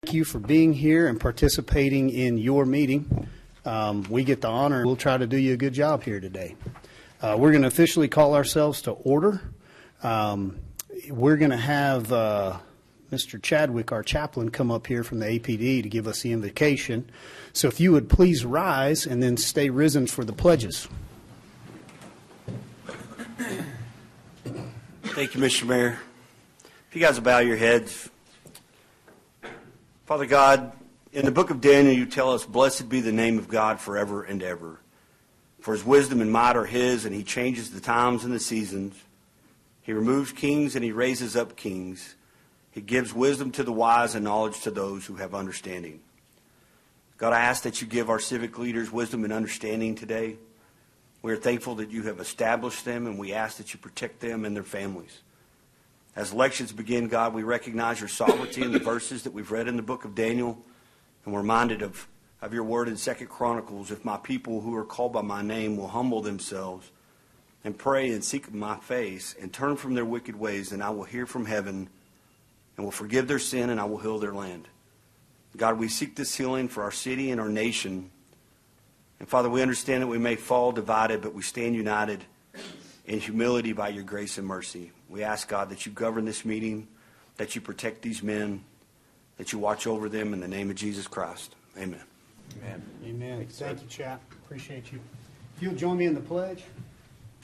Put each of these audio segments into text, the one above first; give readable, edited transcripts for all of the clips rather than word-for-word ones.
Thank you for being here and participating in your meeting. We get the honor. We'll try to do you a good job here today. We're going to officially call ourselves to order. We're going to have Mr. Chadwick, our chaplain, come up here from the APD to give us the invocation. So if you would please rise and then stay risen for the pledges. Thank you, Mr. Mayor. If you guys will bow your heads. Father God, in the book of Daniel, you tell us, blessed be the name of God forever and ever. For his wisdom and might are his, and he changes the times and the seasons. He removes kings and he raises up kings. He gives wisdom to the wise and knowledge to those who have understanding. God, I ask that you give our civic leaders wisdom and understanding today. We are thankful that you have established them, and we ask that you protect them and their families. As elections begin, God, we recognize your sovereignty in the verses that we've read in the book of Daniel, and we're reminded of your word in 2 Chronicles, if my people who are called by my name will humble themselves and pray and seek my face and turn from their wicked ways, then I will hear from heaven and will forgive their sin, and I will heal their land. God, we seek this healing for our city and our nation. And Father, we understand that we may fall divided, but we stand united in humility by your grace and mercy. We ask, God, that you govern this meeting, that you protect these men, that you watch over them in the name of Jesus Christ. Amen. Amen. Amen. Thank you, Chap. Appreciate you. If you'll join me in the pledge.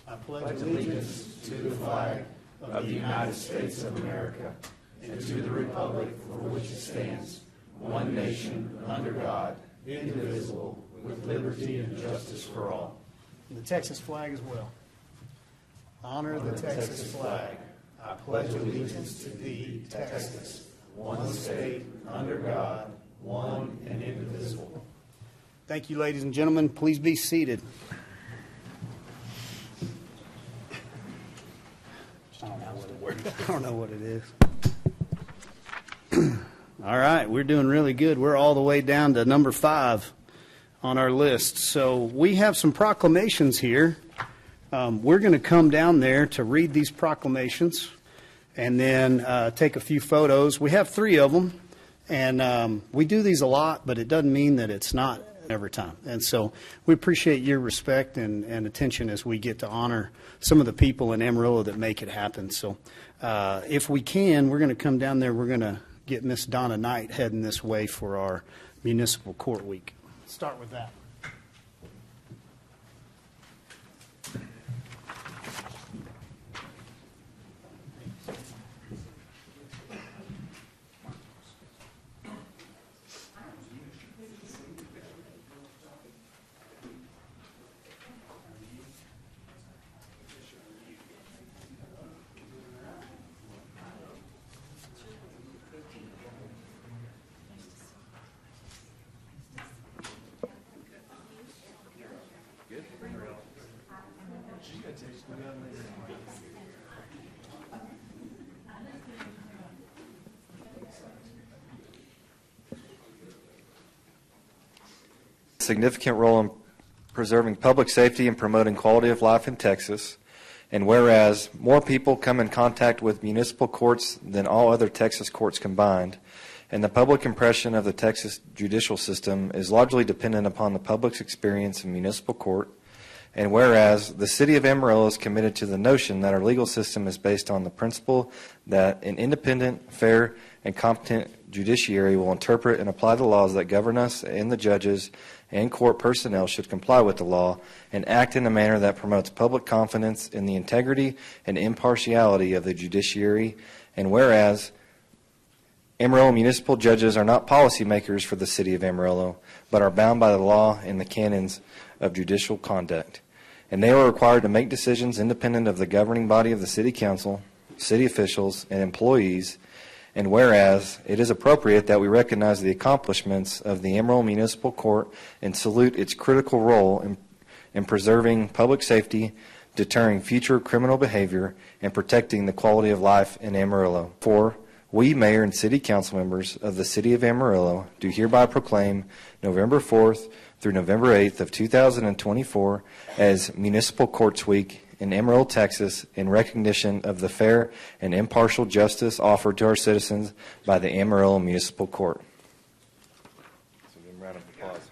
I pledge allegiance to the flag of the United States of America and to the republic for which it stands, one nation, under God, indivisible, with liberty and justice for all. And the Texas flag as well. Honor the Texas flag. I pledge allegiance to thee, Texas, one state, under God, one and indivisible. Thank you, ladies and gentlemen. Please be seated. I don't know what it is. All right, we're doing really good. We're all the way down to number 5 on our list. So we have some proclamations here. We're going to come down there to read these proclamations and then take a few photos. We have 3 of them, and we do these a lot, but it doesn't mean that it's not every time. And so we appreciate your respect and attention as we get to honor some of the people in Amarillo that make it happen. So if we can, we're going to come down there. We're going to get Miss Donna Knight heading this way for our Municipal Court Week. Let's start with that. Significant role in preserving public safety and promoting quality of life in Texas. And whereas more people come in contact with municipal courts than all other Texas courts combined, and the public impression of the Texas judicial system is largely dependent upon the public's experience in municipal court. And whereas the city of Amarillo is committed to the notion that our legal system is based on the principle that an independent, fair, and competent judiciary will interpret and apply the laws that govern us, and the judges and court personnel should comply with the law and act in a manner that promotes public confidence in the integrity and impartiality of the judiciary. And whereas Amarillo municipal judges are not policymakers for the city of Amarillo, but are bound by the law and the canons of judicial conduct. And they are required to make decisions independent of the governing body of the city council, city officials, and employees. And whereas it is appropriate that we recognize the accomplishments of the Amarillo Municipal Court and salute its critical role in preserving public safety, deterring future criminal behavior, and protecting the quality of life in Amarillo. For we, mayor and city council members of the city of Amarillo, do hereby proclaim November 4th through November 8th of 2024 as Municipal Courts Week in Amarillo, Texas, in recognition of the fair and impartial justice offered to our citizens by the Amarillo Municipal Court. round of applause.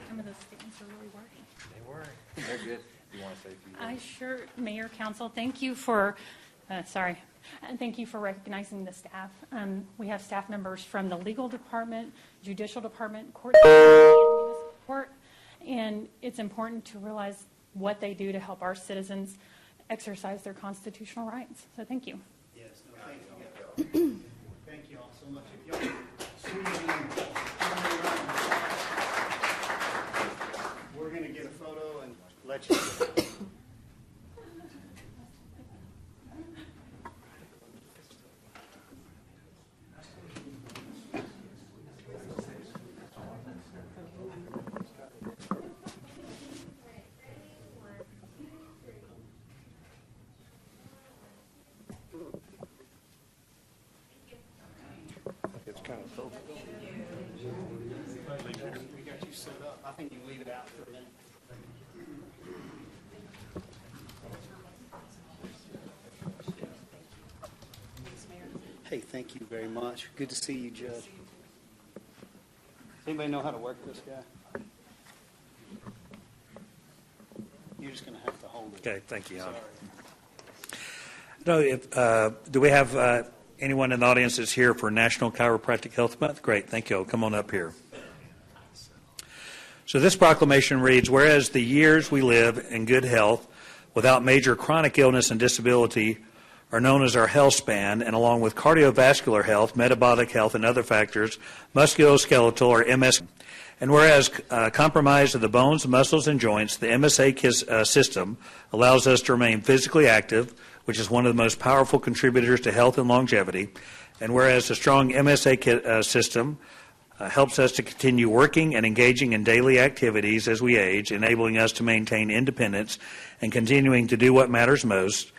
Some of those statements are really wordy. They were. They're good. You want to say a few words? I sure, Mayor, Council, thank you for, and thank you for recognizing the staff. We have staff members from the legal department, judicial department, court, and municipal court, and it's important to realize what they do to help our citizens exercise their constitutional rights. So thank you. Yes, no, thank you. Thank you all so much. If y'all squeeze in, we're going to get a photo and let you. We got you set up. I think you leave it out for a minute. Hey, thank you very much. Good to see you, Judge. Does anybody know how to work this guy? You're just going to have to hold it. Okay, thank you, Hon. Sorry. No, do we have anyone in the audience that's here for National Chiropractic Health Month? Great, thank you. Come on up here. So this proclamation reads, whereas the years we live in good health without major chronic illness and disability are known as our health span, and along with cardiovascular health, metabolic health, and other factors, musculoskeletal or MS. And whereas compromise of the bones, muscles, and joints, the MSA system allows us to remain physically active, which is one of the most powerful contributors to health and longevity. And whereas the strong MSA system helps us to continue working and engaging in daily activities as we age, enabling us to maintain independence and continuing to do what matters most.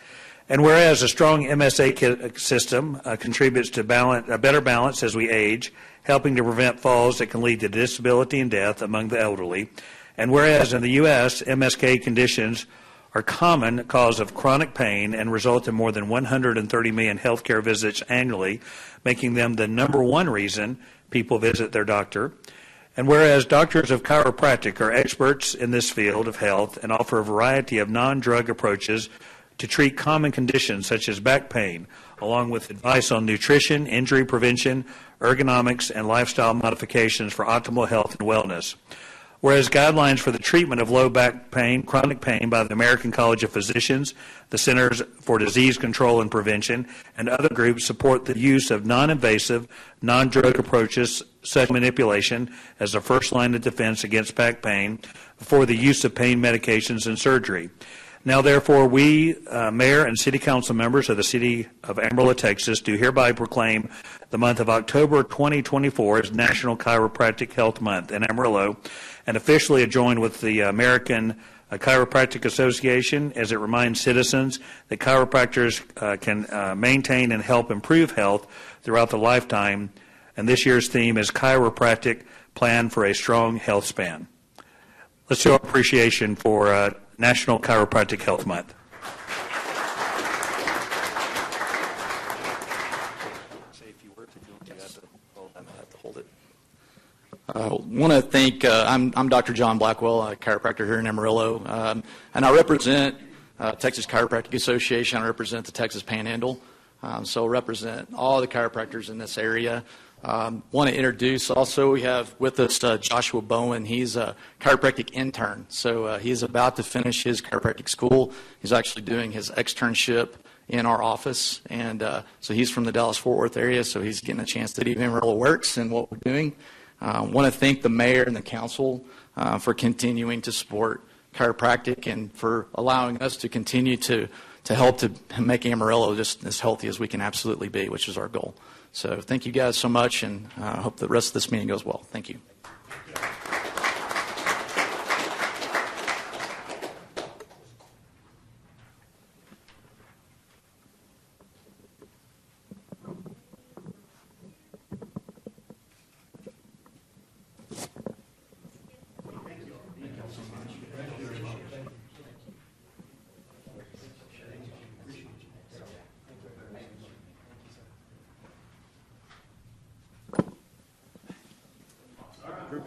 And whereas a strong MSA system contributes to a better balance as we age, helping to prevent falls that can lead to disability and death among the elderly. And whereas in the U.S., MSK conditions are common cause of chronic pain and result in more than 130 million healthcare visits annually, making them the number one reason people visit their doctor. And whereas doctors of chiropractic are experts in this field of health and offer a variety of non-drug approaches to treat common conditions such as back pain, along with advice on nutrition, injury prevention, ergonomics, and lifestyle modifications for optimal health and wellness. Whereas guidelines for the treatment of low back pain, chronic pain by the American College of Physicians, the Centers for Disease Control and Prevention, and other groups support the use of non-invasive, non-drug approaches such as manipulation as the first line of defense against back pain before the use of pain medications and surgery. Now, therefore, we, Mayor and City Council members of the City of Amarillo, Texas, do hereby proclaim the month of October 2024 as National Chiropractic Health Month in Amarillo, and officially join with the American Chiropractic Association as it reminds citizens that chiropractors can maintain and help improve health throughout the lifetime. And this year's theme is Chiropractic Plan for a Strong Health Span. Let's show our appreciation for National Chiropractic Health Month. Say a few words if you want to. Have to hold it. I want to thank, I'm Dr. John Blackwell, a chiropractor here in Amarillo, and I represent Texas Chiropractic Association. I represent the Texas Panhandle, so I represent all the chiropractors in this area. Want to introduce also, we have with us Joshua Bowen. He's a chiropractic intern, so he's about to finish his chiropractic school. He's actually doing his externship in our office, and so he's from the Dallas-Fort Worth area, so he's getting a chance to see Amarillo works and what we're doing. Want to thank the mayor and the council for continuing to support chiropractic and for allowing us to continue to help to make Amarillo just as healthy as we can absolutely be, which is our goal. So thank you guys so much, and I hope the rest of this meeting goes well. Thank you.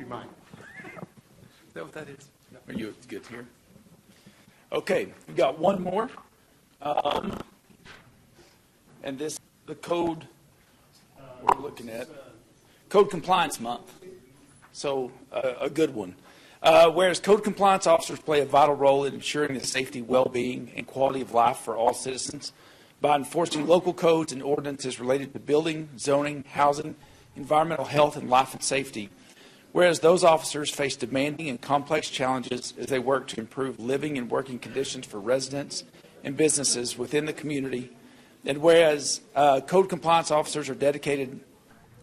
mind. Is that what that is? Are you good here? Okay, we've got one more. And this, the code we're looking at, Code Compliance Month. So a good one. Whereas code compliance officers play a vital role in ensuring the safety, well-being, and quality of life for all citizens by enforcing local codes and ordinances related to building, zoning, housing, environmental health, and life and safety. Whereas those officers face demanding and complex challenges as they work to improve living and working conditions for residents and businesses within the community. And whereas code compliance officers are dedicated,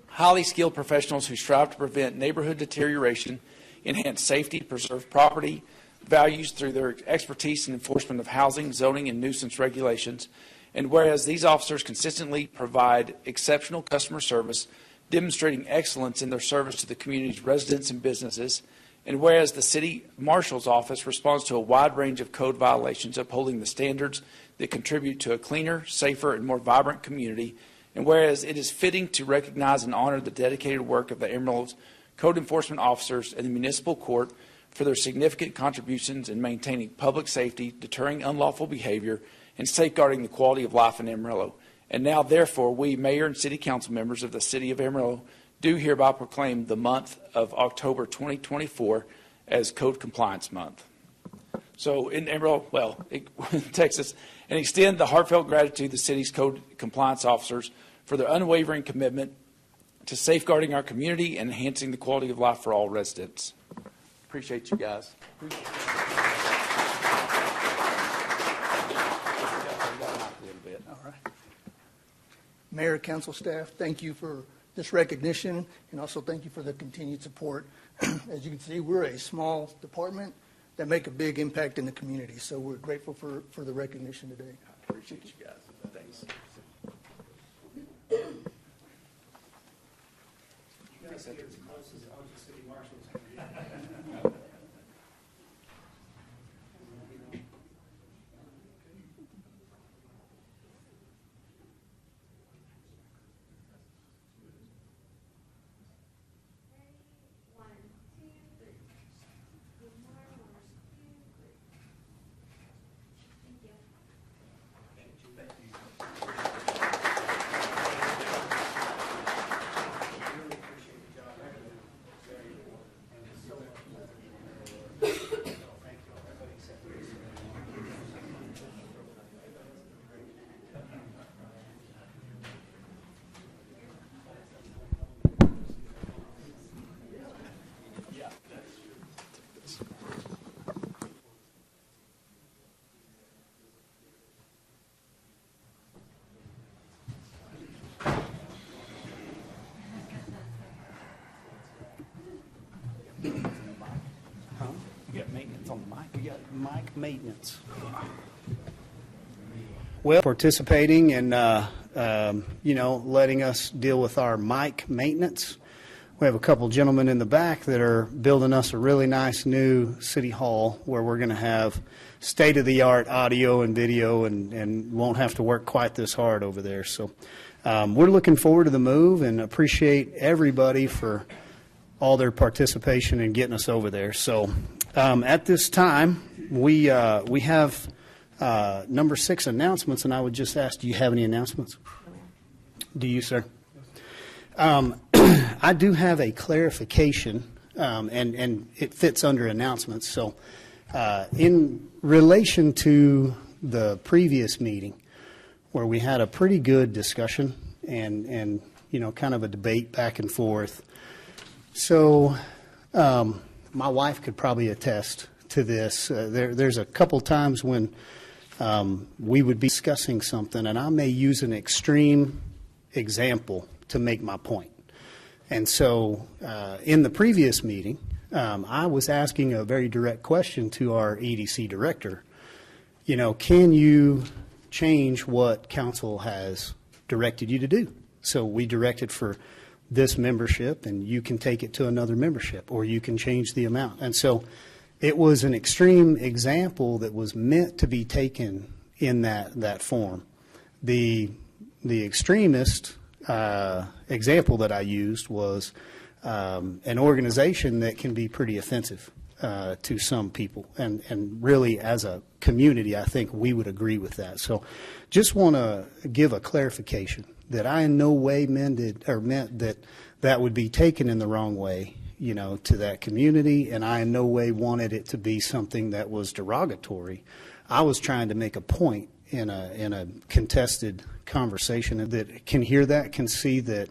highly skilled professionals who strive to prevent neighborhood deterioration, enhance safety, preserve property values through their expertise in enforcement of housing, zoning, and nuisance regulations. And whereas these officers consistently provide exceptional customer service, demonstrating excellence in their service to the community's residents and businesses. And whereas the City Marshal's Office responds to a wide range of code violations, upholding the standards that contribute to a cleaner, safer, and more vibrant community. And whereas it is fitting to recognize and honor the dedicated work of the Amarillo's code enforcement officers and the municipal court for their significant contributions in maintaining public safety, deterring unlawful behavior, and safeguarding the quality of life in Amarillo. And now, therefore, we, Mayor and City Council members of the City of Amarillo, do hereby proclaim the month of October 2024 as Code Compliance Month. So in Amarillo, in Texas, and extend the heartfelt gratitude to the city's code compliance officers for their unwavering commitment to safeguarding our community and enhancing the quality of life for all residents. Appreciate you guys. All right. Mayor, council staff, thank you for this recognition, and also thank you for the continued support. As you can see, we're a small department that make a big impact in the community, so we're grateful for the recognition today. I appreciate you guys. Thanks. Mic maintenance. Well, participating and, letting us deal with our mic maintenance. We have a couple gentlemen in the back that are building us a really nice new city hall where we're going to have state-of-the-art audio and video and won't have to work quite this hard over there. So we're looking forward to the move and appreciate everybody for all their participation in getting us over there. So at this time, we have number 6 announcements, and I would just ask, do you have any announcements? Do you, sir? I do have a clarification, and it fits under announcements. So in relation to the previous meeting, where we had a pretty good discussion and kind of a debate back and forth. So my wife could probably attest to this. There's a couple times when we would be discussing something, and I may use an extreme example to make my point. And so in the previous meeting, I was asking a very direct question to our EDC director. Can you change what council has directed you to do? So we directed for this membership, and you can take it to another membership, or you can change the amount. And so it was an extreme example that was meant to be taken in that form. The extremist example that I used was an organization that can be pretty offensive to some people. And really, as a community, I think we would agree with that. So just want to give a clarification that I in no way meant that that would be taken in the wrong way, to that community, and I in no way wanted it to be something that was derogatory. I was trying to make a point in a contested conversation that can hear that, can see that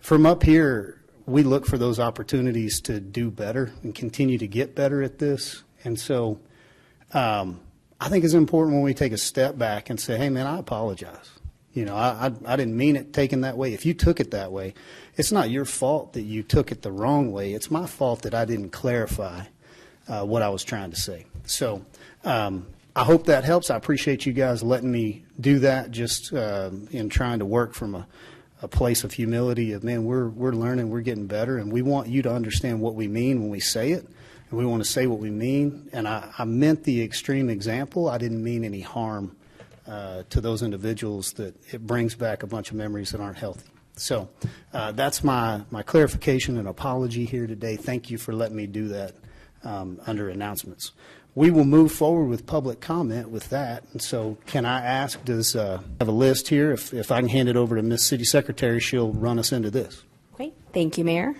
from up here, we look for those opportunities to do better and continue to get better at this. And so I think it's important when we take a step back and say, hey, man, I apologize. I didn't mean it taken that way. If you took it that way, it's not your fault that you took it the wrong way. It's my fault that I didn't clarify what I was trying to say. So I hope that helps. I appreciate you guys letting me do that, just in trying to work from a place of humility of, man, we're learning, we're getting better, and we want you to understand what we mean when we say it, and we want to say what we mean. And I meant the extreme example. I didn't mean any harm to those individuals, that it brings back a bunch of memories that aren't healthy. So that's my clarification and apology here today. Thank you for letting me do that under announcements. We will move forward with public comment with that. And so can I ask, does have a list here? If I can hand it over to Ms. City Secretary, she'll run us into this. Great. Thank you, Mayor.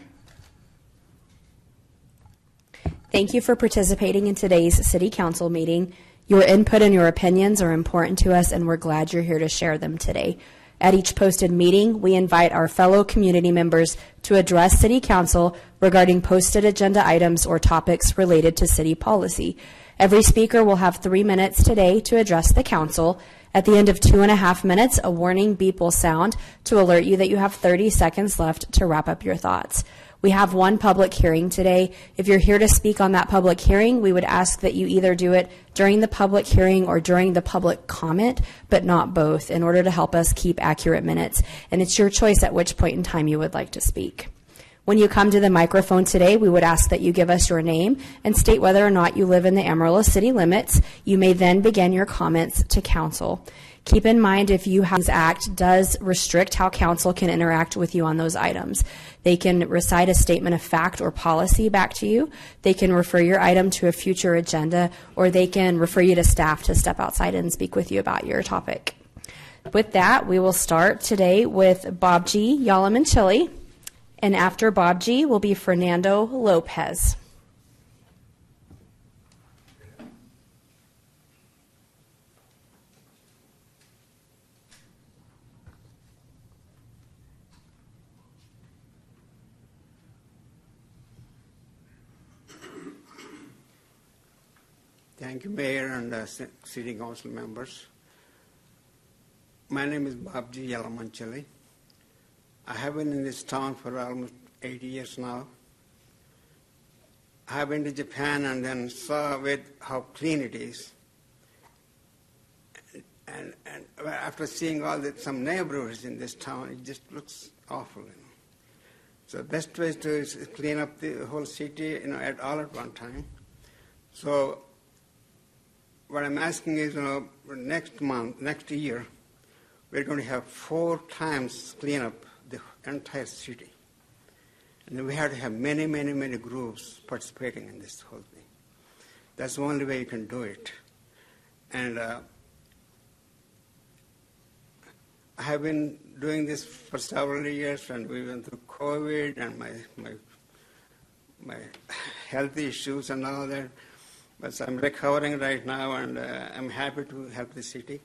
Thank you for participating in today's City Council meeting. Your input and your opinions are important to us, and we're glad you're here to share them today. At each posted meeting, we invite our fellow community members to address City Council regarding posted agenda items or topics related to city policy. Every speaker will have 3 minutes today to address the council. At the end of 2.5 minutes, a warning beep will sound to alert you that you have 30 seconds left to wrap up your thoughts. We have one public hearing today. If you're here to speak on that public hearing, we would ask that you either do it during the public hearing or during the public comment, but not both, in order to help us keep accurate minutes. And it's your choice at which point in time you would like to speak. When you come to the microphone today, we would ask that you give us your name and state whether or not you live in the Amarillo city limits. You may then begin your comments to council. Keep in mind, if you have, Act does restrict how council can interact with you on those items. They can recite a statement of fact or policy back to you. They can refer your item to a future agenda, or they can refer you to staff to step outside and speak with you about your topic. With that, we will start today with Bob G. Yalamanchili, and after Bob G. will be Fernando Lopez. Thank you, Mayor and City Council members. My name is Bob G. Yalamanchili. I have been in this town for almost 80 years now. I have been to Japan and then saw how clean it is. And after seeing some neighborhoods in this town, it just looks awful. So the best way is to clean up the whole city, all at one time. So what I'm asking is, next year, we're going to have 4 times clean up the entire city. And then we have to have many, many, many groups participating in this whole thing. That's the only way you can do it. And I have been doing this for several years, and we went through COVID and my health issues and all that. But I'm recovering right now, and I'm happy to help the city.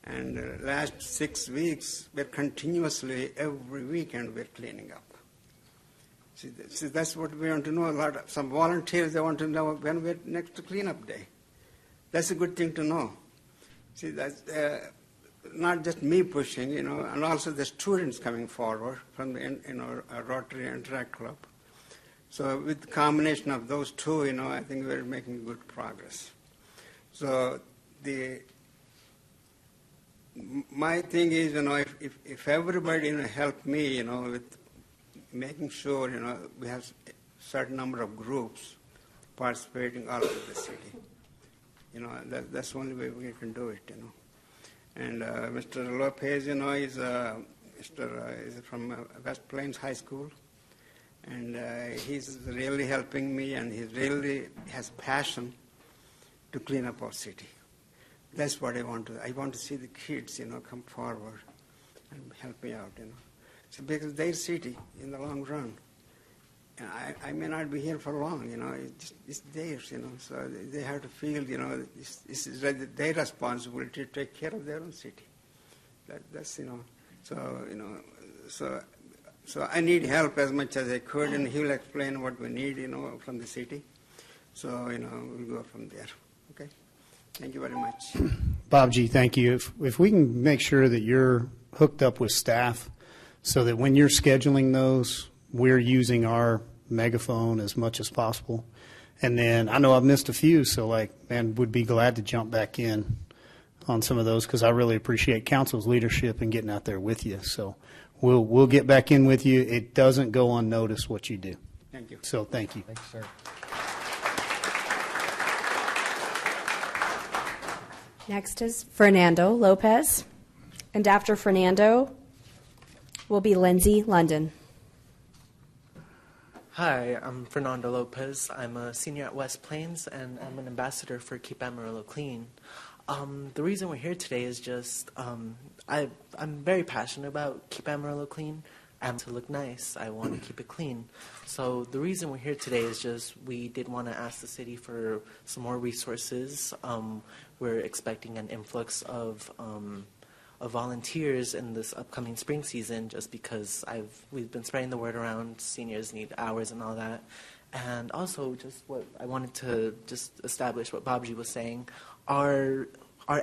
And last 6 weeks, we're continuously, every weekend, we're cleaning up. See, that's what we want to know. Some volunteers, they want to know when we're next to cleanup day. That's a good thing to know. See, that's not just me pushing, and also the students coming forward from the Rotary Interact Club. So with the combination of those two, I think we're making good progress. So my thing is, if everybody help me, with making sure, we have a certain number of groups participating all over the city. That's the only way we can do it, And Mr. Lopez, is from West Plains High School. And he's really helping me, and he really has passion to clean up our city. That's what I want to. I want to see the kids, come forward and help me out, So because their city in the long run. And I may not be here for long, it's theirs, So they have to feel, this is their responsibility to take care of their own city. That's, So I need help as much as I could, and he will explain what we need, from the city. So, we'll go from there. Okay? Thank you very much. Bob G., thank you. If we can make sure that you're hooked up with staff so that when you're scheduling those, we're using our megaphone as much as possible. And then I know I've missed a few, so would be glad to jump back in on some of those because I really appreciate council's leadership and getting out there with you. So we'll get back in with you. It doesn't go unnoticed what you do. Thank you. So thank you. Thanks, sir. Next is Fernando Lopez. And after Fernando will be Lindsay London. Hi, I'm Fernando Lopez. I'm a senior at West Plains, and I'm an ambassador for Keep Amarillo Clean. The reason we're here today is just I'm very passionate about Keep Amarillo Clean. I want to look nice. I want to keep it clean. So the reason we're here today is just we did want to ask the city for some more resources. We're expecting an influx of volunteers in this upcoming spring season just because we've been spreading the word around seniors need hours and all that. And also just what I wanted to just establish what Babji was saying. Our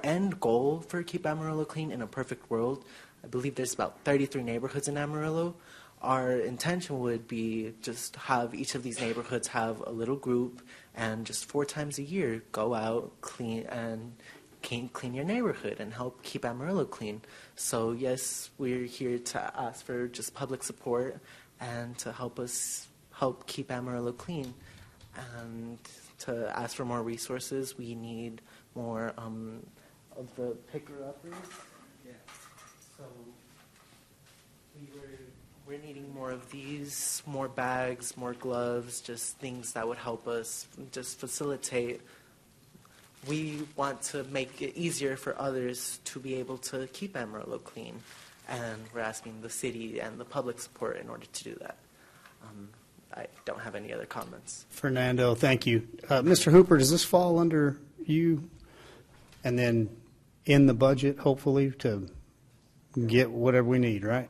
end goal for Keep Amarillo Clean in a perfect world, I believe there's about 33 neighborhoods in Amarillo. Our intention would be just have each of these neighborhoods have a little group and just 4 times a year go out, clean your neighborhood and help keep Amarillo clean. So yes, we're here to ask for just public support and to help us help keep Amarillo clean. And to ask for more resources, we need more of the picker-uppers. Yeah. So we're needing more of these, more bags, more gloves, just things that would help us just facilitate. We want to make it easier for others to be able to keep Amarillo clean, and we're asking the city and the public support in order to do that. I don't have any other comments. Fernando, thank you. Mr. Hooper, does this fall under you? And then in the budget, hopefully, to get whatever we need, right?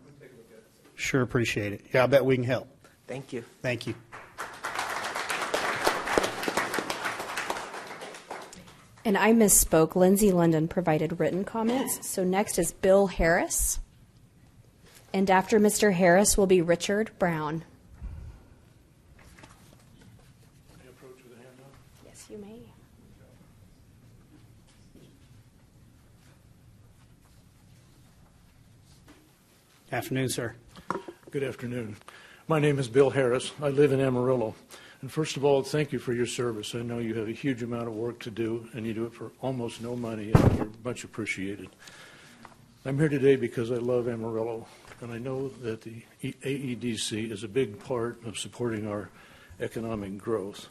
Sure, appreciate it. Yeah, I bet we can help. Thank you. Thank you. And I misspoke. Lindsay London provided written comments. So next is Bill Harris. And after Mr. Harris will be Richard Brown. May I approach with a hand up? Yes, you may. Afternoon, sir. Good afternoon. My name is Bill Harris. I live in Amarillo. And first of all, thank you for your service. I know you have a huge amount of work to do, and you do it for almost no money, and you're much appreciated. I'm here today because I love Amarillo, and I know that the AEDC is a big part of supporting our economic growth.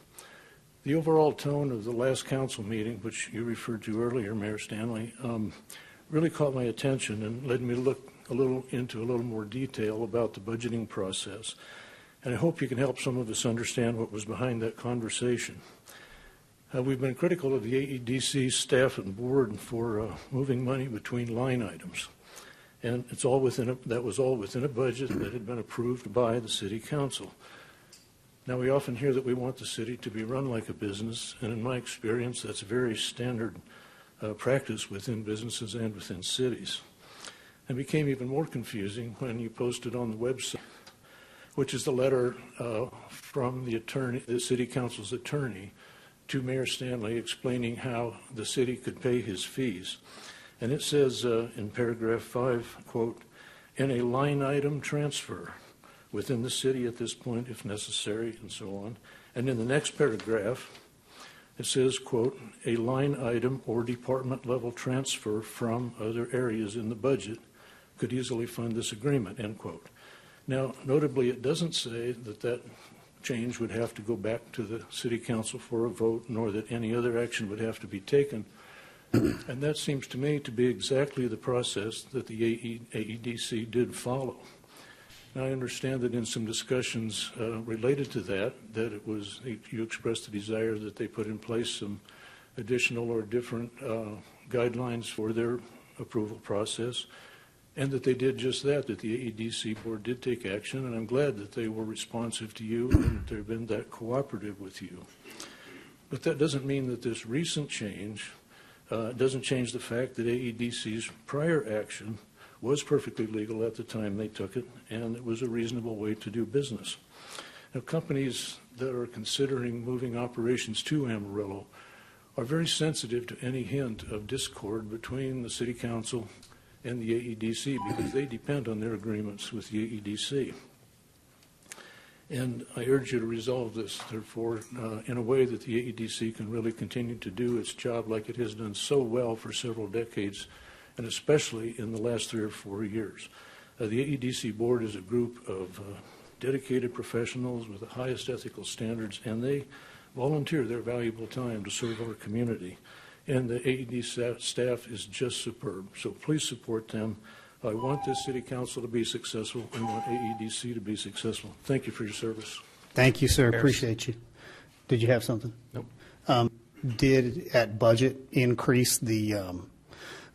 The overall tone of the last council meeting, which you referred to earlier, Mayor Stanley, really caught my attention and led me to look into a little more detail about the budgeting process. And I hope you can help some of us understand what was behind that conversation. We've been critical of the AEDC staff and board for moving money between line items. And that was all within a budget that had been approved by the City Council. Now, we often hear that we want the city to be run like a business, and in my experience, that's a very standard practice within businesses and within cities. It became even more confusing when you posted on the website, which is the letter from the City Council's attorney to Mayor Stanley explaining how the city could pay his fees. And it says in paragraph 5, quote, in a line item transfer within the city at this point, if necessary, and so on. And in the next paragraph, it says, quote, a line item or department level transfer from other areas in the budget could easily fund this agreement, end quote. Now, notably, it doesn't say that that change would have to go back to the city council for a vote, nor that any other action would have to be taken. And that seems to me to be exactly the process that the AEDC did follow. Now, I understand that in some discussions related to that it was, you expressed the desire that they put in place some additional or different guidelines for their approval process, and that they did just that the AEDC board did take action, and I'm glad that they were responsive to you and that they've been that cooperative with you. But that doesn't mean that this recent change doesn't change the fact that AEDC's prior action was perfectly legal at the time they took it, and it was a reasonable way to do business. Now, companies that are considering moving operations to Amarillo are very sensitive to any hint of discord between the City Council and the AEDC because they depend on their agreements with the AEDC. And I urge you to resolve this, therefore, in a way that the AEDC can really continue to do its job like it has done so well for several decades, and especially in the last 3 or 4 years. The AEDC board is a group of dedicated professionals with the highest ethical standards, and they volunteer their valuable time to serve our community. And the AED staff is just superb. So please support them. I want this city council to be successful and want AEDC to be successful. Thank you for your service. Thank you, sir. Appreciate you. Did you have something? Nope. Did at budget increase the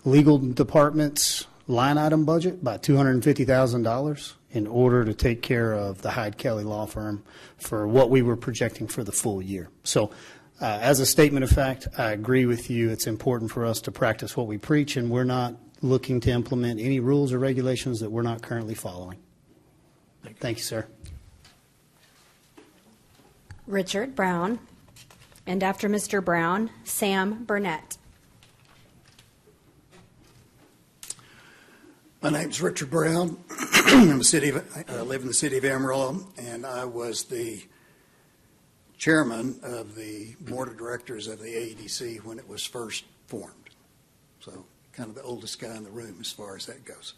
legal department's line item budget by $250,000 in order to take care of the Hyde Kelly law firm for what we were projecting for the full year. So as a statement of fact, I agree with you. It's important for us to practice what we preach, and we're not looking to implement any rules or regulations that we're not currently following. Thank you, sir. Richard Brown. And after Mr. Brown, Sam Burnett. My name's Richard Brown. I live in the city of Amarillo, and I was the chairman of the board of directors of the AEDC when it was first formed. So kind of the oldest guy in the room as far as that goes.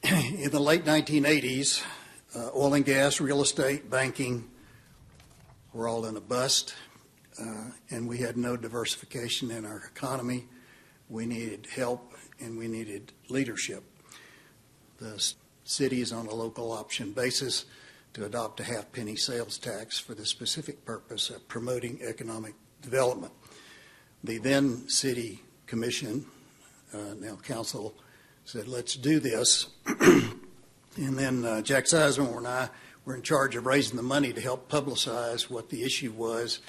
In the late 1980s, oil and gas, real estate, banking were all in a bust, and we had no diversification in our economy. We needed help and we needed leadership. The city is on a local option basis to adopt a half-penny sales tax for the specific purpose of promoting economic development. The then city commission, now council, said, let's do this. And then Jack Sizemore and I were in charge of raising the money to help publicize what the issue was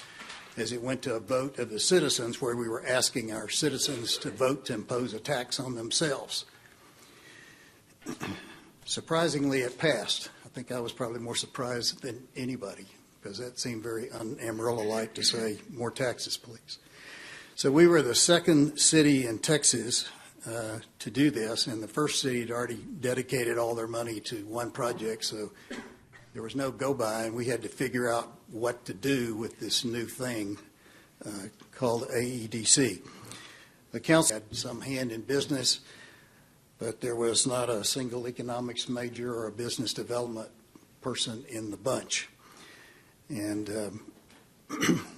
as it went to a vote of the citizens, where we were asking our citizens to vote to impose a tax on themselves. Surprisingly, it passed. I think I was probably more surprised than anybody, because that seemed very un-Amarillo-like to say, more taxes, please. So we were the second city in Texas to do this, and the first city had already dedicated all their money to one project, so there was no go-by, and we had to figure out what to do with this new thing called AEDC. The council had some hand in business, but there was not a single economics major or a business development person in the bunch. And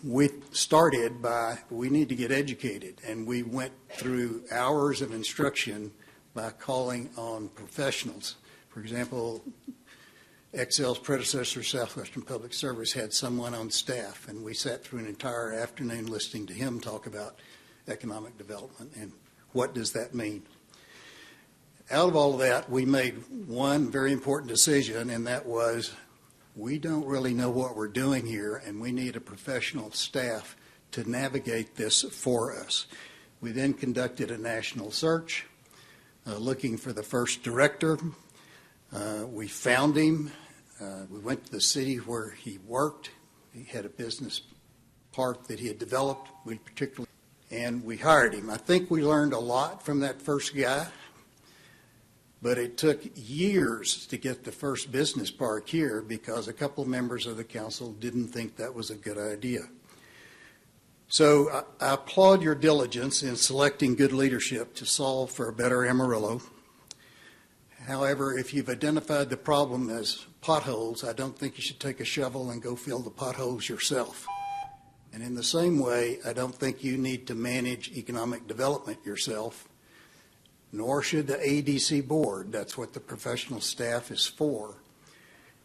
we started by, we need to get educated, and we went through hours of instruction by calling on professionals. For example, Excel's predecessor, Southwestern Public Service, had someone on staff, and we sat through an entire afternoon listening to him talk about economic development and what does that mean. Out of all of that, we made one very important decision, and that was, we don't really know what we're doing here, and we need a professional staff to navigate this for us. We then conducted a national search looking for the first director. We found him. We went to the city where he worked. He had a business park that he had developed, and we hired him. I think we learned a lot from that first guy, but it took years to get the first business park here because a couple of members of the council didn't think that was a good idea. So I applaud your diligence in selecting good leadership to solve for a better Amarillo. However, if you've identified the problem as potholes, I don't think you should take a shovel and go fill the potholes yourself. And in the same way, I don't think you need to manage economic development yourself, nor should the ADC board. That's what the professional staff is for.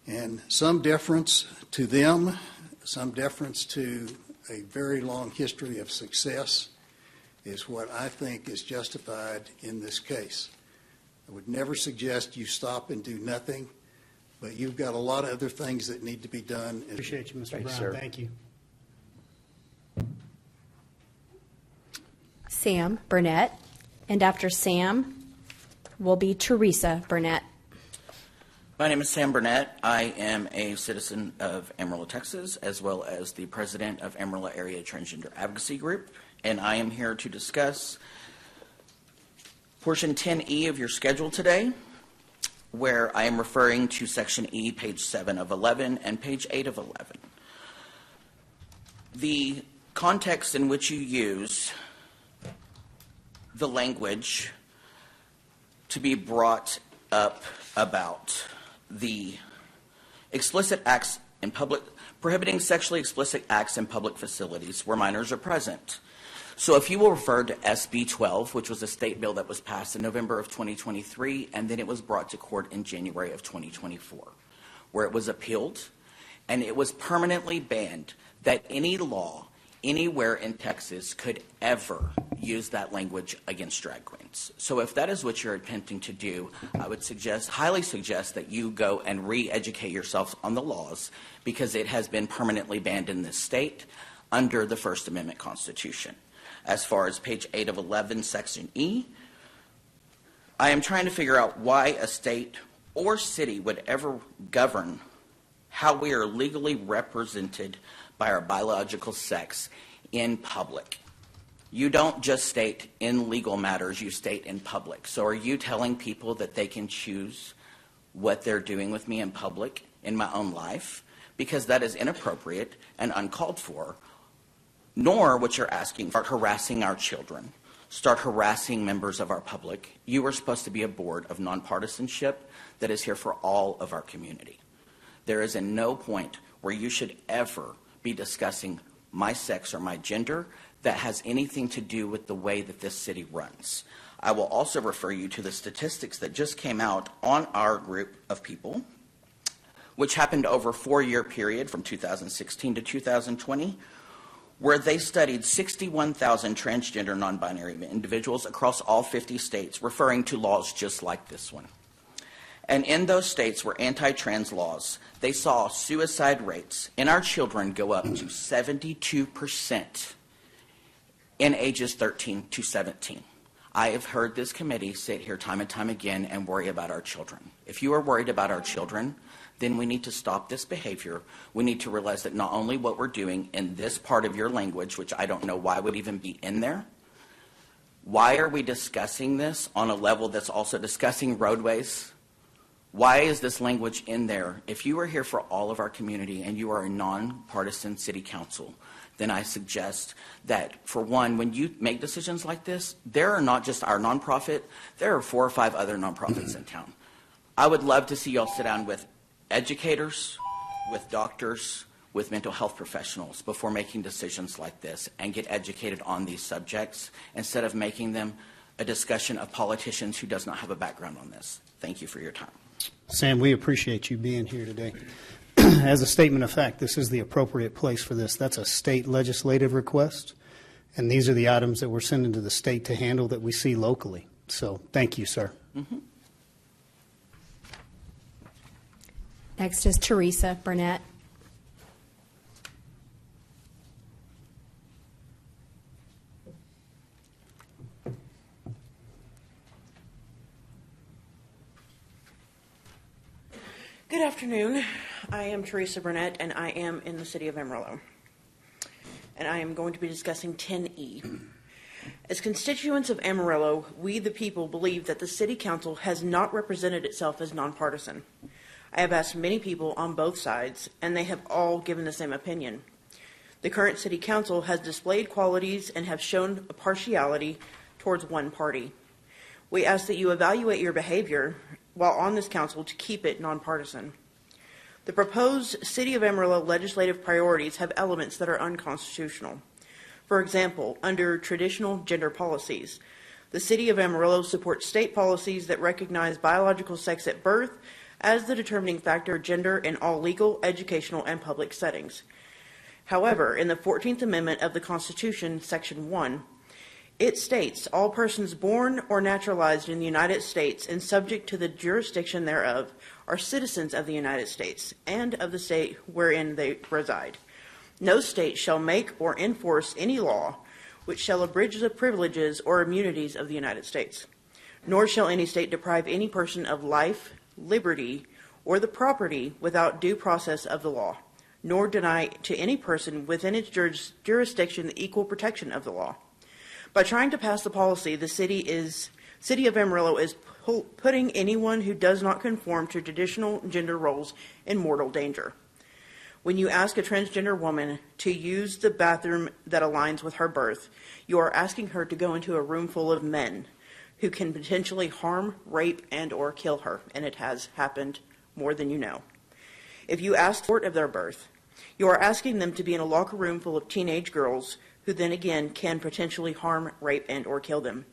And some deference to them, some deference to a very long history of success is what I think is justified in this case. I would never suggest you stop and do nothing, but you've got a lot of other things that need to be done. Appreciate you, Mr. Thanks, Brown. sir. Thank you. Sam Burnett. And after Sam will be Teresa Burnett. My name is Sam Burnett. I am a citizen of Amarillo, Texas, as well as the president of Amarillo Area Transgender Advocacy Group, and I am here to discuss portion 10E of your schedule today, where I am referring to section E, page 7 of 11, and page 8 of 11. The context in which you use the language to be brought up about the explicit acts in public, prohibiting sexually explicit acts in public facilities where minors are present. So if you will refer to SB 12, which was a state bill that was passed in November of 2023, and then it was brought to court in January of 2024, where it was appealed, and it was permanently banned that any law anywhere in Texas could ever use that language against drag queens. So if that is what you're attempting to do, I would highly suggest that you go and re-educate yourself on the laws, because it has been permanently banned in this state under the First Amendment Constitution. As far as page 8 of 11, section E, I am trying to figure out why a state or city would ever govern how we are legally represented by our biological sex in public. You don't just state in legal matters, you state in public. So are you telling people that they can choose what they're doing with me in public in my own life? Because that is inappropriate and uncalled for. Nor what you're asking, start harassing our children, start harassing members of our public. You are supposed to be a board of nonpartisanship that is here for all of our community. There is in no point where you should ever be discussing my sex or my gender that has anything to do with the way that this city runs. I will also refer you to the statistics that just came out on our group of people, which happened over a 4-year period from 2016 to 2020, where they studied 61,000 transgender non-binary individuals across all 50 states, referring to laws just like this one. And in those states where anti-trans laws, they saw suicide rates in our children go up to 72% in ages 13 to 17. I have heard this committee sit here time and time again and worry about our children. If you are worried about our children, then we need to stop this behavior. We need to realize that not only what we're doing in this part of your language, which I don't know why would even be in there, why are we discussing this on a level that's also discussing roadways? Why is this language in there? If you are here for all of our community and you are a nonpartisan city council, then I suggest that, for one, when you make decisions like this, there are not just our nonprofit, there are 4 or 5 other nonprofits in town. I would love to see y'all sit down with educators, with doctors, with mental health professionals before making decisions like this, and get educated on these subjects instead of making them a discussion of politicians who does not have a background on this. Thank you for your time. Sam, we appreciate you being here today. As a statement of fact, this is the appropriate place for this. That's a state legislative request, and these are the items that we're sending to the state to handle that we see locally. So thank you, sir. Mm-hmm. Next is Teresa Burnett. Good afternoon. I am Teresa Burnett, and I am in the city of Amarillo. And I am going to be discussing 10E. As constituents of Amarillo, we the people believe that the city council has not represented itself as nonpartisan. I have asked many people on both sides, and they have all given the same opinion. The current city council has displayed qualities and have shown a partiality towards one party. We ask that you evaluate your behavior while on this council to keep it nonpartisan. The proposed City of Amarillo legislative priorities have elements that are unconstitutional. For example, under traditional gender policies, the City of Amarillo supports state policies that recognize biological sex at birth as the determining factor of gender in all legal, educational, and public settings. However, in the 14th Amendment of the Constitution, Section 1, it states, all persons born or naturalized in the United States and subject to the jurisdiction thereof are citizens of the United States and of the state wherein they reside. No state shall make or enforce any law which shall abridge the privileges or immunities of the United States, nor shall any state deprive any person of life, liberty, or the property without due process of the law, nor deny to any person within its jurisdiction the equal protection of the law. By trying to pass the policy, the City of Amarillo is putting anyone who does not conform to traditional gender roles in mortal danger. When you ask a transgender woman to use the bathroom that aligns with her birth, you are asking her to go into a room full of men who can potentially harm, rape, and or kill her, and it has happened more than you know. If you ask for of their birth, you are asking them to be in a locker room full of teenage girls who then again can potentially harm, rape, and or kill them.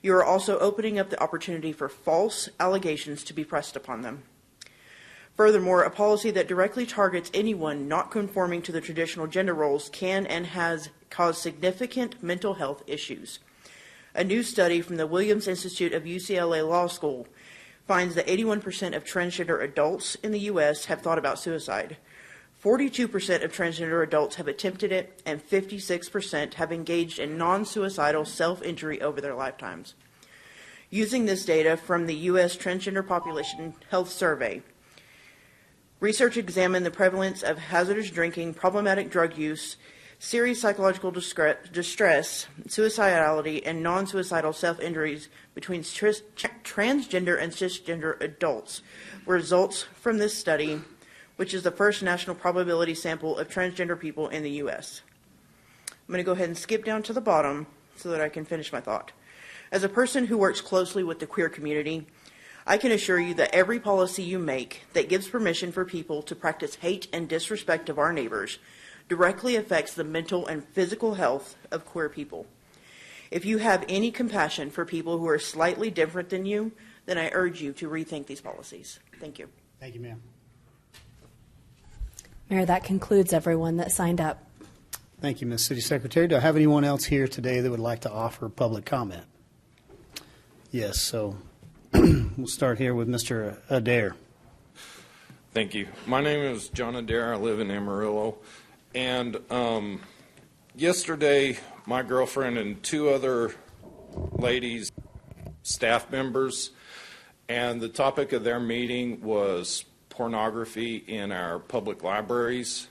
You are also opening up the opportunity for false allegations to be pressed upon them. Furthermore, a policy that directly targets anyone not conforming to the traditional gender roles can and has caused significant mental health issues. A new study from the Williams Institute of UCLA Law School finds that 81% of transgender adults in the U.S. have thought about suicide. 42% of transgender adults have attempted it, and 56% have engaged in non-suicidal self-injury over their lifetimes. Using this data from the U.S. Transgender Population Health Survey, research examined the prevalence of hazardous drinking, problematic drug use, serious psychological distress, suicidality, and non-suicidal self-injuries between transgender and cisgender adults. Results from this study, which is the first national probability sample of transgender people in the U.S. I'm going to go ahead and skip down to the bottom so that I can finish my thought. As a person who works closely with the queer community, I can assure you that every policy you make that gives permission for people to practice hate and disrespect of our neighbors directly affects the mental and physical health of queer people. If you have any compassion for people who are slightly different than you, then I urge you to rethink these policies. Thank you. Thank you, ma'am. Mayor, that concludes everyone that signed up. Thank you, Ms. City Secretary. Do I have anyone else here today that would like to offer public comment? Yes, so we'll start here with Mr. Adair. Thank you. My name is John Adair. I live in Amarillo. And yesterday, my girlfriend and two other ladies, staff members, and the topic of their meeting was pornography in our public libraries.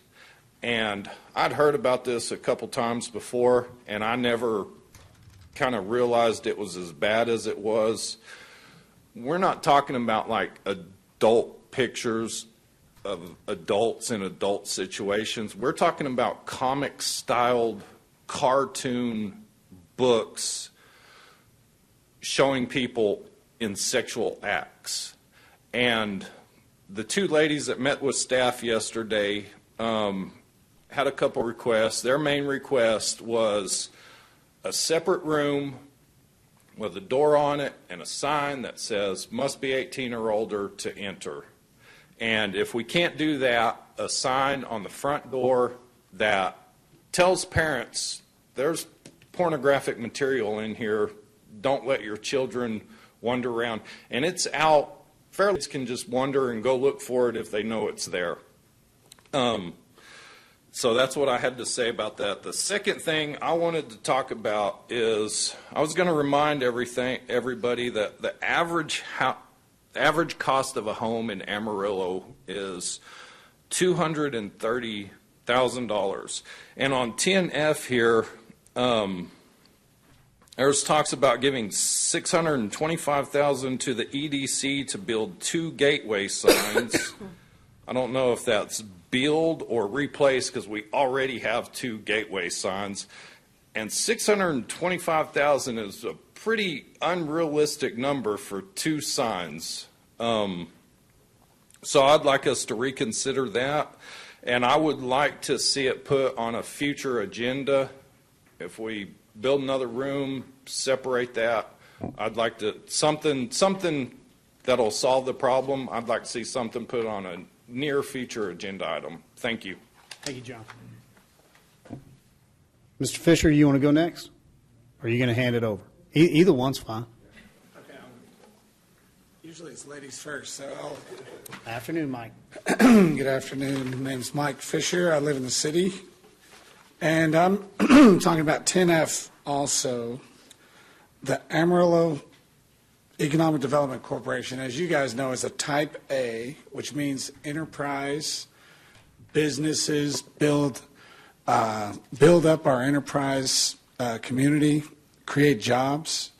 And I'd heard about this a couple times before, and I never kind of realized it was as bad as it was. We're not talking about like adult pictures of adults in adult situations. We're talking about comic-styled cartoon books showing people in sexual acts. And the two ladies that met with staff yesterday had a couple requests. Their main request was a separate room with a door on it and a sign that says must be 18 or older to enter. And if we can't do that, a sign on the front door that tells parents there's pornographic material in here, don't let your children wander around. And it's out. Families can just wander and go look for it if they know it's there. So that's what I had to say about that. The second thing I wanted to talk about is I was going to remind everybody that the average cost of a home in Amarillo is $230,000. And on 10F here, there's talks about giving $625,000 to the EDC to build 2 gateway signs. I don't know if that's build or replace because we already have 2 gateway signs. And $625,000 is a pretty unrealistic number for 2 signs. So I'd like us to reconsider that, and I would like to see it put on a future agenda. If we build another room, separate that. I'd like to, something that'll solve the problem. I'd like to see something put on a near future agenda item. Thank you. Thank you, John. Mr. Fisher, you want to go next? Or are you going to hand it over? Either one's fine. Okay. Usually it's ladies first, so I'll... Afternoon, Mike. Good afternoon. My name's Mike Fisher. I live in the city. And I'm talking about 10F also. The Amarillo Economic Development Corporation, as you guys know, is a Type A, which means enterprise businesses build up our enterprise community, create jobs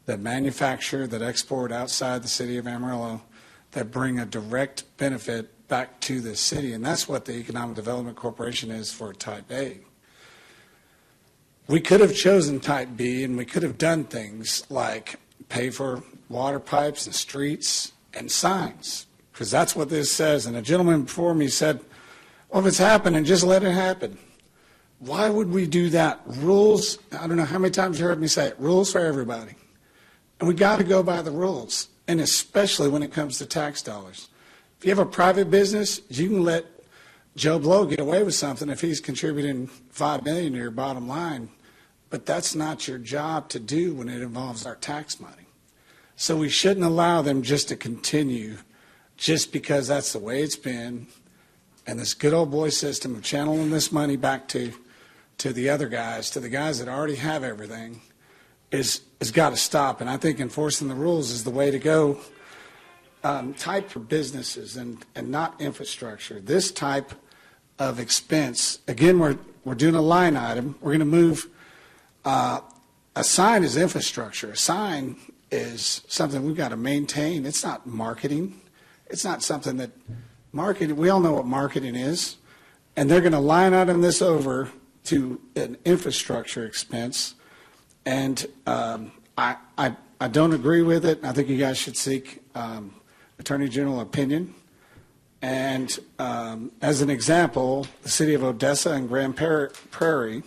that manufacture, that export outside the city of Amarillo, that bring a direct benefit back to the city. And that's what the Economic Development Corporation is for Type A. We could have chosen Type B, and we could have done things like pay for water pipes and streets and signs, because that's what this says. And a gentleman before me said, well, if it's happening, just let it happen. Why would we do that? Rules, I don't know how many times you heard me say it, rules for everybody. And we got to go by the rules, and especially when it comes to tax dollars. If you have a private business, you can let Joe Blow get away with something if he's contributing $5 million to your bottom line, but that's not your job to do when it involves our tax money. So we shouldn't allow them just to continue just because that's the way it's been, and this good old boy system of channeling this money back to the other guys, to the guys that already have everything, is got to stop. And I think enforcing the rules is the way to go. Type for businesses and not infrastructure. This type of expense, again, we're doing a line item. We're going to move. A sign is infrastructure. A sign is something we've got to maintain. It's not marketing. It's not something that marketing, we all know what marketing is. And they're going to line item this over to an infrastructure expense. And I don't agree with it. I think you guys should seek Attorney General opinion. And as an example, the city of Odessa and Grand Prairie,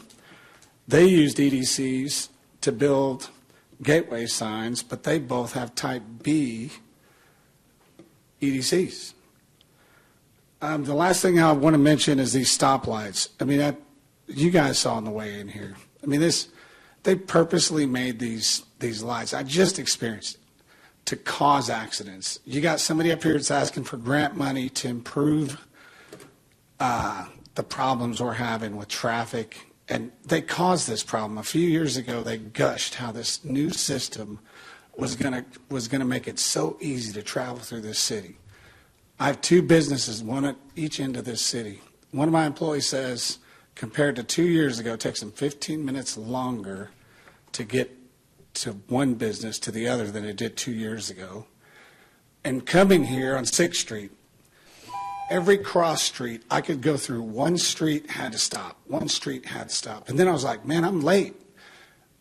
they used EDCs to build gateway signs, but they both have Type B EDCs. The last thing I want to mention is these stoplights. I mean, you guys saw on the way in here. I mean, they purposely made these lights. I just experienced it, to cause accidents. You got somebody up here that's asking for grant money to improve the problems we're having with traffic. And they caused this problem. A few years ago, they gushed how this new system was gonna make it so easy to travel through this city. I have two businesses, one at each end of this city. One of my employees says, compared to 2 years ago, it takes them 15 minutes longer to get to one business to the other than it did 2 years ago. And coming here on 6th Street, every cross street I could go through, one street had to stop. One street had to stop. And then I was like, man, I'm late.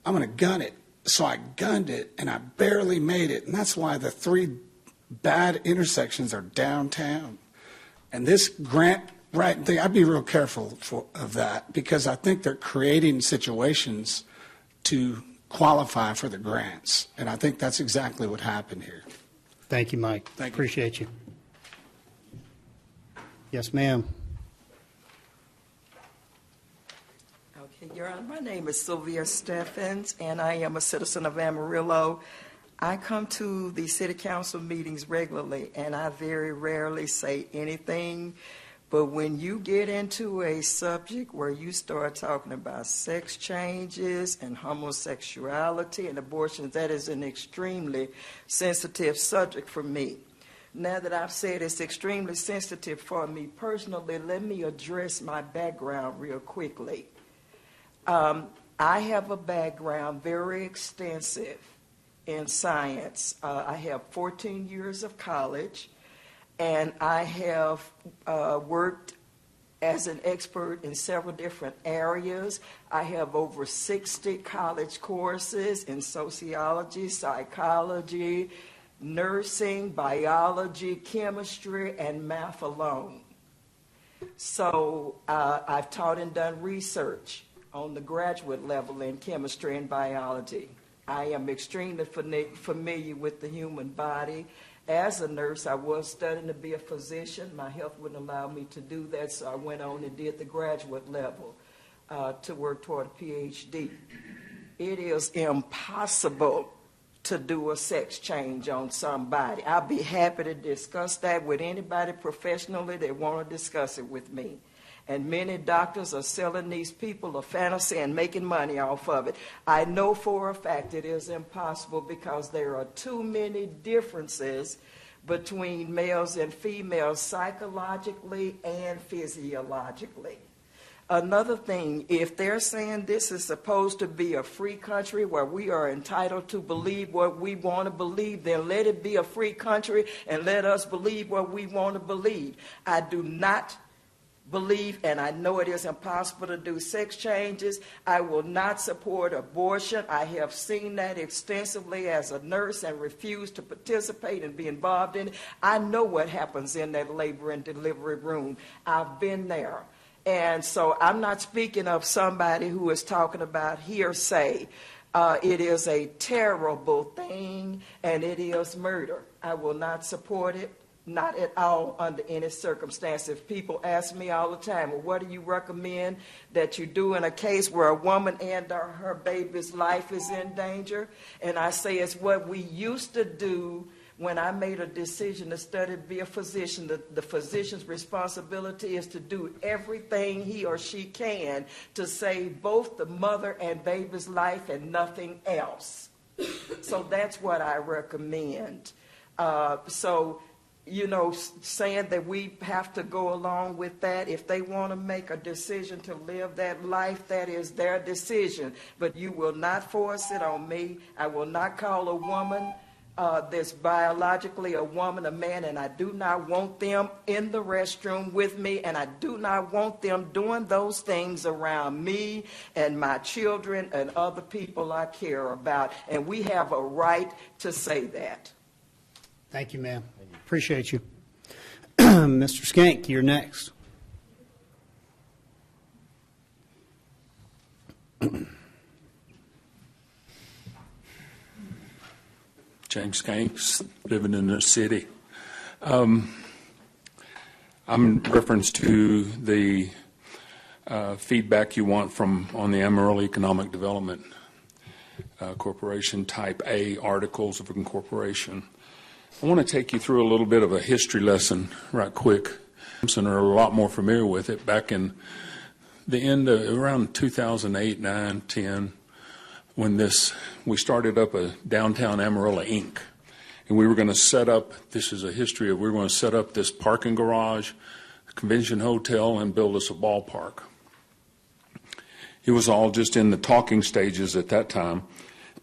I'm going to gun it. So I gunned it, and I barely made it. And that's why the 3 bad intersections are downtown. And this grant right thing, I'd be real careful of that, because I think they're creating situations to qualify for the grants. And I think that's exactly what happened here. Thank you, Mike. Thank you. Appreciate you. Yes, ma'am. Okay, Your Honor, my name is Sylvia Steffens, and I am a citizen of Amarillo. I come to the city council meetings regularly, and I very rarely say anything. But when you get into a subject where you start talking about sex changes and homosexuality and abortions, that is an extremely sensitive subject for me. Now that I've said it's extremely sensitive for me personally, let me address my background real quickly. I have a background very extensive in science. I have 14 years of college, and I have worked as an expert in several different areas. I have over 60 college courses in sociology, psychology, nursing, biology, chemistry, and math alone. So I've taught and done research on the graduate level in chemistry and biology. I am extremely familiar with the human body. As a nurse, I was studying to be a physician. My health wouldn't allow me to do that, so I went on and did the graduate level to work toward a PhD. It is impossible to do a sex change on somebody. I'll be happy to discuss that with anybody professionally that want to discuss it with me. And many doctors are selling these people a fantasy and making money off of it. I know for a fact it is impossible because there are too many differences between males and females psychologically and physiologically. Another thing, if they're saying this is supposed to be a free country where we are entitled to believe what we want to believe, then let it be a free country and let us believe what we want to believe. I do not believe, and I know it is impossible to do sex changes. I will not support abortion. I have seen that extensively as a nurse and refuse to participate and be involved in it. I know what happens in that labor and delivery room. I've been there. And so I'm not speaking of somebody who is talking about hearsay. It is a terrible thing, and it is murder. I will not support it. Not at all under any circumstances. People ask me all the time, well, what do you recommend that you do in a case where a woman and or her baby's life is in danger? And I say it's what we used to do when I made a decision to study to be a physician. The physician's responsibility is to do everything he or she can to save both the mother and baby's life and nothing else. So that's what I recommend. Saying that we have to go along with that. If they want to make a decision to live that life, that is their decision. But you will not force it on me. I will not call a woman that's biologically a woman, a man, and I do not want them in the restroom with me, and I do not want them doing those things around me and my children and other people I care about. And we have a right to say that. Thank you, ma'am. Appreciate you. Mr. Skank, you're next. James Skanks, living in the city. I'm in reference to the feedback you want on the Amarillo Economic Development Corporation Type A Articles of Incorporation. I want to take you through a little bit of a history lesson right quick. Some are a lot more familiar with it. Back in the end of around 2008, 9, 10, when we started up a Downtown Amarillo Inc. And we were going to set up, this is a history of, we were going to set up this parking garage, convention hotel, and build us a ballpark. It was all just in the talking stages at that time.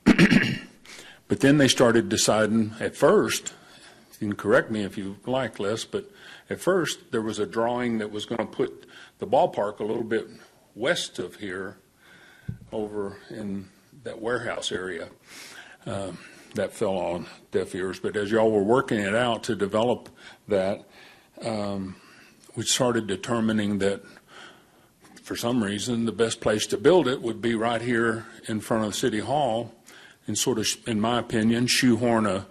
But then they started deciding at first, you can correct me if you like, Les, but at first there was a drawing that was going to put the ballpark a little bit west of here over in that warehouse area. That fell on deaf ears. But as y'all were working it out to develop that, we started determining that for some reason the best place to build it would be right here in front of City Hall and sort of, in my opinion, shoehorn a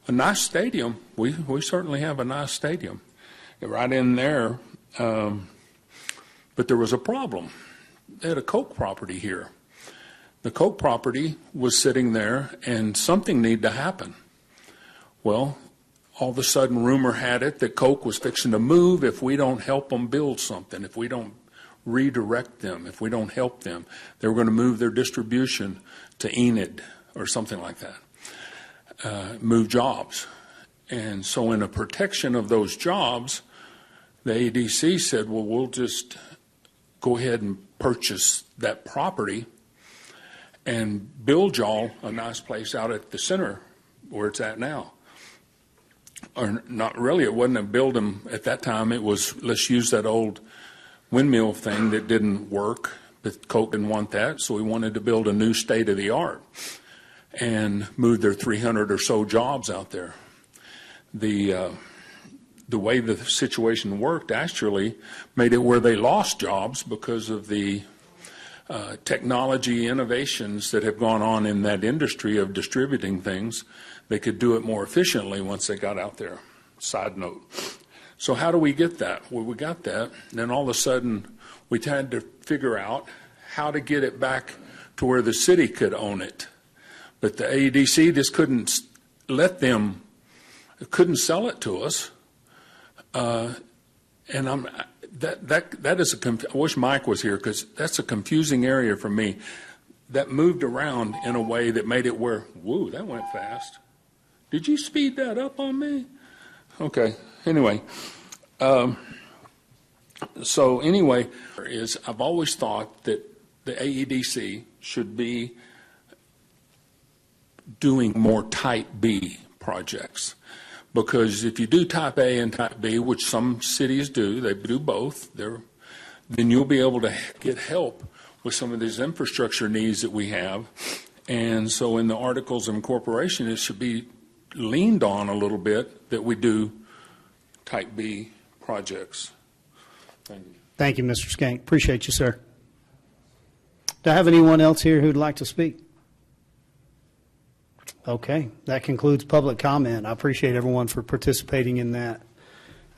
nice stadium. We certainly have a nice stadium right in there. But there was a problem. They had a Coke property here. The Coke property was sitting there, and something needed to happen. Well, all of a sudden, rumor had it that Coke was fixing to move if we don't help them build something, if we don't redirect them, if we don't help them. They were going to move their distribution to Enid or something like that, move jobs. And so in a protection of those jobs, the ADC said, well, we'll just go ahead and purchase that property and build y'all a nice place out at the center where it's at now. Or not really, it wasn't a build them at that time. It was, let's use that old windmill thing that didn't work, but Coke didn't want that, so we wanted to build a new state-of-the-art and move their 300 or so jobs out there. the way the situation worked actually made it where they lost jobs because of the technology innovations that have gone on in that industry of distributing things. They could do it more efficiently once they got out there. Side note. So how do we get that? Well, we got that. Then all of a sudden, we had to figure out how to get it back to where the city could own it. But the AEDC just couldn't couldn't sell it to us. And that is I wish Mike was here, because that's a confusing area for me. That moved around in a way that made it where, whoa, that went fast. Did you speed that up on me? Okay. Anyway, so anyway, I've always thought that the AEDC should be doing more Type B projects. Because if you do Type A and Type B, which some cities do, they do both, then you'll be able to get help with some of these infrastructure needs that we have. And so in the Articles of Incorporation, it should be leaned on a little bit that we do Type B projects. Thank you. Thank you, Mr. Skank. Appreciate you, sir. Do I have anyone else here who'd like to speak? Okay, that concludes public comment. I appreciate everyone for participating in that.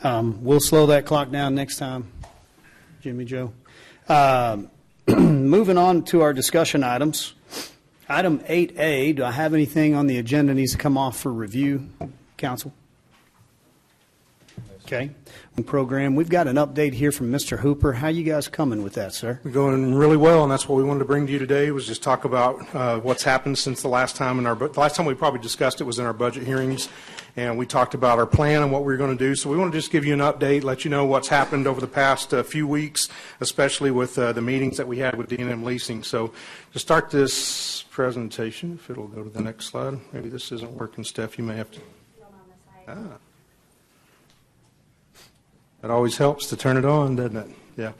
We'll slow that clock down next time, Jimmy Joe. Moving on to our discussion items. Item 8A, do I have anything on the agenda needs to come off for review, council? Okay. Program. We've got an update here from Mr. Hooper. How you guys coming with that, sir? We're going really well, and that's what we wanted to bring to you today, was just talk about what's happened since the last time the last time we probably discussed it was in our budget hearings, and we talked about our plan and what we were going to do. So we want to just give you an update, let you know what's happened over the past few weeks, especially with the meetings that we had with D&M Leasing. So to start this presentation, if it'll go to the next slide. Maybe this isn't working, Steph. You may have to. It always helps to turn it on, doesn't it? Yeah.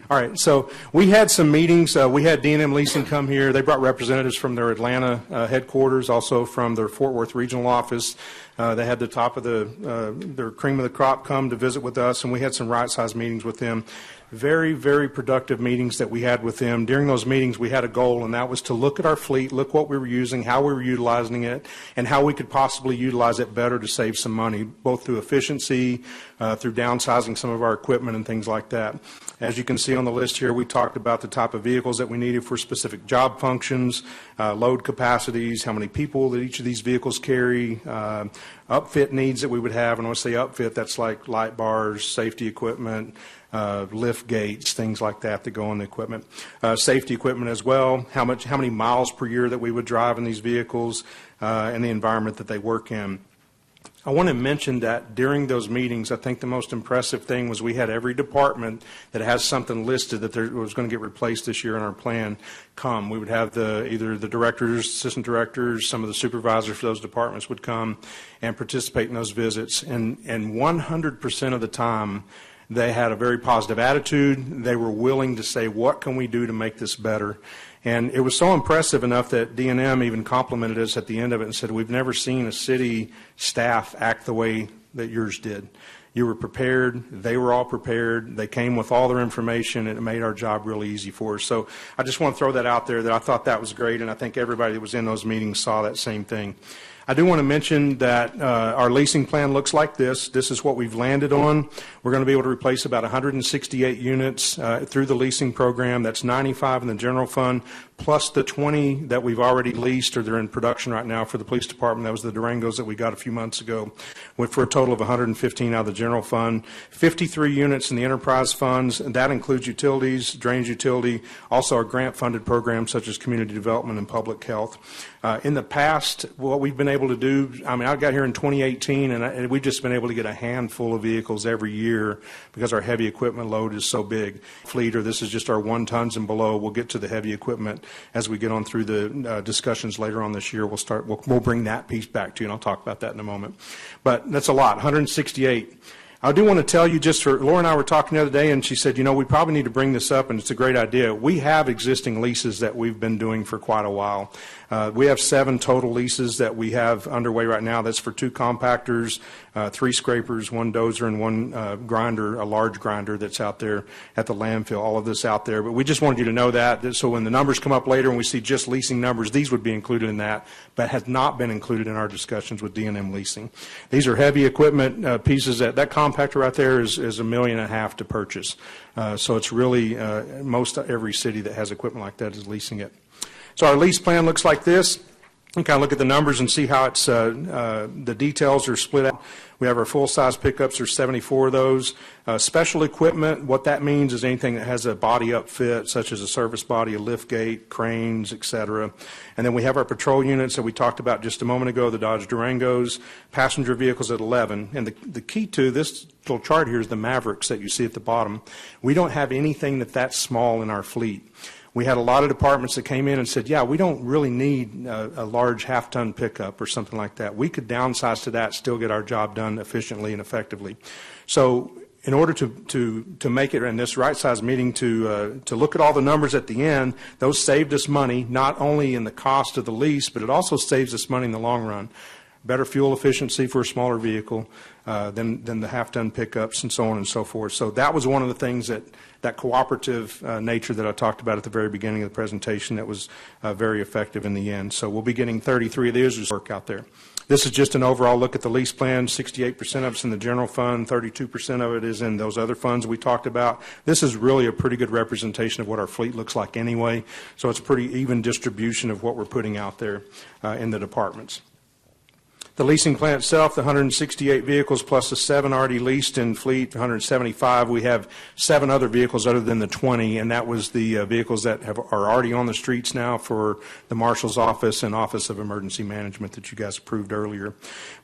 All right. So we had some meetings. We had D&M Leasing come here. They brought representatives from their Atlanta headquarters, also from their Fort Worth regional office. They had the top of their cream of the crop come to visit with us, and we had some right-sized meetings with them. Very, very productive meetings that we had with them. During those meetings, we had a goal, and that was to look at our fleet, look what we were using, how we were utilizing it, and how we could possibly utilize it better to save some money, both through efficiency, through downsizing some of our equipment and things like that. As you can see on the list here, we talked about the type of vehicles that we needed for specific job functions, load capacities, how many people that each of these vehicles carry, upfit needs that we would have. And when I say upfit, that's like light bars, safety equipment, lift gates, things like that go on the equipment. Safety equipment as well, how many miles per year that we would drive in these vehicles, and the environment that they work in. I want to mention that during those meetings, I think the most impressive thing was we had every department that has something listed that was going to get replaced this year in our plan come. We would have either the directors, assistant directors, some of the supervisors for those departments would come and participate in those visits. And 100% of the time, they had a very positive attitude. They were willing to say, what can we do to make this better? And it was so impressive enough that D&M even complimented us at the end of it and said, we've never seen a city staff act the way that yours did. You were prepared. They were all prepared. They came with all their information, and it made our job really easy for us. So I just want to throw that out there, that I thought that was great, and I think everybody that was in those meetings saw that same thing. I do want to mention that our leasing plan looks like this. This is what we've landed on. We're going to be able to replace about 168 units through the leasing program. That's 95 in the general fund, plus the 20 that we've already leased, or they're in production right now for the police department. That was the Durangos that we got a few months ago, went for a total of 115 out of the general fund. 53 units in the enterprise funds, and that includes utilities, drainage utility, also our grant-funded programs such as community development and public health. In the past, what we've been able to do, I got here in 2018, and we've just been able to get a handful of vehicles every year because our heavy equipment load is so big. Fleet, or this is just our 1 tons and below. We'll get to the heavy equipment as we get on through the discussions later on this year. We'll bring that piece back to you, and I'll talk about that in a moment. But that's a lot, 168. I do want to tell you, Laura and I were talking the other day, and she said, we probably need to bring this up, and it's a great idea. We have existing leases that we've been doing for quite a while. We have 7 total leases that we have underway right now. That's for 2 compactors, 3 scrapers, 1 dozer, and 1 grinder, a large grinder that's out there at the landfill, all of this out there. But we just wanted you to know that, so when the numbers come up later and we see just leasing numbers, these would be included in that, but has not been included in our discussions with D&M Leasing. These are heavy equipment pieces. That compactor right there is $1.5 million to purchase. So it's really most every city that has equipment like that is leasing it. So our lease plan looks like this. You can kind of look at the numbers and see how it's the details are split out. We have our full-size pickups. There's 74 of those. Special equipment, what that means is anything that has a body upfit, such as a service body, a lift gate, cranes, etc. And then we have our patrol units that we talked about just a moment ago, the Dodge Durangos, passenger vehicles at 11. And the key to this little chart here is the Mavericks that you see at the bottom. We don't have anything that's small in our fleet. We had a lot of departments that came in and said, yeah, we don't really need a large half-ton pickup or something like that. We could downsize to that, still get our job done efficiently and effectively. So in order to make it in this right-size meeting to look at all the numbers at the end, those saved us money, not only in the cost of the lease, but it also saves us money in the long run. Better fuel efficiency for a smaller vehicle than the half-ton pickups and so on and so forth. So that was one of the things that cooperative nature that I talked about at the very beginning of the presentation that was very effective in the end. So we'll be getting 33 of these work out there. This is just an overall look at the lease plan. 68% of it's in the general fund, 32% of it is in those other funds we talked about. This is really a pretty good representation of what our fleet looks like anyway. So it's a pretty even distribution of what we're putting out there in the departments. The leasing plan itself, the 168 vehicles plus the 7 already leased in fleet, 175. We have 7 other vehicles other than the 20, and that was the vehicles that are already on the streets now for the Marshal's Office and Office of Emergency Management that you guys approved earlier.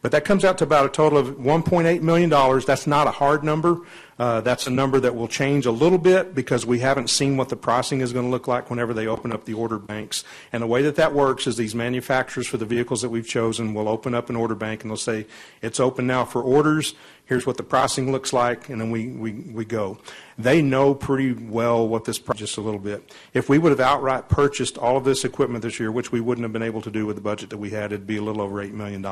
But that comes out to about a total of $1.8 million. That's not a hard number. That's a number that will change a little bit because we haven't seen what the pricing is going to look like whenever they open up the order banks. And the way that works is these manufacturers for the vehicles that we've chosen will open up an order bank and they'll say, it's open now for orders. Here's what the pricing looks like, and then we go. They know pretty well what this price just a little bit. If we would have outright purchased all of this equipment this year, which we wouldn't have been able to do with the budget that we had, it'd be a little over $8 million.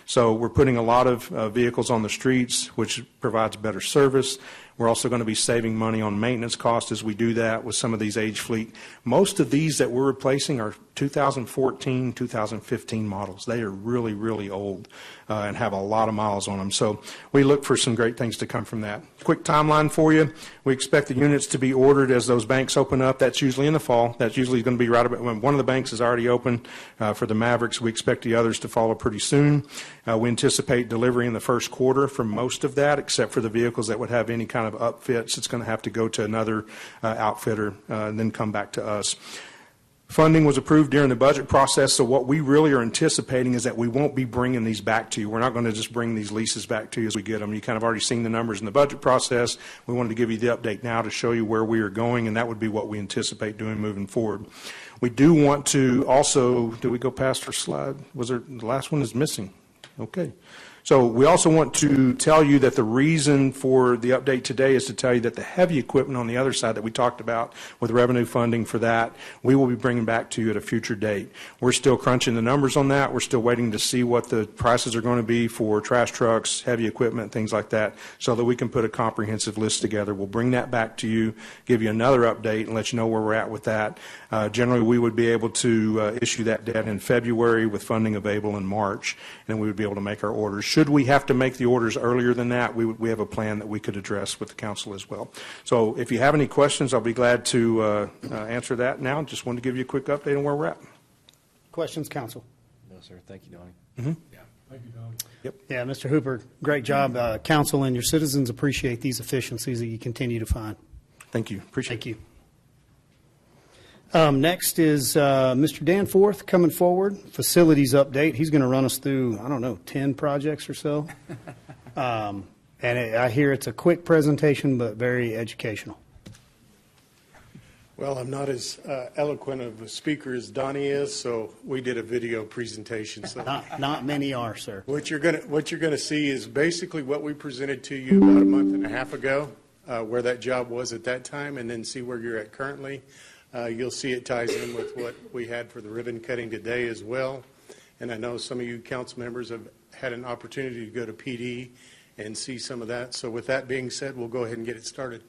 So we're putting a lot of vehicles on the streets, which provides better service. We're also going to be saving money on maintenance costs as we do that with some of these age fleet. Most of these that we're replacing are 2014, 2015 models. They are really, really old and have a lot of miles on them. So we look for some great things to come from that. Quick timeline for you. We expect the units to be ordered as those banks open up. That's usually in the fall. That's usually going to be right about when one of the banks is already open for the Mavericks. We expect the others to follow pretty soon. We anticipate delivery in the first quarter for most of that, except for the vehicles that would have any kind of upfits. It's going to have to go to another outfitter and then come back to us. Funding was approved during the budget process, so what we really are anticipating is that we won't be bringing these back to you. We're not going to just bring these leases back to you as we get them. You kind of already seen the numbers in the budget process. We wanted to give you the update now to show you where we are going, and that would be what we anticipate doing moving forward. We do want to also, did we go past our slide? Was there, the last one is missing. Okay. So we also want to tell you that the reason for the update today is to tell you that the heavy equipment on the other side that we talked about with revenue funding for that, we will be bringing back to you at a future date. We're still crunching the numbers on that. We're still waiting to see what the prices are going to be for trash trucks, heavy equipment, things like that, so that we can put a comprehensive list together. We'll bring that back to you, give you another update, and let you know where we're at with that. Generally, we would be able to issue that debt in February with funding available in March, and then we would be able to make our orders. Should we have to make the orders earlier than that, we have a plan that we could address with the council as well. So if you have any questions, I'll be glad to answer that now. Just wanted to give you a quick update on where we're at. Questions, council? No, sir. Thank you, Donnie. Mm-hmm. Yeah. Thank you, Donnie. Yep. Yeah, Mr. Hooper, great job. Council and your citizens appreciate these efficiencies that you continue to find. Thank you. Appreciate it. Thank you. Next is Mr. Danforth coming forward, facilities update. He's going to run us through, 10 projects or so. And I hear it's a quick presentation, but very educational. Well, I'm not as eloquent of a speaker as Donnie is, so we did a video presentation. So not many are, sir. What you're going to see is basically what we presented to you about a month and a half ago, where that job was at that time, and then see where you're at currently. You'll see it ties in with what we had for the ribbon cutting today as well. And I know some of you council members have had an opportunity to go to PD and see some of that. So with that being said, we'll go ahead and get it started.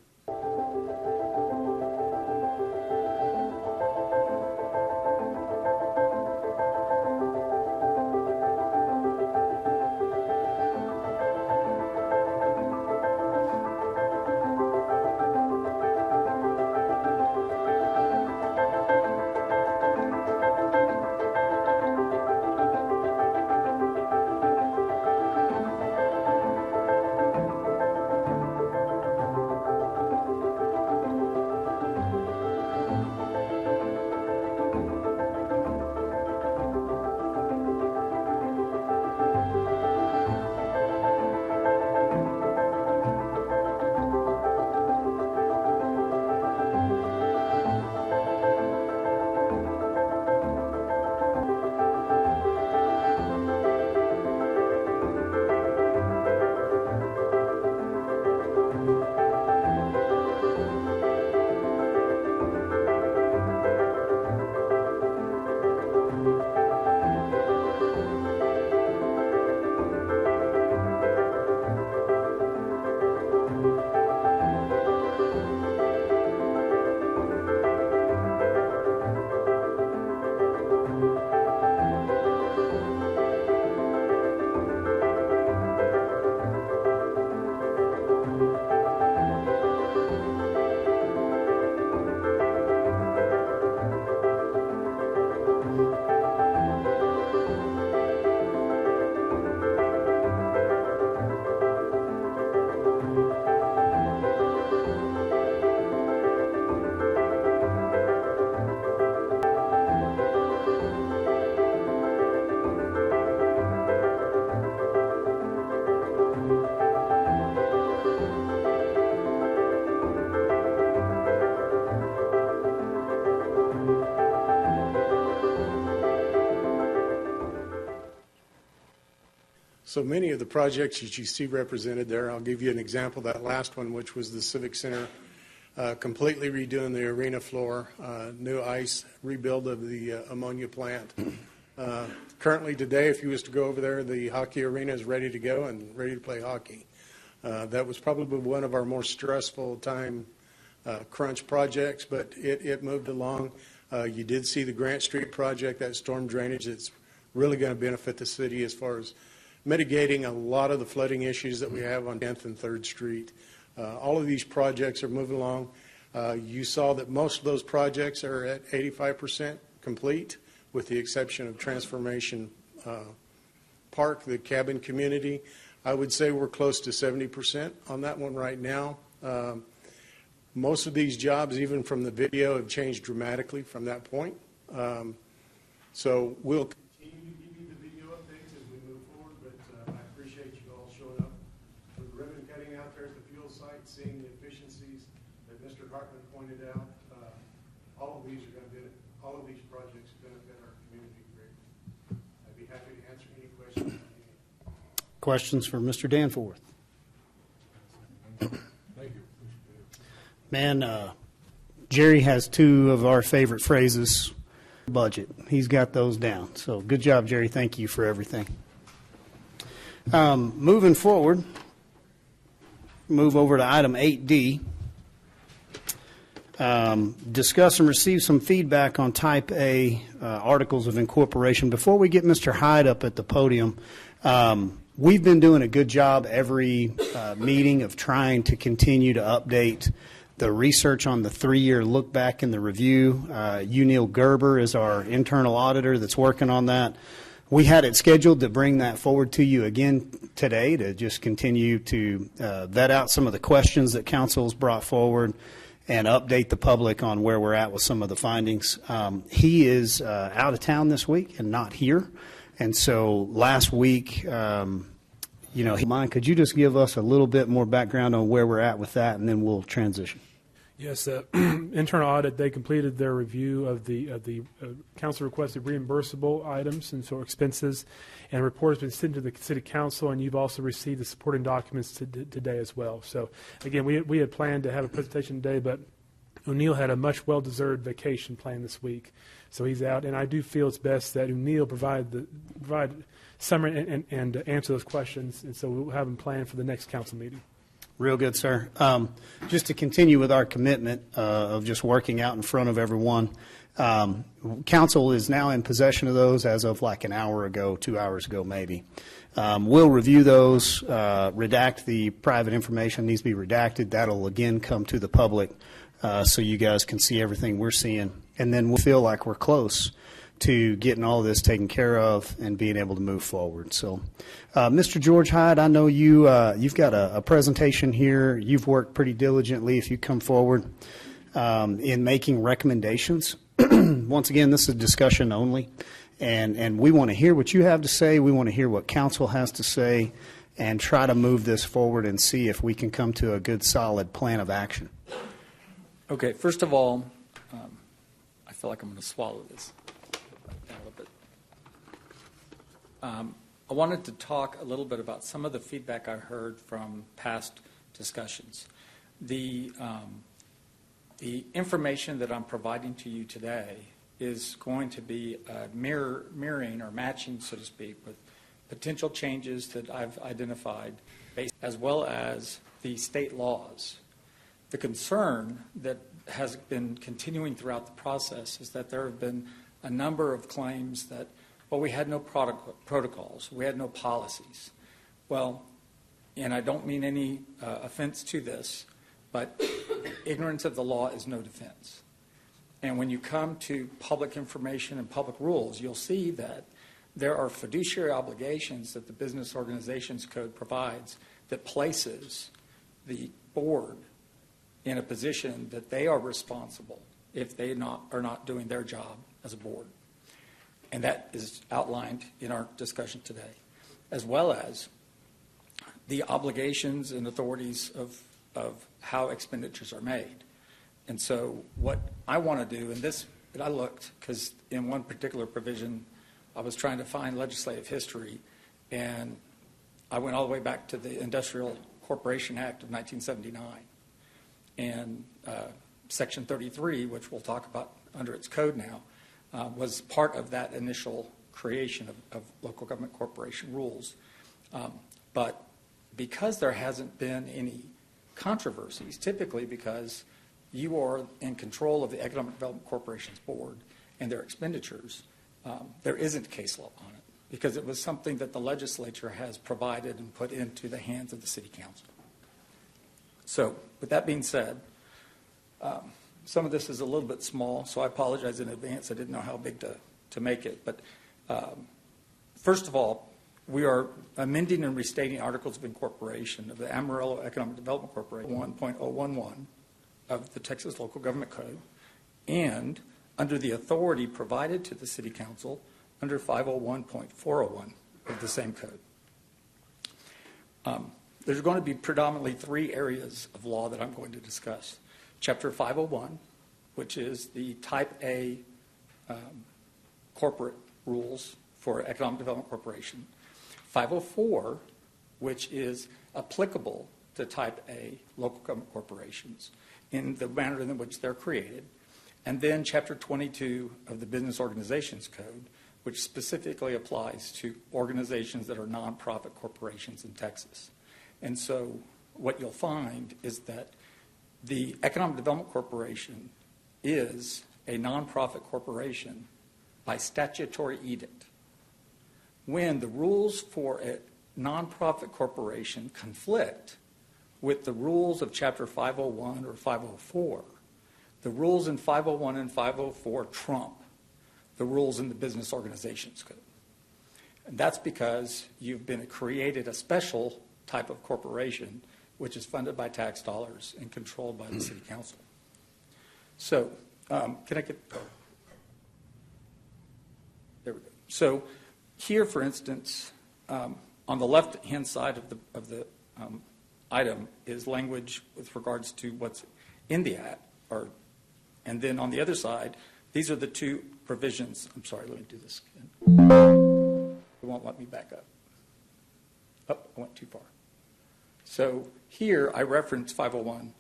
So many of the projects that you see represented there, I'll give you an example. That last one, which was the Civic Center, completely redoing the arena floor, new ice, rebuild of the ammonia plant. Currently today, if you was to go over there, the hockey arena is ready to go and ready to play hockey. That was probably one of our more stressful time crunch projects, but it moved along. You did see the Grant Street project, that storm drainage. It's really going to benefit the city as far as mitigating a lot of the flooding issues that we have on 10th and 3rd Street. All of these projects are moving along. You saw that most of those projects are at 85% complete, with the exception of Transformation Park, the cabin community. I would say we're close to 70% on that one right now. Most of these jobs, even from the video, have changed dramatically from that point. So we'll continue to give you the video updates as we move forward, but I appreciate you all showing up. With the ribbon cutting out there at the fuel site, seeing the efficiencies that Mr. Hartman pointed out, all of these are going to benefit, all of these projects benefit our community greatly. I'd be happy to answer any questions. Questions for Mr. Danforth? Thank you. Man, Jerry has two of our favorite phrases. Budget. He's got those down. So good job, Jerry. Thank you for everything. Moving forward, move over to item 8D. Discuss and receive some feedback on Type A articles of incorporation. Before we get Mr. Hyde up at the podium, we've been doing a good job every meeting of trying to continue to update the research on the 3-year look back in the review. Neil Gerber is our internal auditor that's working on that. We had it scheduled to bring that forward to you again today to just continue to vet out some of the questions that council's brought forward and update the public on where we're at with some of the findings. He is out of town this week and not here. And so last week, could you just give us a little bit more background on where we're at with that, and then we'll transition? Yes, internal audit, they completed their review of the council requested reimbursable items and so expenses, and a report has been sent to the city council, and you've also received the supporting documents today as well. So again, we had planned to have a presentation today, but O'Neill had a much well-deserved vacation planned this week, so he's out. And I do feel it's best that O'Neill provide summary and answer those questions. And so we'll have him planned for the next council meeting. Real good, sir. Just to continue with our commitment of just working out in front of everyone, council is now in possession of those as of like an hour ago, 2 hours ago maybe. We'll review those, redact the private information needs to be redacted. That'll again come to the public so you guys can see everything we're seeing. And then we'll feel like we're close to getting all this taken care of and being able to move forward. So, Mr. George Hyde, I know you've got a presentation here. You've worked pretty diligently, if you come forward, in making recommendations. Once again, this is discussion only, and we want to hear what you have to say. We want to hear what council has to say and try to move this forward and see if we can come to a good, solid plan of action. Okay, first of all, I feel like I'm going to swallow this. I wanted to talk a little bit about some of the feedback I heard from past discussions. The information that I'm providing to you today is going to be mirroring or matching, so to speak, with potential changes that I've identified, as well as the state laws. The concern that has been continuing throughout the process is that there have been a number of claims that, well, we had no protocols, we had no policies. Well, and I don't mean any offense to this, but ignorance of the law is no defense. And when you come to public information and public rules, you'll see that there are fiduciary obligations that the Business Organizations Code provides that places the board in a position that they are responsible if they are not doing their job as a board. And that is outlined in our discussion today, as well as the obligations and authorities of how expenditures are made. And so what I want to do, and I looked, because in one particular provision, I was trying to find legislative history, and I went all the way back to the Industrial Corporation Act of 1979. And Section 33, which we'll talk about under its code now, was part of that initial creation of local government corporation rules. But because there hasn't been any controversies, typically because you are in control of the Economic Development Corporation's board and their expenditures, there isn't case law on it, because it was something that the legislature has provided and put into the hands of the city council. So with that being said, some of this is a little bit small, so I apologize in advance. I didn't know how big to make it. But first of all, we are amending and restating Articles of Incorporation of the Amarillo Economic Development Corporation 1.011 of the Texas Local Government Code, and under the authority provided to the City Council under 501.401 of the same code. There's going to be predominantly three areas of law that I'm going to discuss. Chapter 501, which is the Type A corporate rules for Economic Development Corporation. 504, which is applicable to Type A local government corporations in the manner in which they're created. And then Chapter 22 of the Business Organizations Code, which specifically applies to organizations that are nonprofit corporations in Texas. And so what you'll find is that the Economic Development Corporation is a nonprofit corporation by statutory edict. When the rules for a nonprofit corporation conflict with the rules of Chapter 501 or 504, the rules in 501 and 504 trump the rules in the Business Organizations Code. And that's because you've been created a special type of corporation which is funded by tax dollars and controlled by the City Council. So, can I get, there we go. So here, for instance, on the left-hand side of the item is language with regards to what's in the Act, and then on the other side, these are the two provisions. I'm sorry, let me do this again. It won't let me back up. Oh, I went too far. So here I reference 501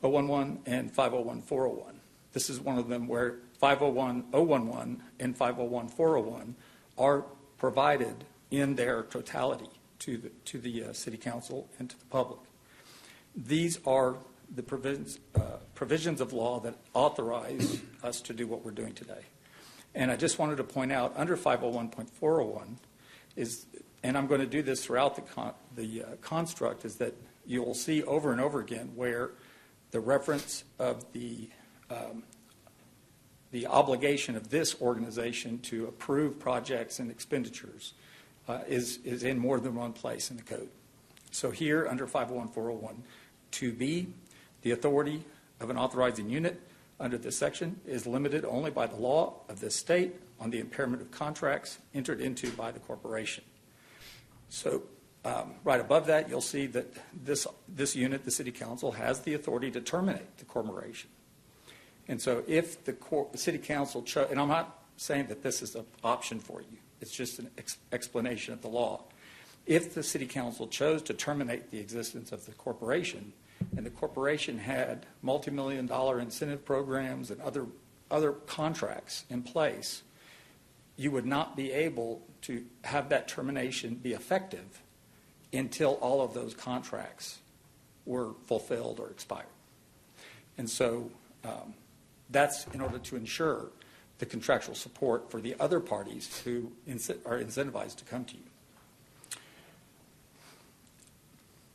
501-011 and 501-401. This is one of them where 501-011 and 501-401 are provided in their totality to the City Council and to the public. These are the provisions of law that authorize us to do what we're doing today. And I just wanted to point out, under 501.401 is, and I'm going to do this throughout the construct, is that you will see over and over again where the reference of the obligation of this organization to approve projects and expenditures is in more than one place in the code. So here, under 501.401, 2B, the authority of an authorizing unit under this section is limited only by the law of this state on the impairment of contracts entered into by the corporation. So right above that, you'll see that this unit, the City Council, has the authority to terminate the corporation. And so if the City Council chose, and I'm not saying that this is an option for you, it's just an explanation of the law. If the City Council chose to terminate the existence of the corporation, and the corporation had multi-million-dollar incentive programs and other contracts in place, you would not be able to have that termination be effective until all of those contracts were fulfilled or expired. And so that's in order to ensure the contractual support for the other parties who are incentivized to come to you.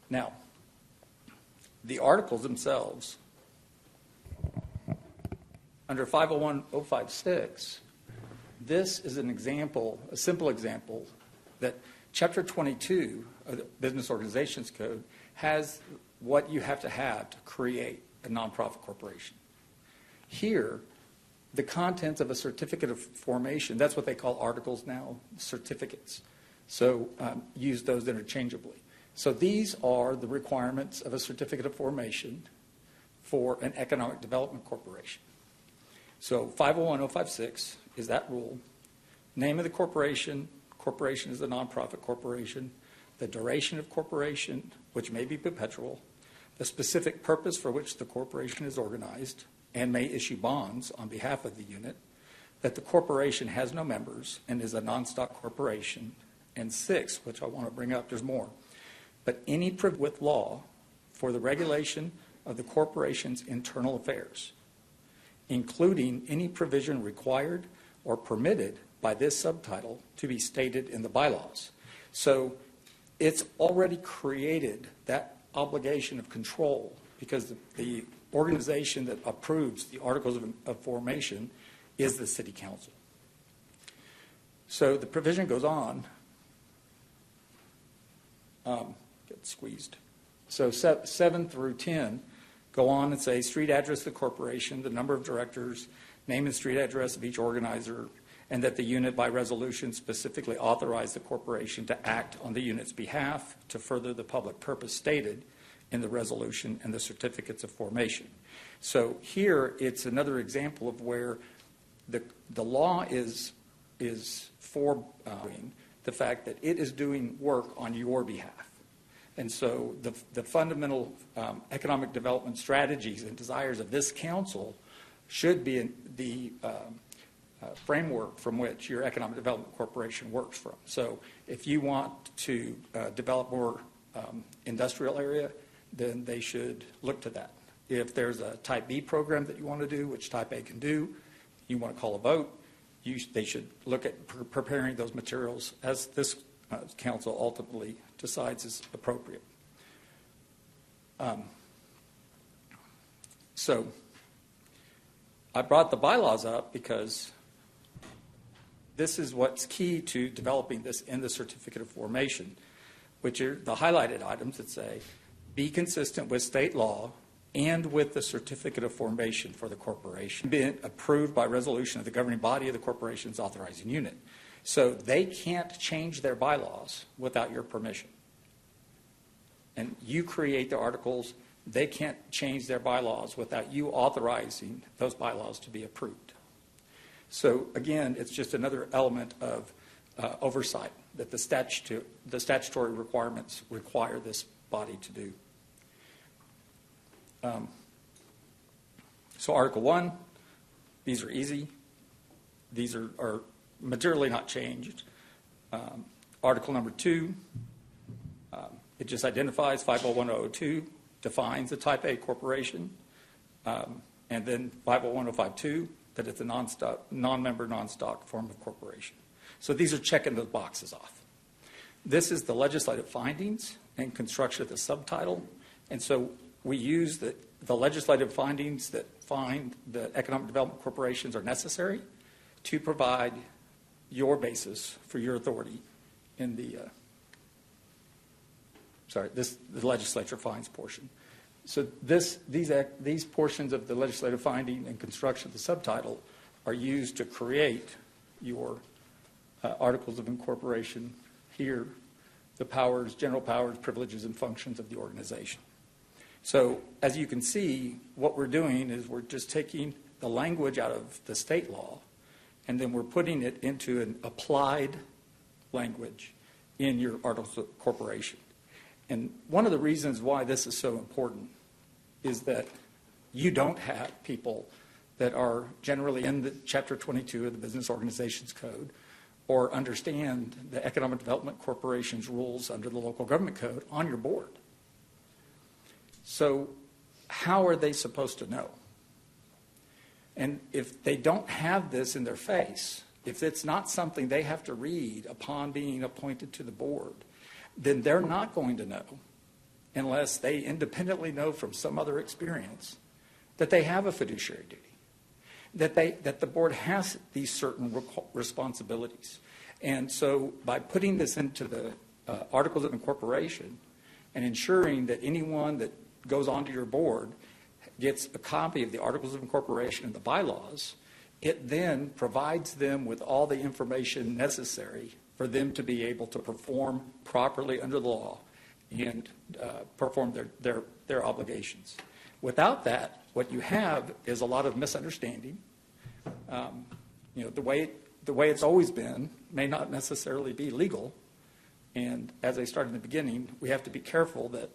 Now, the articles themselves, under 501.056, this is an example, a simple example, that Chapter 22 of the Business Organizations Code has what you have to create a nonprofit corporation. Here, the contents of a certificate of formation, that's what they call articles now, certificates. So use those interchangeably. So these are the requirements of a certificate of formation for an economic development corporation. So 501.056 is that rule. Name of the corporation, corporation is a nonprofit corporation, the duration of corporation, which may be perpetual, the specific purpose for which the corporation is organized and may issue bonds on behalf of the unit, that the corporation has no members and is a non-stock corporation, and 6, which I want to bring up, there's more, but any with law for the regulation of the corporation's internal affairs, including any provision required or permitted by this subtitle to be stated in the bylaws. So it's already created that obligation of control because the organization that approves the articles of formation is the City Council. So the provision goes on. Get squeezed. So 7 through 10 go on and say street address of the corporation, the number of directors, name and street address of each organizer, and that the unit by resolution specifically authorize the corporation to act on the unit's behalf to further the public purpose stated in the resolution and the certificates of formation. So here it's another example of where the law is for the fact that it is doing work on your behalf. And so the fundamental economic development strategies and desires of this council should be in the framework from which your economic development corporation works from. So if you want to develop more industrial area, then they should look to that. If there's a Type B program that you want to do, which Type A can do, you want to call a vote, they should look at preparing those materials as this council ultimately decides is appropriate. So I brought the bylaws up because this is what's key to developing this in the certificate of formation, which are the highlighted items that say, be consistent with state law and with the certificate of formation for the corporation, being approved by resolution of the governing body of the corporation's authorizing unit. So they can't change their bylaws without your permission. And you create the articles, they can't change their bylaws without you authorizing those bylaws to be approved. So again, it's just another element of oversight that the statutory requirements require this body to do. So Article 1, these are easy. These are materially not changed. Article number 2, it just identifies 501.002, defines a type A corporation, and then 501.052, that it's a non-member, non-stock form of corporation. So these are checking those boxes off. This is the legislative findings and construction of the subtitle. And so we use the legislative findings that find that economic development corporations are necessary to provide your basis for your authority in the legislature finds portion. So these portions of the legislative finding and construction of the subtitle are used to create your articles of incorporation here, the powers, general powers, privileges, and functions of the organization. So as you can see, what we're doing is we're just taking the language out of the state law, and then we're putting it into an applied language in your articles of incorporation. And one of the reasons why this is so important is that you don't have people that are generally in the Chapter 22 of the Business Organizations Code or understand the Economic Development Corporation's rules under the Local Government Code on your board. So how are they supposed to know? And if they don't have this in their face, if it's not something they have to read upon being appointed to the board, then they're not going to know unless they independently know from some other experience that they have a fiduciary duty, that the board has these certain responsibilities. And so by putting this into the Articles of Incorporation and ensuring that anyone that goes onto your board gets a copy of the Articles of Incorporation and the bylaws, it then provides them with all the information necessary for them to be able to perform properly under the law and perform their obligations. Without that, what you have is a lot of misunderstanding. The way it's always been may not necessarily be legal. And as I started in the beginning, we have to be careful that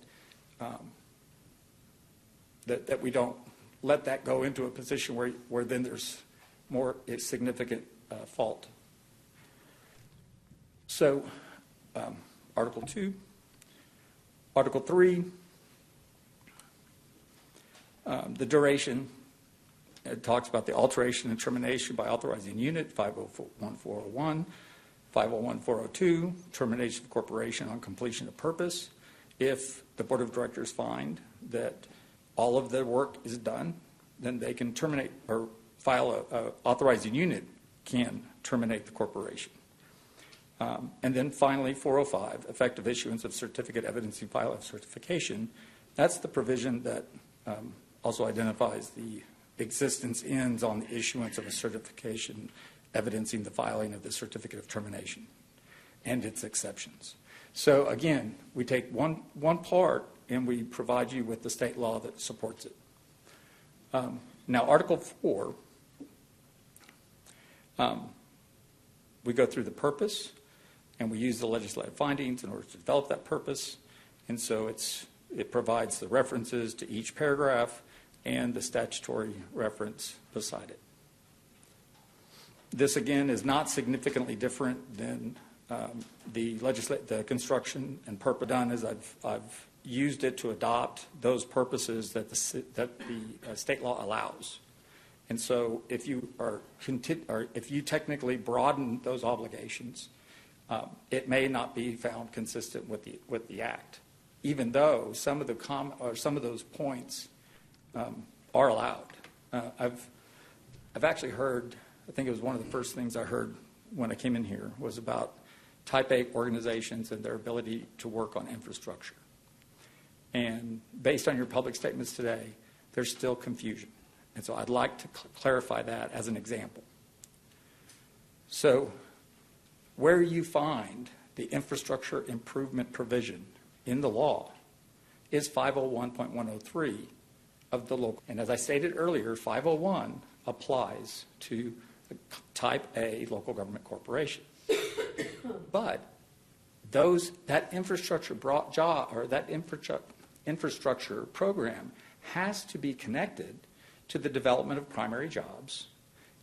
we don't let that go into a position where then there's more significant fault. So, Article 2. Article 3, the duration, it talks about the alteration and termination by authorizing unit, 501.401, 501.402, termination of corporation on completion of purpose. If the Board of Directors find that all of the work is done, then they can terminate or file a authorizing unit can terminate the corporation. And then finally, 405, effective issuance of certificate evidencing file of certification. That's the provision that also identifies the existence ends on the issuance of a certification evidencing the filing of the certificate of termination and its exceptions. So again, we take one part and we provide you with the state law that supports it. Now, Article 4, we go through the purpose, and we use the legislative findings in order to develop that purpose. And so it provides the references to each paragraph and the statutory reference beside it. This, again, is not significantly different than the construction and purpose done, as I've used it to adopt those purposes that the state law allows. And so if you technically broaden those obligations, it may not be found consistent with the Act, even though some of those points are allowed. I've actually heard, I think it was one of the first things I heard when I came in here was about Type A organizations and their ability to work on infrastructure. And based on your public statements today, there's still confusion. And so I'd like to clarify that as an example. So where you find the infrastructure improvement provision in the law is 501.103 of the local. And as I stated earlier, 501 applies to the Type A local government corporation. But that infrastructure infrastructure program has to be connected to the development of primary jobs,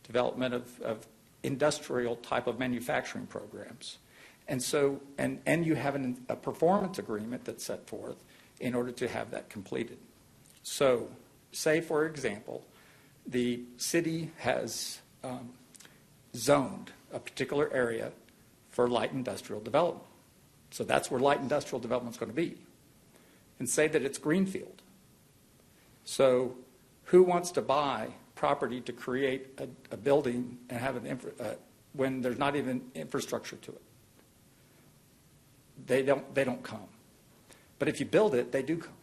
development of industrial type of manufacturing programs. And so, and you have a performance agreement that's set forth in order to have that completed. So, say, for example, the city has zoned a particular area for light industrial development. So that's where light industrial development is going to be. And say that it's greenfield. So who wants to buy property to create a building and have when there's not even infrastructure to it? They don't come. But if you build it, they do come.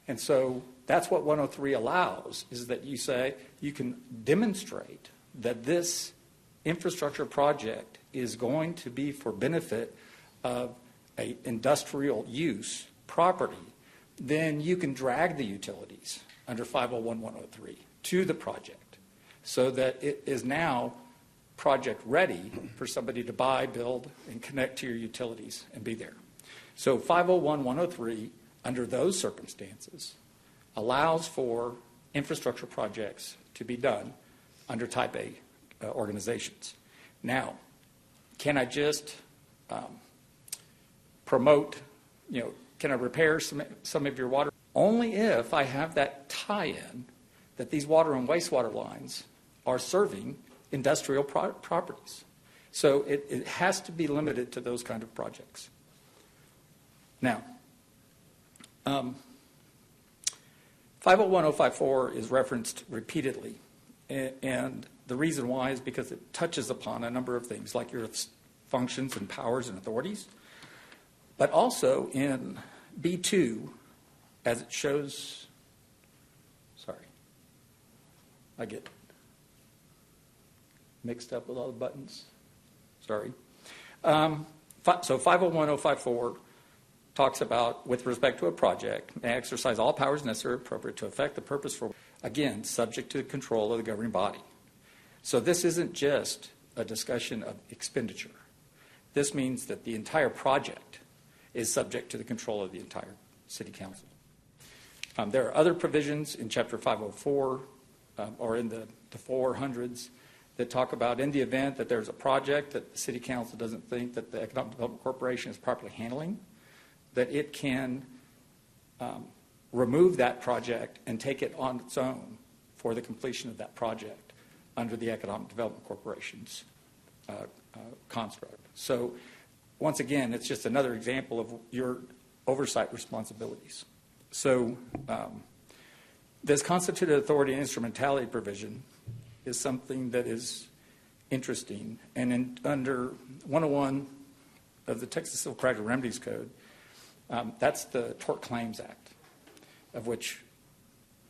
And so that's what 103 allows, is that you say you can demonstrate that this infrastructure project is going to be for benefit of an industrial use property, then you can drag the utilities under 501-103 to the project so that it is now project ready for somebody to buy, build, and connect to your utilities and be there. So 501-103, under those circumstances, allows for infrastructure projects to be done under Type A organizations. Now, can I just promote, can I repair some of your water? Only if I have that tie-in that these water and wastewater lines are serving industrial properties. So it has to be limited to those kind of projects. Now, 501-054 is referenced repeatedly, and the reason why is because it touches upon a number of things, like your functions and powers and authorities, but also in B2, as it shows, I get mixed up with all the buttons. Sorry. So 501-054 talks about, with respect to a project, may exercise all powers necessary and appropriate to effect the purpose for, again, subject to the control of the governing body. So this isn't just a discussion of expenditure. This means that the entire project is subject to the control of the entire city council. There are other provisions in Chapter 504 or in the 400s that talk about, in the event that there's a project that the city council doesn't think that the Economic Development Corporation is properly handling, that it can remove that project and take it on its own for the completion of that project under the Economic Development Corporation's construct. So once again, it's just another example of your oversight responsibilities. So this constituted authority and instrumentality provision is something that is interesting. And under 101 of the Texas Civil Corrective Remedies Code, that's the Tort Claims Act, of which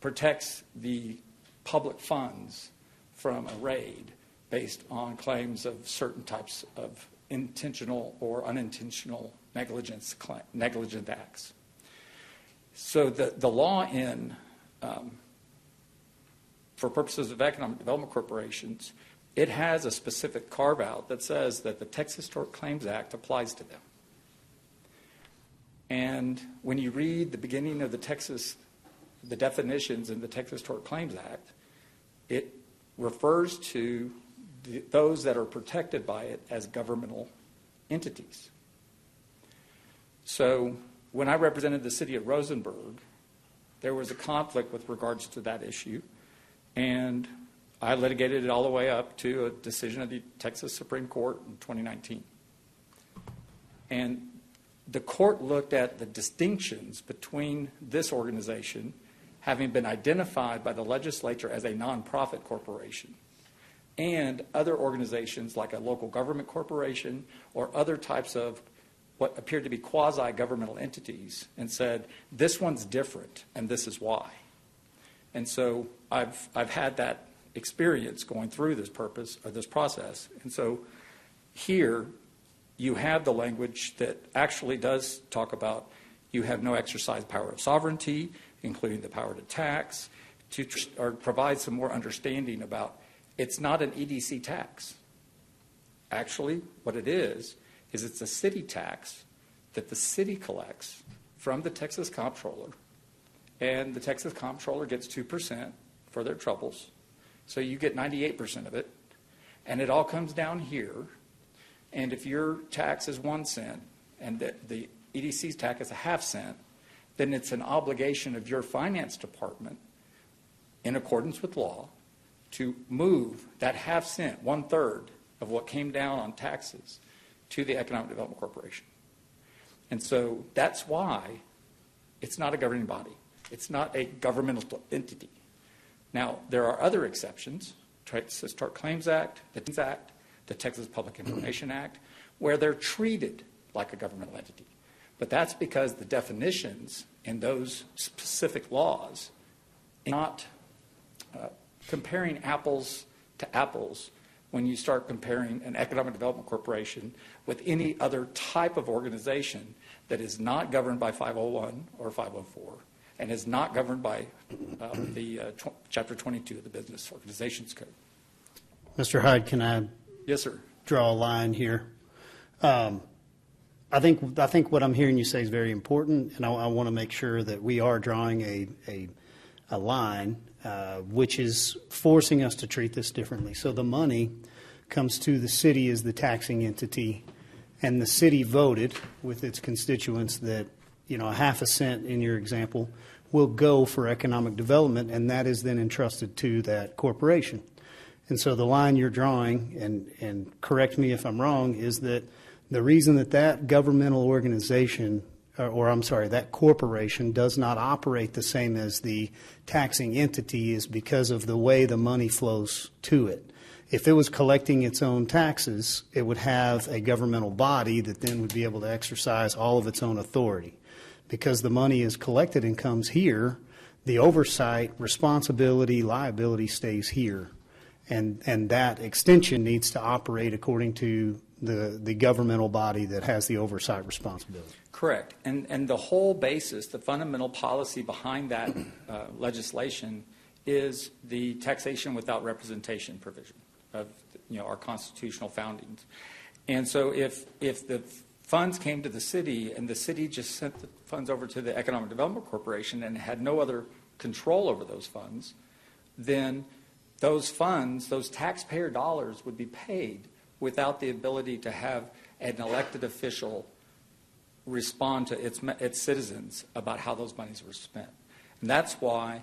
protects the public funds from a raid based on claims of certain types of intentional or unintentional negligent acts. So the law for purposes of economic development corporations, it has a specific carve-out that says that the Texas Tort Claims Act applies to them. And when you read the beginning of the definitions in the Texas Tort Claims Act, it refers to those that are protected by it as governmental entities. So when I represented the city of Rosenberg, there was a conflict with regards to that issue, and I litigated it all the way up to a decision of the Texas Supreme Court in 2019. And the court looked at the distinctions between this organization having been identified by the legislature as a nonprofit corporation and other organizations like a local government corporation or other types of what appeared to be quasi-governmental entities, and said, this one's different and this is why. And so I've had that experience going through this process. And so here you have the language that actually does talk about you have no exercise power of sovereignty, including the power to tax, or provide some more understanding about it's not an EDC tax. Actually, what it is it's a city tax that the city collects from the Texas Comptroller, and the Texas Comptroller gets 2% for their troubles. So you get 98% of it, and it all comes down here. And if your tax is 1 cent and the EDC's tax is a half cent, then it's an obligation of your finance department, in accordance with law, to move that half cent, 1/3 of what came down on taxes, to the Economic Development Corporation. And so that's why it's not a governing body. It's not a governmental entity. Now, there are other exceptions, the Tort Claims Act, the Texas Act, the Texas Public Information Act, where they're treated like a governmental entity. But that's because the definitions in those specific laws are not comparing apples to apples when you start comparing an economic development corporation with any other type of organization that is not governed by 501 or 504 and is not governed by Chapter 22 of the Business Organizations Code. Mr. Hyde, can I Yes, sir. draw a line here? I think what I'm hearing you say is very important, and I want to make sure that we are drawing a line which is forcing us to treat this differently. So the money comes to the city as the taxing entity, and the city voted with its constituents that, a half a cent in your example will go for economic development, and that is then entrusted to that corporation. And so the line you're drawing, and correct me if I'm wrong, is that the reason that governmental organization, that corporation does not operate the same as the taxing entity is because of the way the money flows to it. If it was collecting its own taxes, it would have a governmental body that then would be able to exercise all of its own authority. Because the money is collected and comes here, the oversight, responsibility, liability stays here. And that extension needs to operate according to the governmental body that has the oversight responsibility. Correct. And the whole basis, the fundamental policy behind that legislation is the taxation without representation provision of our constitutional foundings. And so if the funds came to the city and the city just sent the funds over to the Economic Development Corporation and had no other control over those funds, then those funds, those taxpayer dollars, would be paid without the ability to have an elected official respond to its citizens about how those monies were spent. And that's why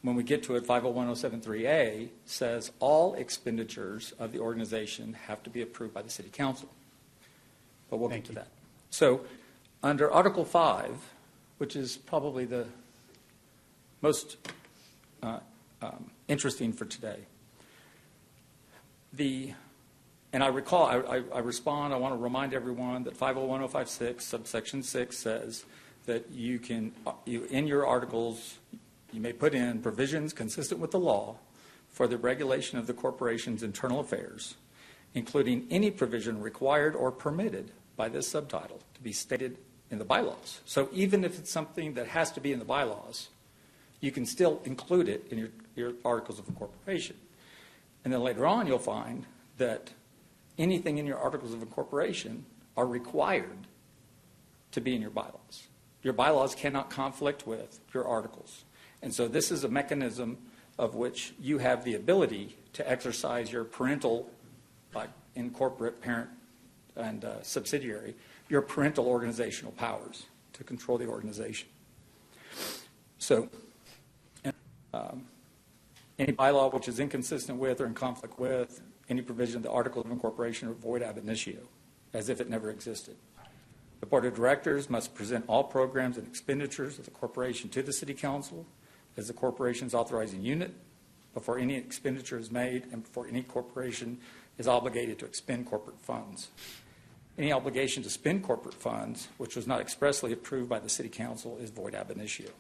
when we get to it, 501.073A says all expenditures of the organization have to be approved by the city council. But we'll get to that. So under Article 5, which is probably the most interesting for today, and I recall, I respond, I want to remind everyone that 501.056 subsection 6 says that in your articles, you may put in provisions consistent with the law for the regulation of the corporation's internal affairs, including any provision required or permitted by this subtitle to be stated in the bylaws. So even if it's something that has to be in the bylaws, you can still include it in your articles of incorporation. And then later on, you'll find that anything in your articles of incorporation are required to be in your bylaws. Your bylaws cannot conflict with your articles. And so this is a mechanism of which you have the ability to exercise your parental, like in corporate parent and subsidiary, your parental organizational powers to control the organization. So any bylaw which is inconsistent with or in conflict with any provision of the Article of Incorporation are void ab initio, as if it never existed. The Board of Directors must present all programs and expenditures of the corporation to the City Council as the corporation's authorizing unit before any expenditure is made and before any corporation is obligated to expend corporate funds. Any obligation to spend corporate funds, which was not expressly approved by the City Council, is void ab initio.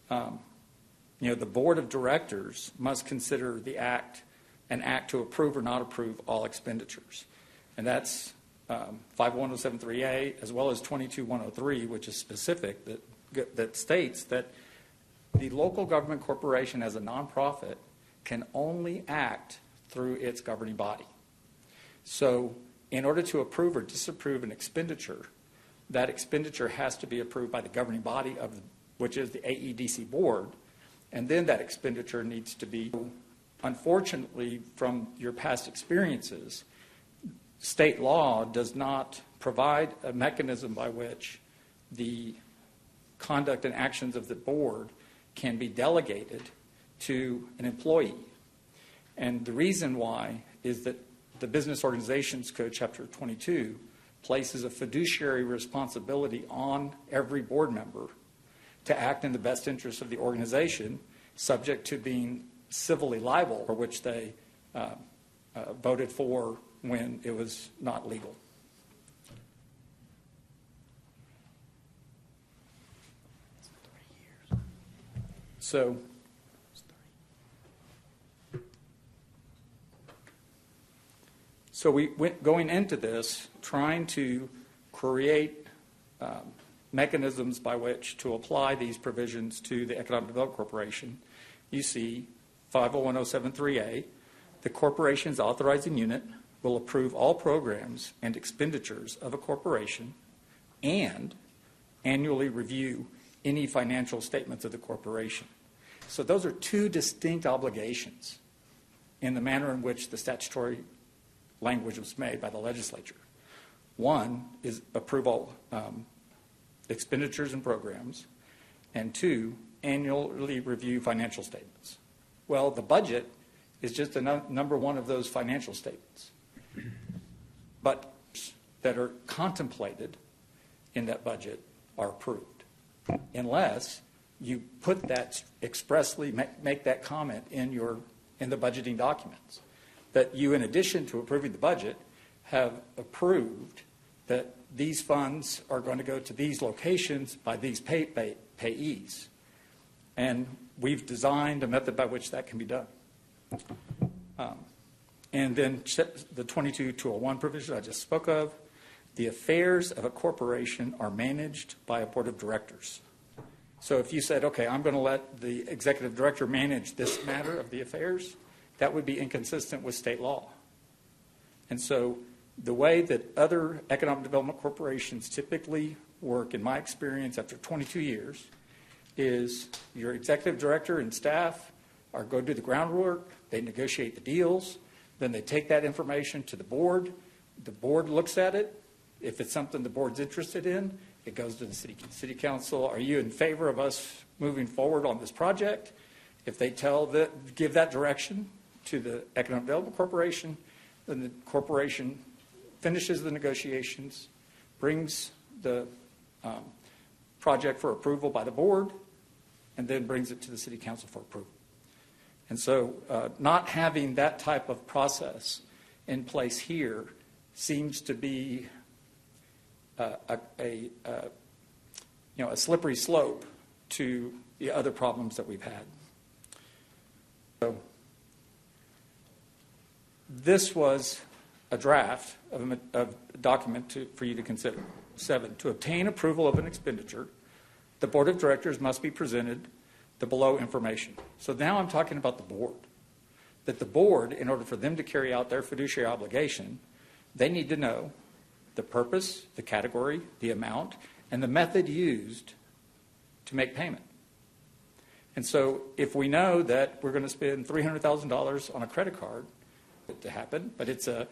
The Board of Directors must consider an act to approve or not approve all expenditures. And that's 501.073A as well as 22.103, which is specific, that states that the local government corporation as a nonprofit can only act through its governing body. So in order to approve or disapprove an expenditure, that expenditure has to be approved by the governing body which is the AEDC board, And then that expenditure needs to be, unfortunately, from your past experiences, state law does not provide a mechanism by which the conduct and actions of the board can be delegated to an employee. And the reason why is that the Business Organizations Code, Chapter 22, places a fiduciary responsibility on every board member to act in the best interest of the organization, subject to being civilly liable, for which they voted for when it was not legal. So we went going into this trying to create mechanisms by which to apply these provisions to the Economic Development Corporation. You see 50107.3a, the corporation's authorizing unit will approve all programs and expenditures of a corporation and annually review any financial statements of the corporation. So those are two distinct obligations in the manner in which the statutory language was made by the legislature. One is approve all expenditures and programs, and two, annually review financial statements. Well, the budget is just number one of those financial statements. But that are contemplated in that budget are approved, unless you put that expressly, make that comment in the budgeting documents, that you, in addition to approving the budget, have approved that these funds are going to go to these locations by these payees. And we've designed a method by which that can be done. And then the 22-201 provision I just spoke of, the affairs of a corporation are managed by a board of directors. So if you said, okay, I'm going to let the executive director manage this matter of the affairs, that would be inconsistent with state law. And so the way that other economic development corporations typically work, in my experience after 22 years, is your executive director and staff are go do the groundwork, they negotiate the deals, then they take that information to the board looks at it. If it's something the board's interested in, it goes to the city council. Are you in favor of us moving forward on this project? If they give that direction to the Economic Development Corporation, then the corporation finishes the negotiations, brings the project for approval by the board, and then brings it to the city council for approval. And so not having that type of process in place here seems to be a slippery slope to the other problems that we've had. So this was a draft of a document for you to consider. 7, to obtain approval of an expenditure, the board of directors must be presented the below information. So now I'm talking about the board. That the board, in order for them to carry out their fiduciary obligation, they need to know the purpose, the category, the amount, and the method used to make payment. And so if we know that we're going to spend $300,000 on a credit card to happen, but it's a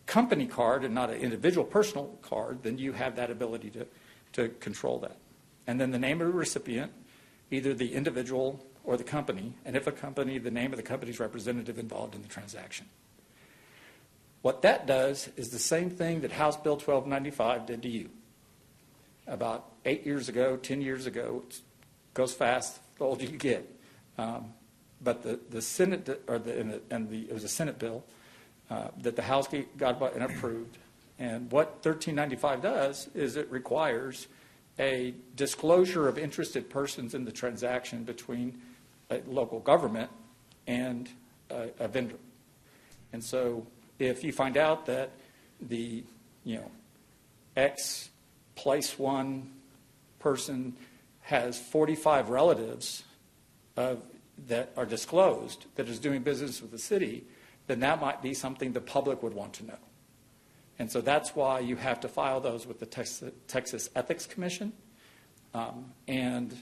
company card and not an individual personal card, then you have that ability to control that. And then the name of the recipient, either the individual or the company, and if a company, the name of the company's representative involved in the transaction. What that does is the same thing that House Bill 1295 did to you. About 8 years ago, 10 years ago, it goes fast the older you get. But the Senate, it was a Senate bill that the House got and approved. And what 1395 does is it requires a disclosure of interested persons in the transaction between a local government and a vendor. And so if you find out that the X place one person has 45 relatives that are disclosed that is doing business with the city, then that might be something the public would want to know. And so that's why you have to file those with the Texas Ethics Commission. And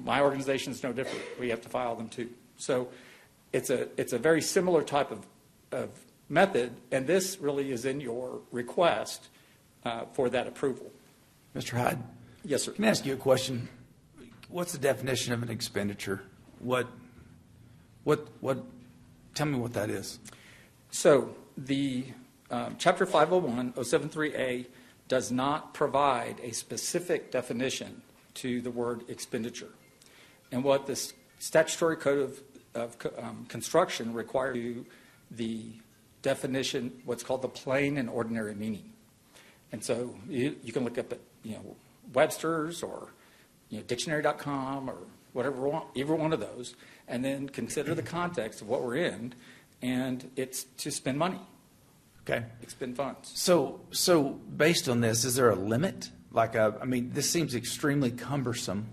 my organization is no different. We have to file them too. So it's a very similar type of method, and this really is in your request for that approval. Mr. Hyde? Yes, sir. Can I ask you a question? What's the definition of an expenditure? Tell me what that is. So the Chapter 501, 073A, does not provide a specific definition to the word expenditure. And what the statutory code of construction requires the definition, what's called the plain and ordinary meaning. And so you can look up at Webster's or dictionary.com or whatever, either one of those, and then consider the context of what we're in, and it's to spend money. Okay. Expend funds. So based on this, is there a limit? This seems extremely cumbersome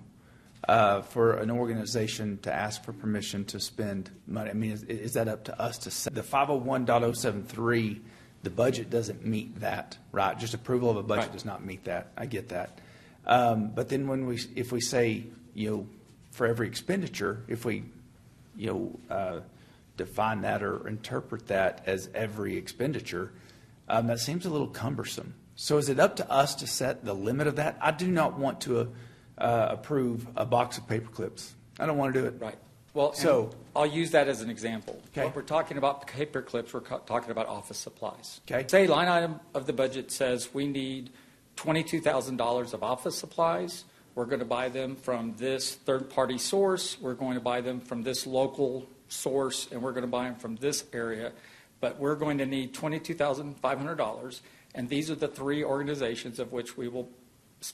for an organization to ask for permission to spend money. I mean, is that up to us to set? The 501.073, the budget doesn't meet that, right? Just approval of a budget does not meet that. I get that. But then if we say, for every expenditure, if we, define that or interpret that as every expenditure, that seems a little cumbersome. So is it up to us to set the limit of that? I do not want to approve a box of paper clips. I don't want to do it. Right. Well, so I'll use that as an example. Okay. When we're talking about paper clips, we're talking about office supplies. Okay. Say line item of the budget says we need $22,000 of office supplies. We're going to buy them from this third-party source. We're going to buy them from this local source, and we're going to buy them from this area. But we're going to need $22,500, and these are the three organizations of which we will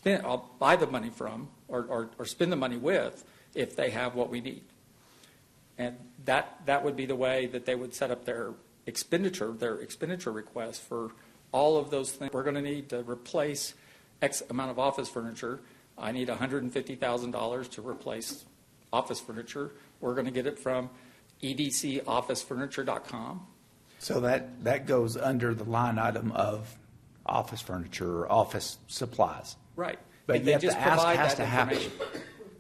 I'll buy the money from or spend the money with if they have what we need. And that would be the way that they would set up their expenditure request for all of those things. We're going to need to replace X amount of office furniture. I need $150,000 to replace office furniture. We're going to get it from edcofficefurniture.com. So that goes under the line item of office furniture or office supplies. Right. But yet the ask has to happen.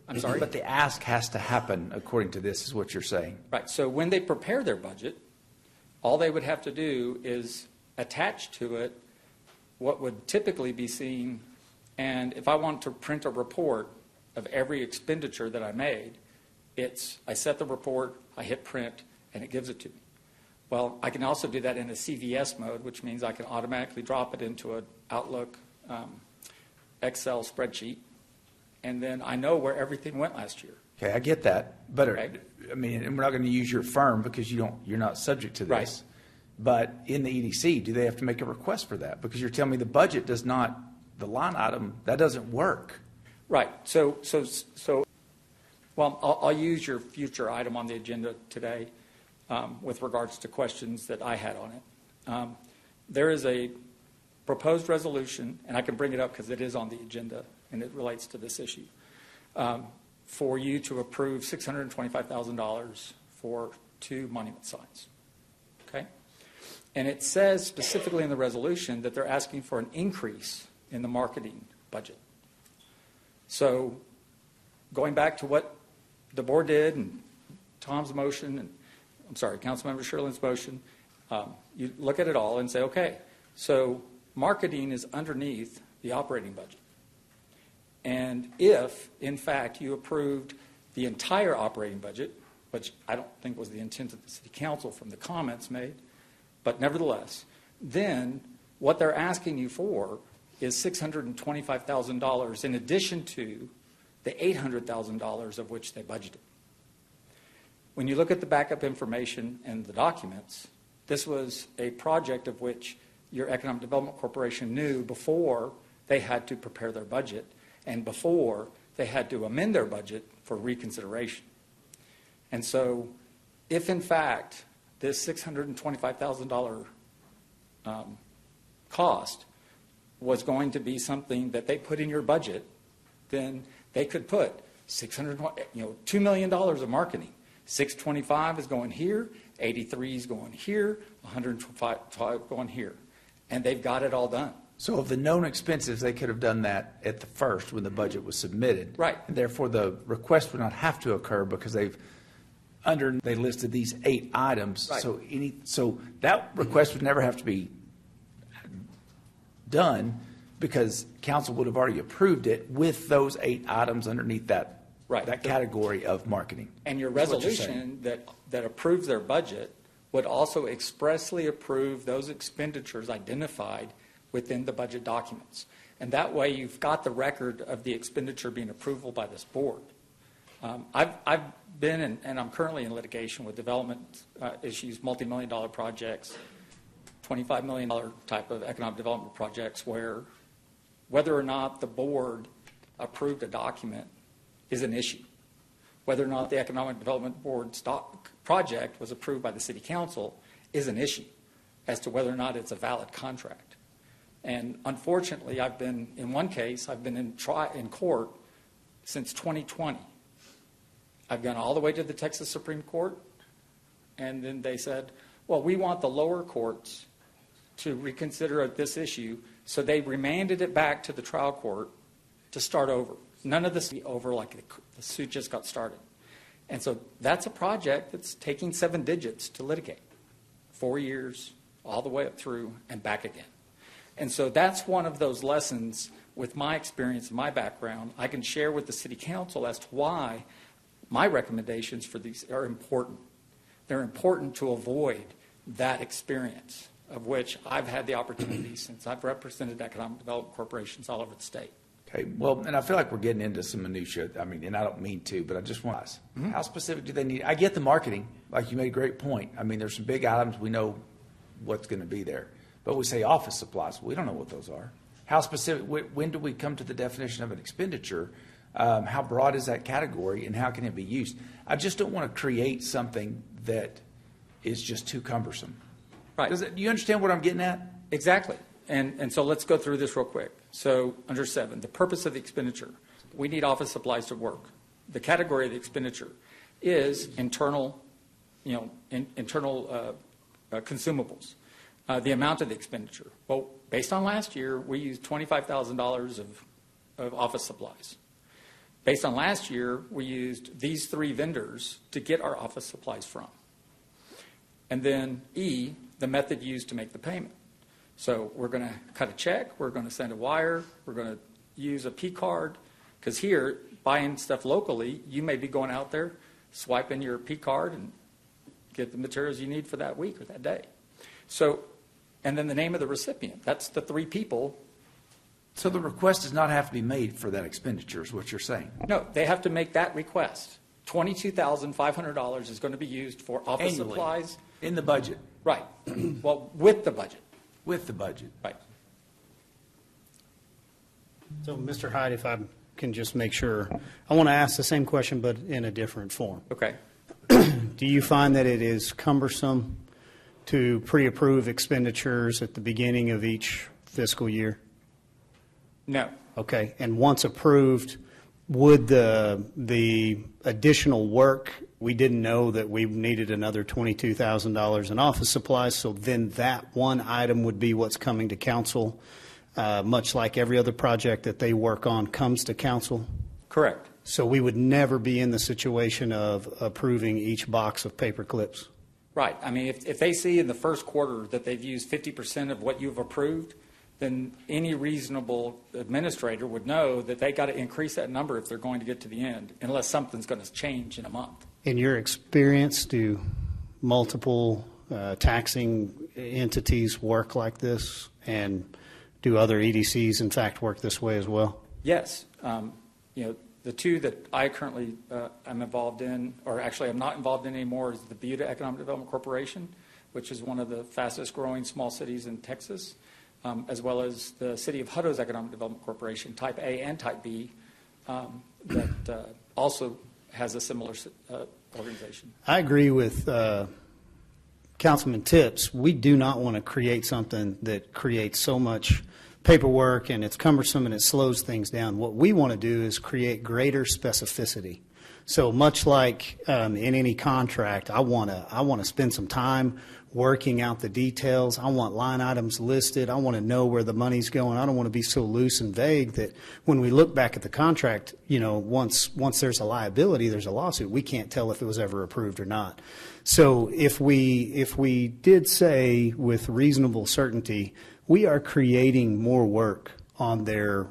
I'm sorry? But the ask has to happen according to this, is what you're saying. Right. So when they prepare their budget, all they would have to do is attach to it what would typically be seen. And if I want to print a report of every expenditure that I made, I set the report, I hit print, and it gives it to me. Well, I can also do that in a CVS mode, which means I can automatically drop it into an Outlook Excel spreadsheet, and then I know where everything went last year. Okay, I get that. But Okay. and we're not going to use your firm because you're not subject to this. Right. But in the EDC, do they have to make a request for that? Because you're telling me the budget does not, the line item, that doesn't work. Right. So I'll use your future item on the agenda today with regards to questions that I had on it. There is a proposed resolution, and I can bring it up because it is on the agenda and it relates to this issue, for you to approve $625,000 for 2 monument signs. Okay? And it says specifically in the resolution that they're asking for an increase in the marketing budget. So going back to what the board did and Tom's motion, and Councilmember Sherlin's motion, you look at it all and say, okay, so marketing is underneath the operating budget. And if, in fact, you approved the entire operating budget, which I don't think was the intent of the City Council from the comments made, but nevertheless, then what they're asking you for is $625,000 in addition to the $800,000 of which they budgeted. When you look at the backup information and the documents, this was a project of which your Economic Development Corporation knew before they had to prepare their budget and before they had to amend their budget for reconsideration. And so if, in fact, this $625,000 cost was going to be something that they put in your budget, then they could put $2 million of marketing. 625 is going here, 83 is going here, 125 going here. And they've got it all done. So of the known expenses, they could have done that at the first when the budget was submitted. Right. And therefore, the request would not have to occur because they listed these 8 items. Right. So that request would never have to be done because council would have already approved it with those 8 items underneath that category of marketing. And your That's what you're resolution that approves their budget would also expressly approve those expenditures identified within the budget documents. And that way you've got the record of the expenditure being approved by this board. I've been and I'm currently in litigation with development issues, multi-million-dollar projects, $25 million type of economic development projects where whether or not the board approved a document is an issue. Whether or not the Economic Development Board project was approved by the City Council is an issue as to whether or not it's a valid contract. And unfortunately, in one case, I've been in court since 2020. I've gone all the way to the Texas Supreme Court, and then they said, well, we want the lower courts to reconsider this issue, so they remanded it back to the trial court to start over. None of this be over like the suit just got started. And so that's a project that's taking 7 digits to litigate. 4 years, all the way up through and back again. And so that's one of those lessons with my experience and my background I can share with the City Council as to why my recommendations for these are important. They're important to avoid that experience of which I've had the opportunity since I've represented economic development corporations all over the state. Okay, well, and I feel like we're getting into some minutia. I mean, and I don't mean to, but I just want to ask, how specific do they need? I get the marketing, like you made a great point. I mean, there's some big items. We know what's going to be there. But we say office supplies. We don't know what those are. How specific, when do we come to the definition of an expenditure? How broad is that category, and how can it be used? I just don't want to create something that is just too cumbersome. Right. Do you understand what I'm getting at? Exactly. And so let's go through this real quick. So under 7, the purpose of the expenditure. We need office supplies to work. The category of the expenditure is internal consumables. The amount of the expenditure. Well, based on last year, we used $25,000 of office supplies. Based on last year, we used these 3 vendors to get our office supplies from. And then E, the method used to make the payment. So we're going to cut a check, we're going to send a wire, we're going to use a P card, because here, buying stuff locally, you may be going out there, swiping your P card and get the materials you need for that week or that day. So, and then the name of the recipient, that's the 3 people. So the request does not have to be made for that expenditure is what you're saying? No, they have to make that request. $22,500 is going to be used for office Annually, supplies. in the budget. Right. Well, with the budget. With the budget. Right. So, Mr. Hyde, if I can just make sure, I want to ask the same question but in a different form. Okay. Do you find that it is cumbersome to pre-approve expenditures at the beginning of each fiscal year? No. Okay. And once approved, would the additional work, we didn't know that we needed another $22,000 in office supplies, so then that one item would be what's coming to council, much like every other project that they work on comes to council? Correct. So we would never be in the situation of approving each box of paper clips? Right. I mean, if they see in the first quarter that they've used 50% of what you've approved, then any reasonable administrator would know that they got to increase that number if they're going to get to the end, unless something's going to change in a month. In your experience, do multiple taxing entities work like this? And do other EDCs, in fact, work this way as well? Yes. The 2 that I currently am involved in, or actually I'm not involved in anymore, is the Buda Economic Development Corporation, which is one of the fastest growing small cities in Texas, as well as the City of Hutto's Economic Development Corporation, Type A and Type B, that also has a similar organization. I agree with Councilman Tips. We do not want to create something that creates so much paperwork and it's cumbersome and it slows things down. What we want to do is create greater specificity So much like in any contract, I want to spend some time working out the details. I want line items listed. I want to know where the money's going. I don't want to be so loose and vague that when we look back at the contract, once there's a liability, there's a lawsuit, we can't tell if it was ever approved or not. So if we did say with reasonable certainty, we are creating more work on their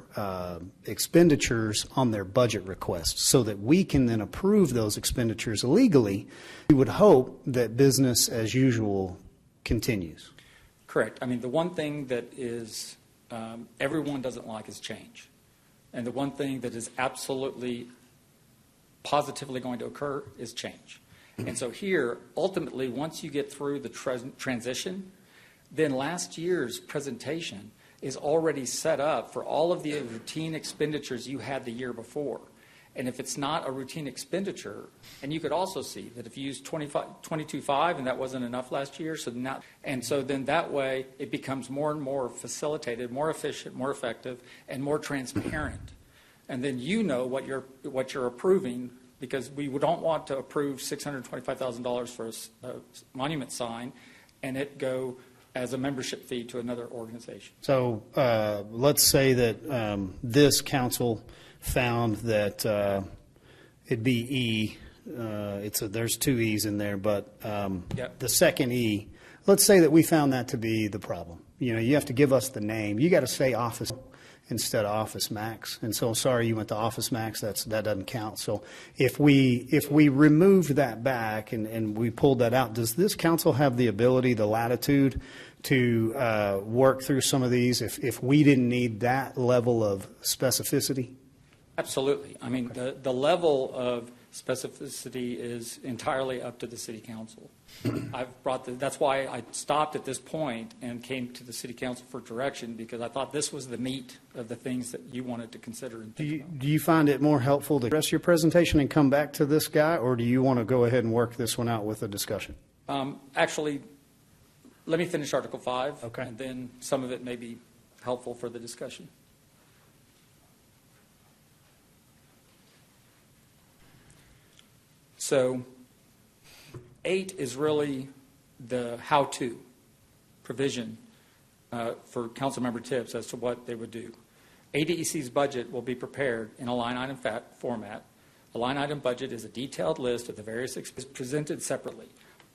expenditures on their budget requests so that we can then approve those expenditures legally, we would hope that business as usual continues. Correct. I mean, the one thing that is everyone doesn't like is change. And the one thing that is absolutely positively going to occur is change. And so here, ultimately, once you get through the transition, then last year's presentation is already set up for all of the routine expenditures you had the year before. And if it's not a routine expenditure, and you could also see that if you used 22.5 and that wasn't enough last year, so then that way it becomes more and more facilitated, more efficient, more effective, and more transparent. And then you know what you're approving, because we don't want to approve $625,000 for a monument sign and it go as a membership fee to another organization. So let's say that this council found that it'd be E. There's two E's in there, but the second E, let's say that we found that to be the problem. You have to give us the name. You got to say office instead of Office Max. And so, sorry, you went to Office Max. That doesn't count. So if we removed that back and we pulled that out, does this council have the ability, the latitude to work through some of these if we didn't need that level of specificity? Absolutely. I mean, the level of specificity is entirely up to the city council. That's why I stopped at this point and came to the city council for direction, because I thought this was the meat of the things that you wanted to consider. And do you find it more helpful to rest your presentation and come back to this guy, or do you want to go ahead and work this one out with a discussion? Actually, let me finish Article 5, okay, and then some of it may be helpful for the discussion. So 8 is really the how-to provision for Councilmember Tips as to what they would do. ADEC's budget will be prepared in a line item format. A line item budget is a detailed list of the various expenses presented separately.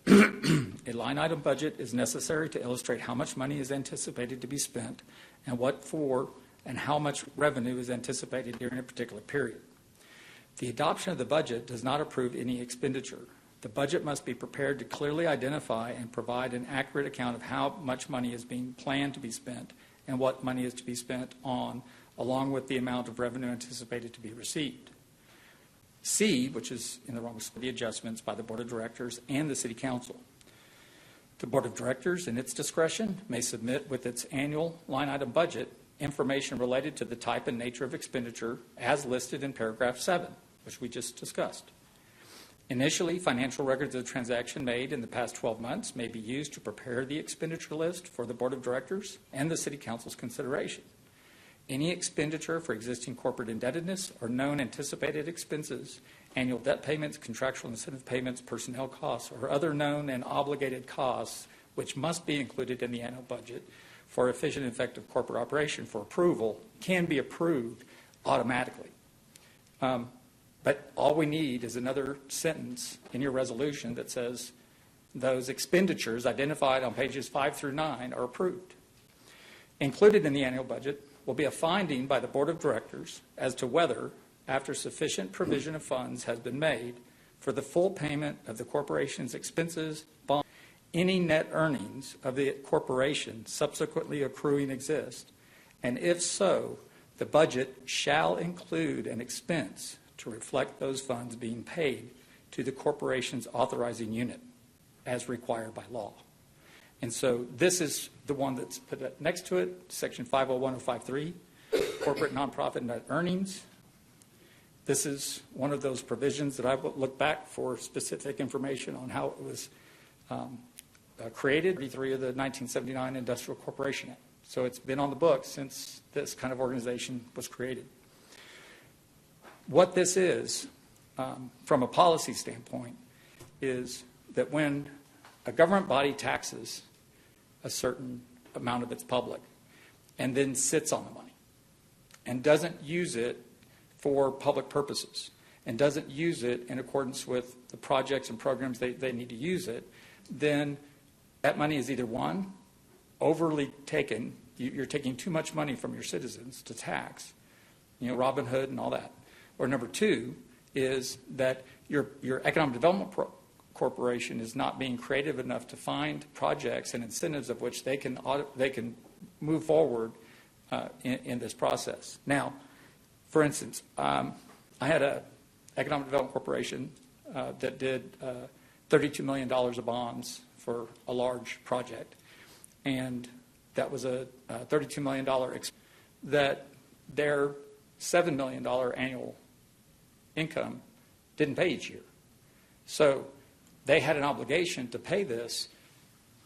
A line item budget is necessary to illustrate how much money is anticipated to be spent and what for, and how much revenue is anticipated during a particular period. The adoption of the budget does not approve any expenditure. The budget must be prepared to clearly identify and provide an accurate account of how much money is being planned to be spent and what money is to be spent on, along with the amount of revenue anticipated to be received. C, which is in the wrong, the adjustments by the Board of Directors and the City Council. The Board of Directors, in its discretion, may submit with its annual line item budget information related to the type and nature of expenditure as listed in paragraph 7, which we just discussed. Initially, financial records of the transaction made in the past 12 months may be used to prepare the expenditure list for the Board of Directors and the City Council's consideration. Any expenditure for existing corporate indebtedness or known anticipated expenses, annual debt payments, contractual incentive payments, personnel costs, or other known and obligated costs which must be included in the annual budget for efficient and effective corporate operation for approval can be approved automatically. But all we need is another sentence in your resolution that says those expenditures identified on pages 5 through 9 are approved. Included in the annual budget will be a finding by the Board of Directors as to whether, after sufficient provision of funds has been made for the full payment of the corporation's expenses, bonds, any net earnings of the corporation subsequently accruing exist, and if so, the budget shall include an expense to reflect those funds being paid to the corporation's authorizing unit as required by law. And so this is the one that's put next to it, Section 501053, corporate nonprofit net earnings. This is one of those provisions that I will look back for specific information on how it was created, 33 of the 1979 Industrial Corporation Act. So it's been on the books since this kind of organization was created. What this is from a policy standpoint is that when a government body taxes a certain amount of its public and then sits on the money and doesn't use it for public purposes and doesn't use it in accordance with the projects and programs they need to use it, then that money is either one, overly taken, you're taking too much money from your citizens to tax, Robin Hood and all that. Or number two is that your economic development corporation is not being creative enough to find projects and incentives of which they can move forward in this process. Now, for instance, I had an economic development corporation that did $32 million of bonds for a large project, and that was a $32 million that their $7 million annual income didn't pay each year. So they had an obligation to pay this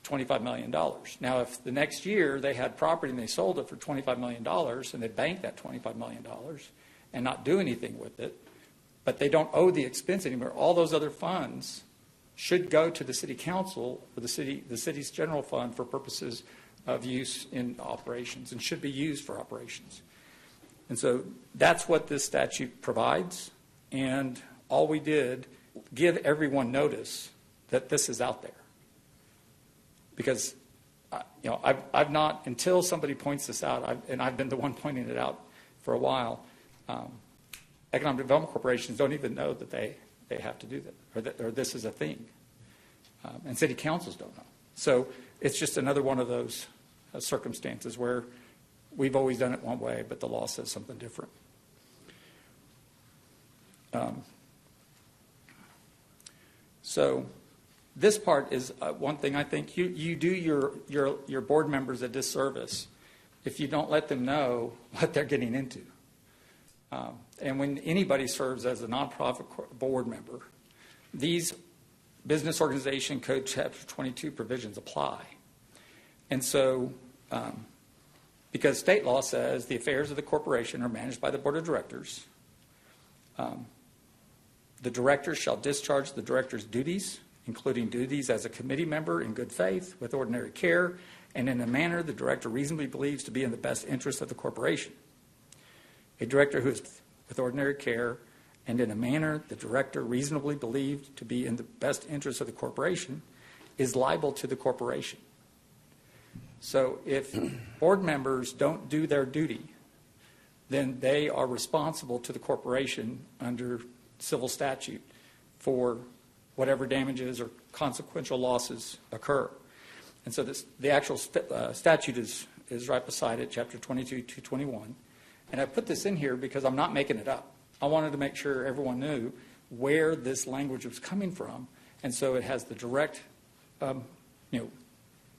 $25 million. Now, if the next year they had property and they sold it for $25 million and they banked that $25 million and not do anything with it, but they don't owe the expense anymore, all those other funds should go to the city council or the city's general fund for purposes of use in operations and should be used for operations. And so that's what this statute provides. And all we did, give everyone notice that this is out there. Because, I've not, until somebody points this out, and I've been the one pointing it out for a while, economic development corporations don't even know that they have to do that, or this is a thing. And city councils don't know. So it's just another one of those circumstances where we've always done it one way, but the law says something different. So this part is one thing I think you do your board members a disservice if you don't let them know what they're getting into. And when anybody serves as a nonprofit board member, these Business Organization Code Chapter 22 provisions apply. And so, because state law says the affairs of the corporation are managed by the board of directors, the director shall discharge the director's duties, including duties as a committee member in good faith, with ordinary care, and in a manner the director reasonably believes to be in the best interest of the corporation. A director who is with ordinary care and in a manner the director reasonably believed to be in the best interest of the corporation is liable to the corporation. So if board members don't do their duty, then they are responsible to the corporation under civil statute for whatever damages or consequential losses occur. And so the actual statute is right beside it, Chapter 22, 221. And I put this in here because I'm not making it up. I wanted to make sure everyone knew where this language was coming from. And so it has the direct,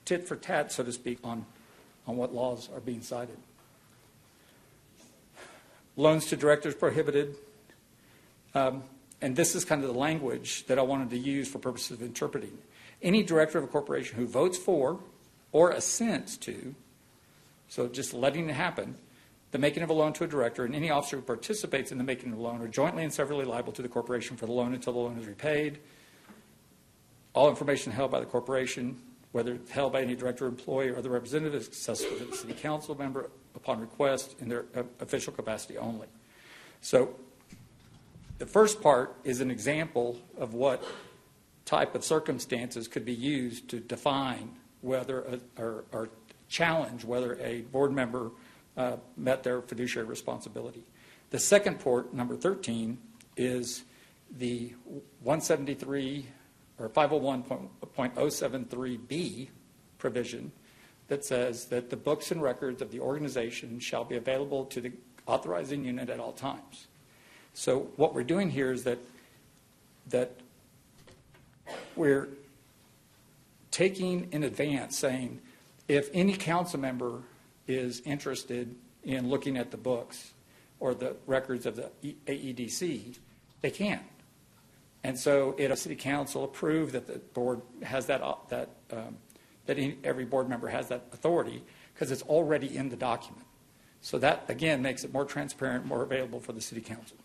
tit for tat, so to speak, on what laws are being cited. Loans to directors prohibited. And this is kind of the language that I wanted to use for purposes of interpreting. Any director of a corporation who votes for or assents to, so just letting it happen, the making of a loan to a director, and any officer who participates in the making of a loan are jointly and severally liable to the corporation for the loan until the loan is repaid. All information held by the corporation, whether held by any director, employee, or other representative, is accessible to the city council member upon request in their official capacity only. So the first part is an example of what type of circumstances could be used to define whether or challenge whether a board member met their fiduciary responsibility. The second part, number 13, is the 173 or 501.073B provision that says that the books and records of the organization shall be available to the authorizing unit at all times. So what we're doing here is that we're taking in advance, saying if any council member is interested in looking at the books or the records of the AEDC, they can. And so if city council approved that the board has that every board member has that authority because it's already in the document. So that, again, makes it more transparent, more available for the city council.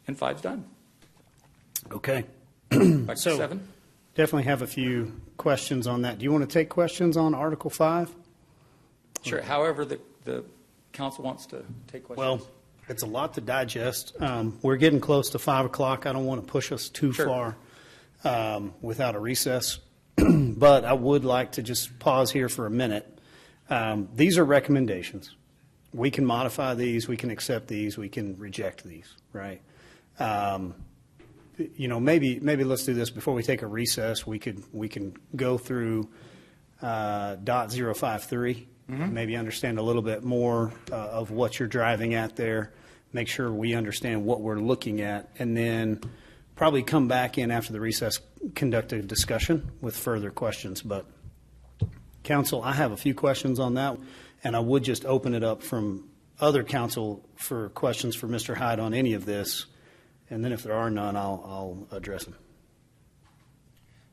and 5's done. Okay. Back to So 7. definitely have a few questions on that. Do you want to take questions on Article 5? Sure. However, the council wants to take questions. Well, it's a lot to digest. We're getting close to 5 o'clock. I don't want to push us too far without a recess. But I would like to just pause here for a minute. These are recommendations. We can modify these, we can accept these, we can reject these, right? Maybe let's do this before we take a recess. We can go through .053, maybe understand a little bit more of what you're driving at there, make sure we understand what we're looking at, and then probably come back in after the recess, conduct a discussion with further questions. But council, I have a few questions on that, and I would just open it up from other council for questions for Mr. Hyde on any of this, and then if there are none, I'll address them.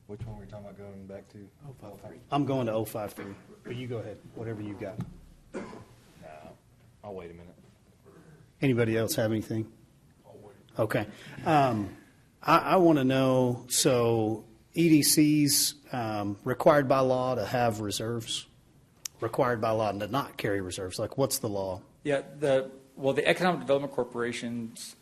Which one were we talking about going back to? 053. I'm going to 053, but you go ahead, whatever you got. I'll wait a minute. Anybody else have anything? Okay. I want to know, so EDCs required by law to have reserves, required by law to not carry reserves. Like, what's the law? Yeah, the Economic Development Corporation's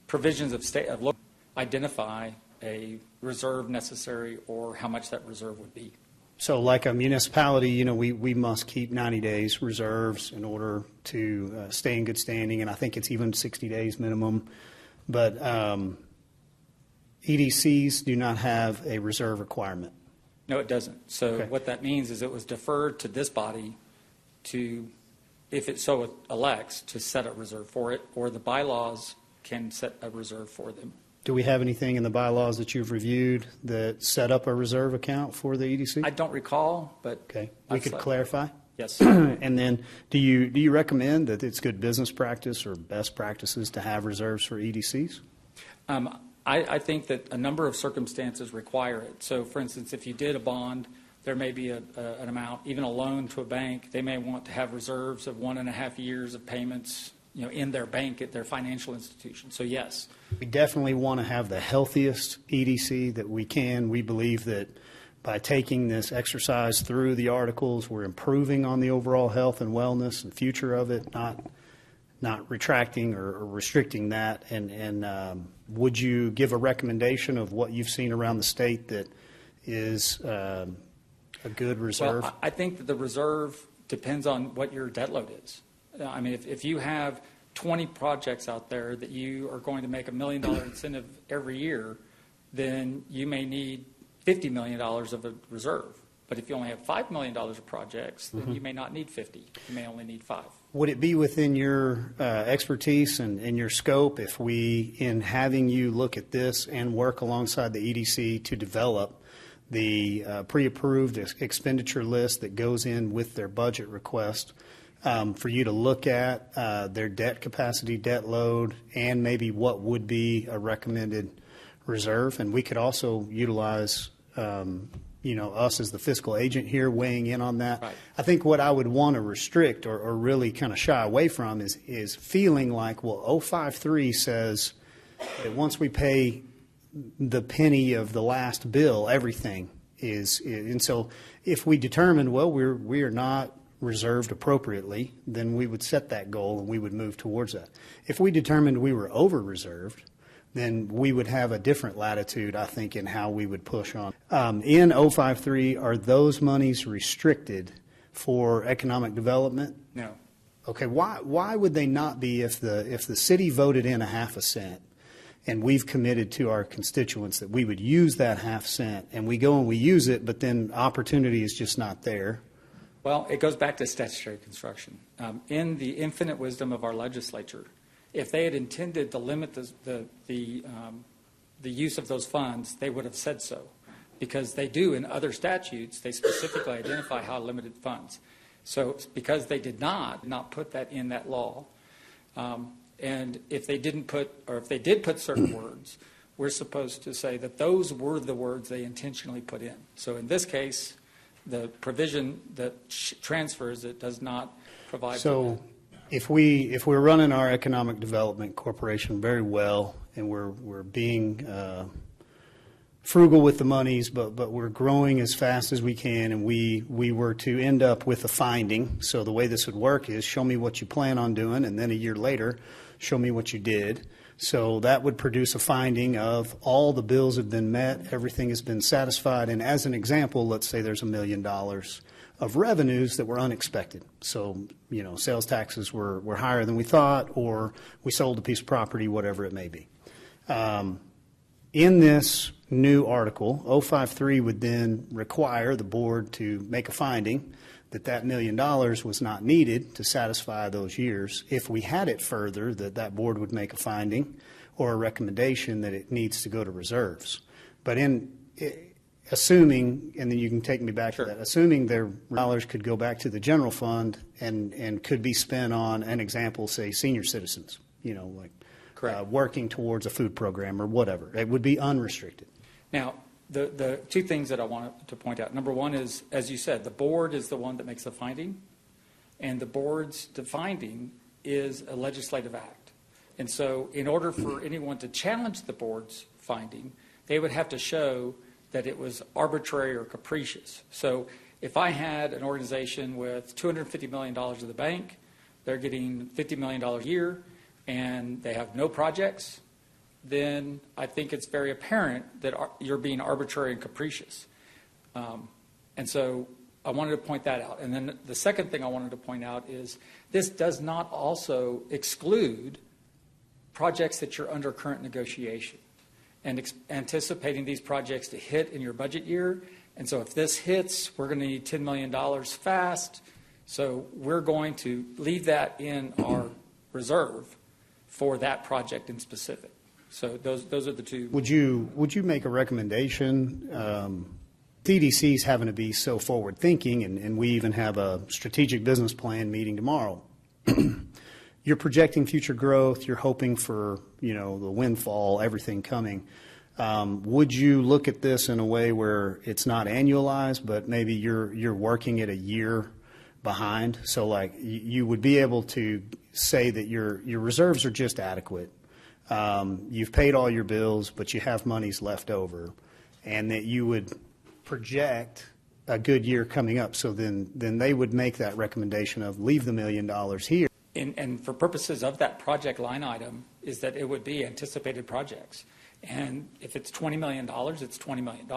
provisions of state of local identify a reserve necessary or how much that reserve would be. So like a municipality, we must keep 90 days reserves in order to stay in good standing, and I think it's even 60 days minimum. But EDCs do not have a reserve requirement. No, it doesn't. So what that means is it was deferred to this body to, if it so elects, to set a reserve for it, or the bylaws can set a reserve for them. Do we have anything in the bylaws that you've reviewed that set up a reserve account for the EDC? I don't recall, but okay, we could clarify. Yes. And then, do you recommend that it's good business practice or best practices to have reserves for EDCs? I think that a number of circumstances require it. So, for instance, if you did a bond, there may be an amount, even a loan to a bank. They may want to have reserves of 1.5 years of payments, in their bank at their financial institution. So, yes. We definitely want to have the healthiest EDC that we can. We believe that by taking this exercise through the articles, we're improving on the overall health and wellness and future of it, not retracting or restricting that. And would you give a recommendation of what you've seen around the state that is a good reserve? Well, I think that the reserve depends on what your debt load is. I mean, if you have 20 projects out there that you are going to make $1 million incentive every year, then you may need $50 million of a reserve. But if you only have $5 million of projects, then you may not need 50. You may only need 5. Would it be within your expertise and your scope if we, in having you look at this and work alongside the EDC to develop the pre-approved expenditure list that goes in with their budget request, for you to look at their debt capacity, debt load, and maybe what would be a recommended reserve? And we could also utilize us as the fiscal agent here weighing in on that. Right. I think what I would want to restrict or really kind of shy away from is feeling like, well, 053 says that once we pay the penny of the last bill, everything is. And so if we determine, well, we are not reserved appropriately, then we would set that goal and we would move towards that. If we determined we were over-reserved, then we would have a different latitude, I think, in how we would push on. In 053, are those monies restricted for economic development? No. Okay, why would they not be if the city voted in a half a cent and we've committed to our constituents that we would use that half cent and we go and we use it, but then opportunity is just not there? Well, it goes back to statutory construction. In the infinite wisdom of our legislature, if they had intended to limit the use of those funds, they would have said so, because they do in other statutes. They specifically identify how limited funds. So because they did not put that in that law, and if they didn't put, or if they did put certain words, we're supposed to say that those were the words they intentionally put in. So in this case, the provision that transfers it does not provide. So if we're running our economic development corporation very well, and we're being frugal with the monies, but we're growing as fast as we can, and we were to end up with a finding. So the way this would work is show me what you plan on doing, and then a year later, show me what you did. So that would produce a finding of all the bills have been met, everything has been satisfied, and as an example, let's say there's $1 million of revenues that were unexpected. So, sales taxes were higher than we thought, or we sold a piece of property, whatever it may be. In this new article, 053 would then require the board to make a finding that $1 million was not needed to satisfy those years. If we had it further, that board would make a finding or a recommendation that it needs to go to reserves. But assuming, and then you can take me back to that, assuming their dollars could go back to the general fund and could be spent on, an example, say, senior citizens, working towards a food program or whatever. It would be unrestricted. Now, the two things that I wanted to point out. Number one is, as you said, the board is the one that makes the finding, and the board's finding is a legislative act. And so in order for anyone to challenge the board's finding, they would have to show that it was arbitrary or capricious. So if I had an organization with $250 million in the bank, they're getting $50 million a year, and they have no projects, then I think it's very apparent that you're being arbitrary and capricious. And so I wanted to point that out. And then the second thing I wanted to point out is this does not also exclude projects that you're under current negotiation and anticipating these projects to hit in your budget year. And so if this hits, we're going to need $10 million fast. So we're going to leave that in our reserve for that project in specific. So those are the two. Would you make a recommendation? TDC's having to be so forward thinking, and we even have a strategic business plan meeting tomorrow. You're projecting future growth. You're hoping for the windfall, everything coming. Would you look at this in a way where it's not annualized, but maybe you're working it a year behind? So like you would be able to say that your reserves are just adequate. You've paid all your bills, but you have monies left over, and that you would project a good year coming up. So then they would make that recommendation of leave the $1 million here. And for purposes of that project line item is that it would be anticipated projects. And if it's $20 million, it's $20 million.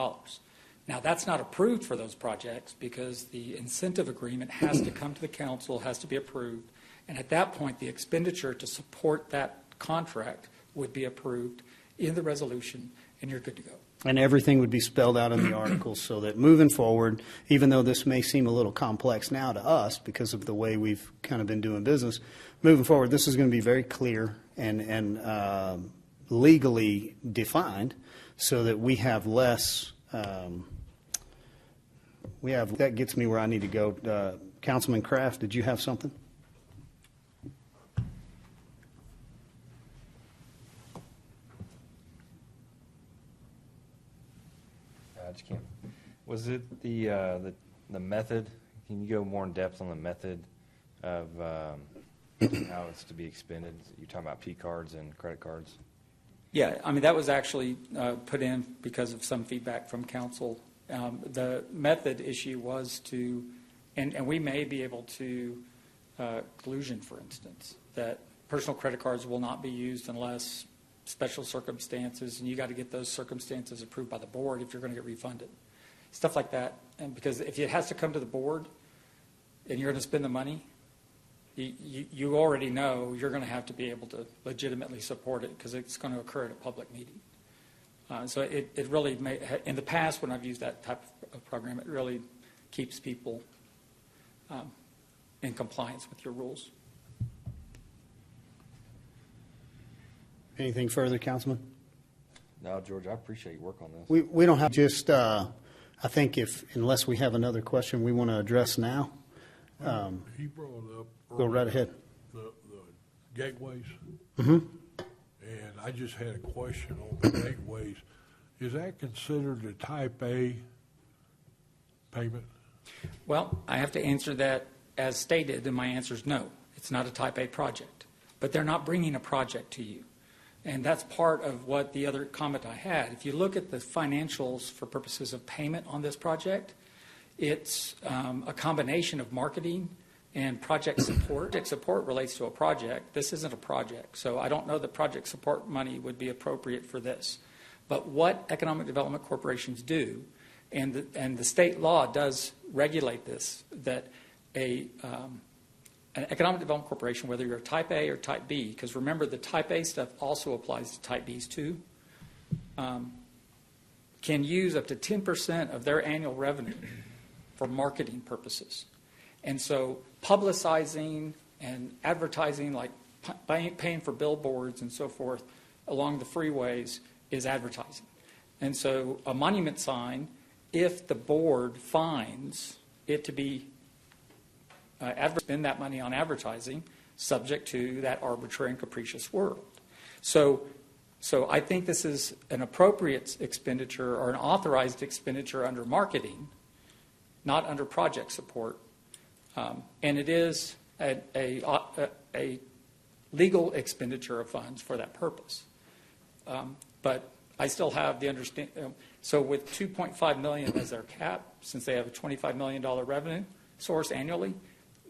Now, that's not approved for those projects because the incentive agreement has to come to the council, has to be approved. And at that point, the expenditure to support that contract would be approved in the resolution, and you're good to go. And everything would be spelled out in the article so that moving forward, even though this may seem a little complex now to us because of the way we've kind of been doing business, moving forward, this is going to be very clear and legally defined so that we have less that gets me where I need to go. Councilman Kraft, did you have something? I just can't. Was it the method? Can you go more in depth on the method of how it's to be expended? You're talking about P cards and credit cards. Yeah, I mean that was actually put in because of some feedback from council. The method issue was to, and we may be able to collusion, for instance, that personal credit cards will not be used unless special circumstances, and you got to get those circumstances approved by the board if you're going to get refunded. Stuff like that. And because if it has to come to the board and you're going to spend the money, you already know you're going to have to be able to legitimately support it because it's going to occur at a public meeting. So it really may, in the past when I've used that type of program, it really keeps people in compliance with your rules. Anything further, Councilman? No, George, I appreciate your work on this. We don't have just, I think unless we have another question we want to address now. He brought up. Go right ahead. The gateways. Mm-hmm. And I just had a question on the gateways. Is that considered a type A payment? Well, I have to answer that as stated, and my answer is no. It's not a type A project. But they're not bringing a project to you. And that's part of what the other comment I had. If you look at the financials for purposes of payment on this project, it's a combination of marketing and project support. Project support relates to a project. This isn't a project. So I don't know that project support money would be appropriate for this. But what economic development corporations do, and the state law does regulate this, that an economic development corporation, whether you're a type A or type B, because remember the type A stuff also applies to type Bs too, can use up to 10% of their annual revenue for marketing purposes. And so publicizing and advertising, like paying for billboards and so forth along the freeways, is advertising. And so a monument sign, if the board finds it to be spend that money on advertising, subject to that arbitrary and capricious world. So I think this is an appropriate expenditure or an authorized expenditure under marketing, not under project support. And it is a legal expenditure of funds for that purpose. But I still have the understanding. So with $2.5 million as their cap, since they have a $25 million revenue source annually,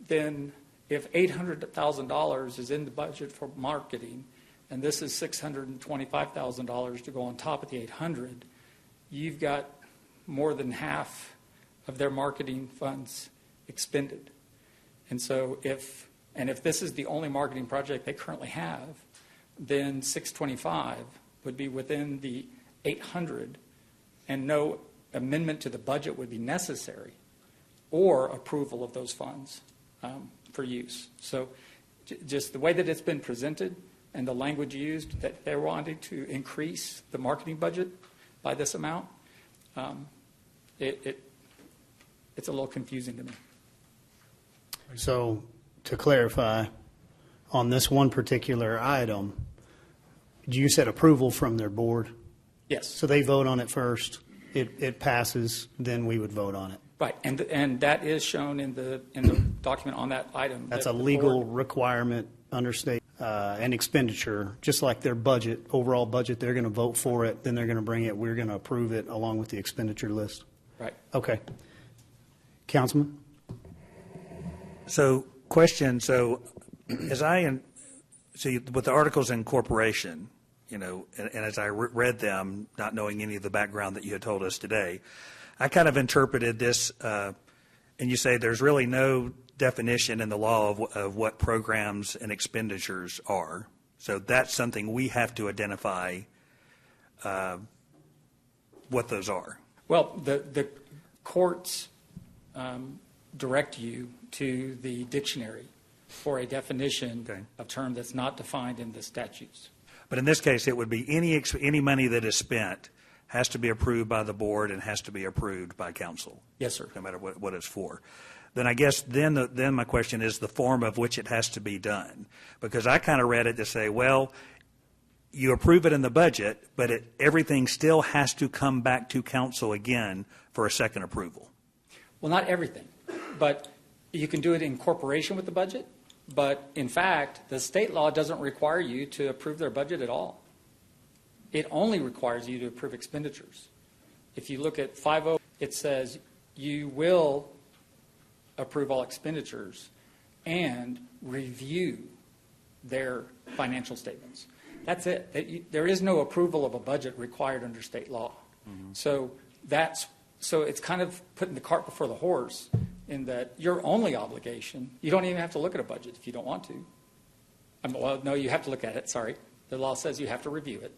then if $800,000 is in the budget for marketing, and this is $625,000 to go on top of the $800,000, you've got more than half of their marketing funds expended. And so if this is the only marketing project they currently have, then $625,000 would be within the $800,000, and no amendment to the budget would be necessary, or approval of those funds for use. So just the way that it's been presented and the language used, that they're wanting to increase the marketing budget by this amount, it's a little confusing to me. So to clarify, on this one particular item, you said approval from their board? Yes. So they vote on it first, it passes, then we would vote on it? Right, and that is shown in the document on that item. That's a legal requirement under state and expenditure, just like their budget, overall budget. They're going to vote for it, then they're going to bring it. We're going to approve it along with the expenditure list. Right. Okay. Councilman? So, question. So, with the articles of incorporation, and as I read them, not knowing any of the background that you had told us today, I kind of interpreted this, and you say there's really no definition in the law of what programs and expenditures are. So that's something we have to identify what those are. Well, the courts direct you to the dictionary for a definition of term that's not defined in the statutes. But in this case, it would be any money that is spent has to be approved by the board and has to be approved by council. Yes, sir. No matter what it's for. Then I guess then my question is the form of which it has to be done. Because I kind of read it to say, well, you approve it in the budget, but everything still has to come back to council again for a second approval. Well, not everything, but you can do it in corporation with the budget. But in fact, the state law doesn't require you to approve their budget at all. It only requires you to approve expenditures. If you look at 50, it says you will approve all expenditures and review their financial statements. That's it. There is no approval of a budget required under state law. Mm-hmm. So it's kind of putting the cart before the horse, in that your only obligation, you don't even have to look at a budget if you don't want to. Well, no, you have to look at it, sorry. The law says you have to review it.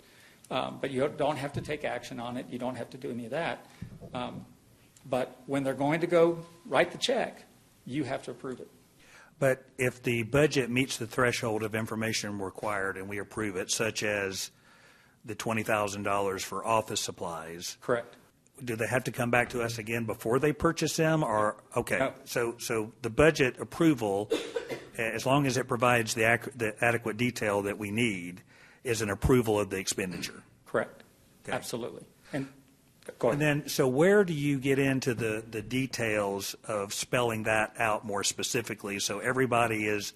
But you don't have to take action on it. You don't have to do any of that. But when they're going to go write the check, you have to approve it. But if the budget meets the threshold of information required and we approve it, such as the $20,000 for office supplies. Correct. Do they have to come back to us again before they purchase them? Or okay, no. So the budget approval, as long as it provides the adequate detail that we need, is an approval of the expenditure. Correct. Okay. Absolutely. And go ahead. And then, so where do you get into the details of spelling that out more specifically so everybody is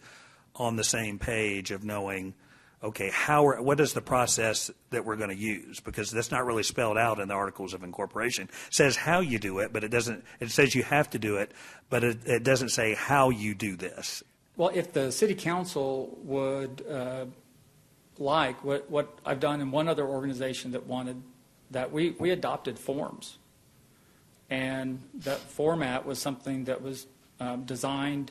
on the same page of knowing, okay, what is the process that we're going to use? Because that's not really spelled out in the Articles of Incorporation. It says how you do it, but it doesn't. It says you have to do it, but it doesn't say how you do this. Well, if the city council would like what I've done in one other organization that wanted that, we adopted forms. And that format was something that was designed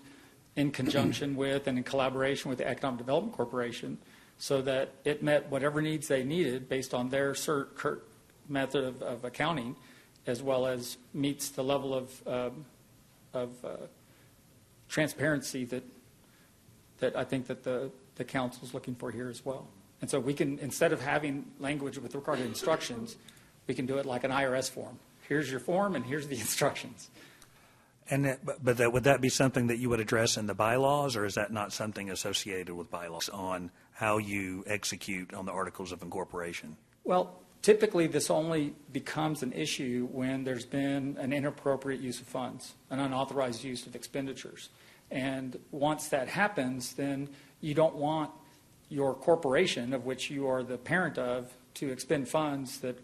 in conjunction with and in collaboration with the Economic Development Corporation so that it met whatever needs they needed based on their method of accounting, as well as meets the level of transparency that I think that the council is looking for here as well. And so we can, instead of having language with regard to instructions, we can do it like an IRS form. Here's your form and here's the instructions. And would that be something that you would address in the bylaws, or is that not something associated with bylaws on how you execute on the Articles of Incorporation? Well, typically this only becomes an issue when there's been an inappropriate use of funds, an unauthorized use of expenditures. And once that happens, then you don't want your corporation, of which you are the parent of, to expend funds that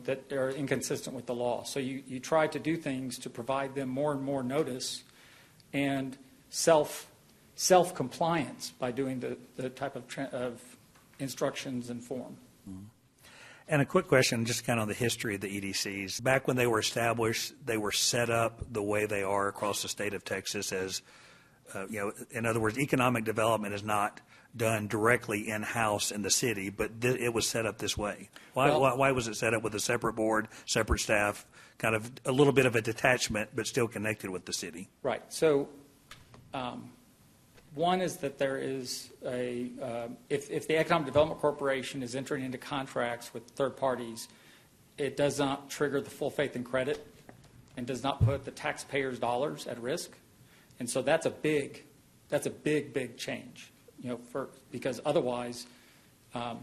that are inconsistent with the law. So you try to do things to provide them more and more notice and self-compliance by doing the type of instructions and form. Mm-hmm. And a quick question, just kind of on the history of the EDCs. Back when they were established, they were set up the way they are across the state of Texas as, in other words, economic development is not done directly in-house in the city, but it was set up this way. Why was it set up with a separate board, separate staff, kind of a little bit of a detachment, but still connected with the city? Right. So one is that there is if the Economic Development Corporation is entering into contracts with third parties, it does not trigger the full faith and credit and does not put the taxpayers' dollars at risk. And so that's a big change. Because otherwise, the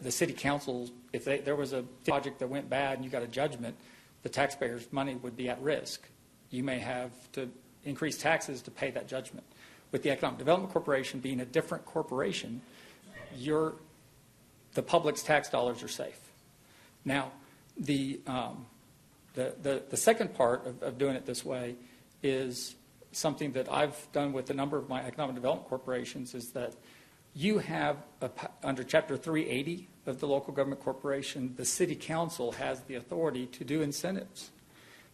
city council, if there was a project that went bad and you got a judgment, the taxpayers' money would be at risk. You may have to increase taxes to pay that judgment. With the Economic Development Corporation being a different corporation, the public's tax dollars are safe. Now, the second part of doing it this way is something that I've done with a number of my economic development corporations, is that you have, under Chapter 380 of the local government corporation, the city council has the authority to do incentives.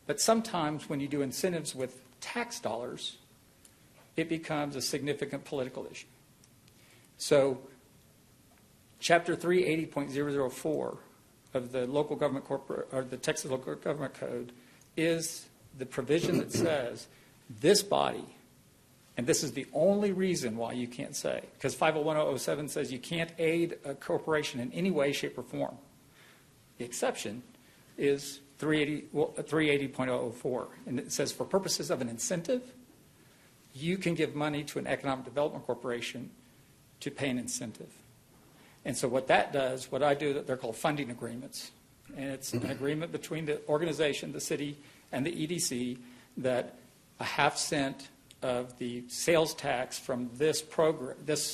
But sometimes when you do incentives with tax dollars, it becomes a significant political issue. So Chapter 380.004 of the local government or the Texas Local Government Code is the provision that says this body, and this is the only reason why you can't say, because 501.007 says you can't aid a corporation in any way, shape, or form. The exception is 380.004, and it says for purposes of an incentive, you can give money to an economic development corporation to pay an incentive. And so what that does, what I do, they're called funding agreements, and it's an agreement between the organization, the city, and the EDC that a half cent of the sales tax from this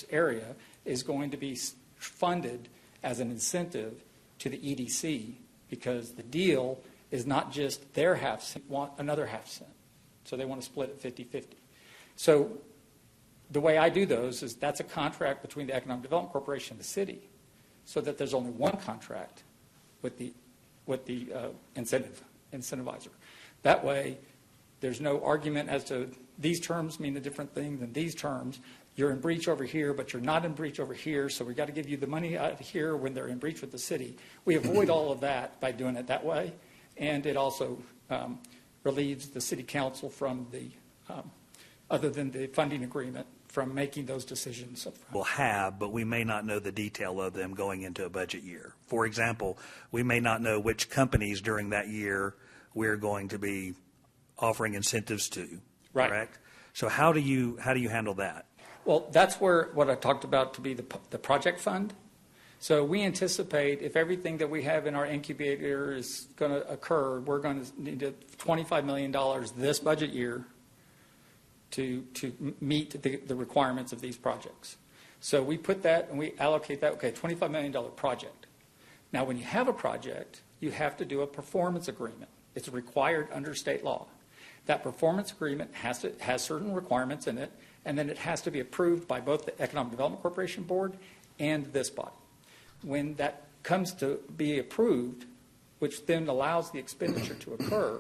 area is going to be funded as an incentive to the EDC, because the deal is not just their half cent, want another half cent. So they want to split it 50-50. So the way I do those is that's a contract between the Economic Development Corporation and the city, so that there's only one contract with the incentivizer. That way, there's no argument as to these terms mean a different thing than these terms. You're in breach over here, but you're not in breach over here, so we've got to give you the money out here when they're in breach with the city. We avoid all of that by doing it that way, and it also relieves the city council from the, other than the funding agreement, from making those decisions. We'll have, but we may not know the detail of them going into a budget year. For example, we may not know which companies during that year we're going to be offering incentives to, right? Correct? So how do you handle that? Well, that's where what I talked about to be the project fund. So we anticipate if everything that we have in our incubator is going to occur, we're going to need $25 million this budget year to meet the requirements of these projects. So we put that and we allocate that, okay, $25 million project. Now, when you have a project, you have to do a performance agreement. It's required under state law. That performance agreement has certain requirements in it, and then it has to be approved by both the Economic Development Corporation Board and this body. When that comes to be approved, which then allows the expenditure to occur,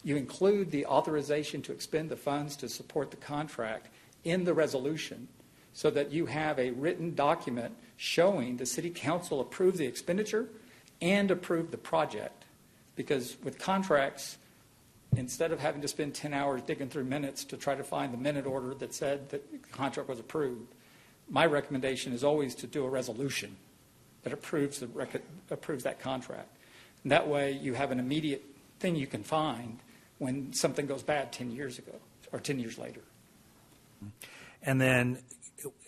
you include the authorization to expend the funds to support the contract in the resolution so that you have a written document showing the city council approved the expenditure and approved the project. Because with contracts, instead of having to spend 10 hours digging through minutes to try to find the minute order that said that the contract was approved, my recommendation is always to do a resolution that approves that contract. And that way you have an immediate thing you can find when something goes bad 10 years ago or 10 years later. And then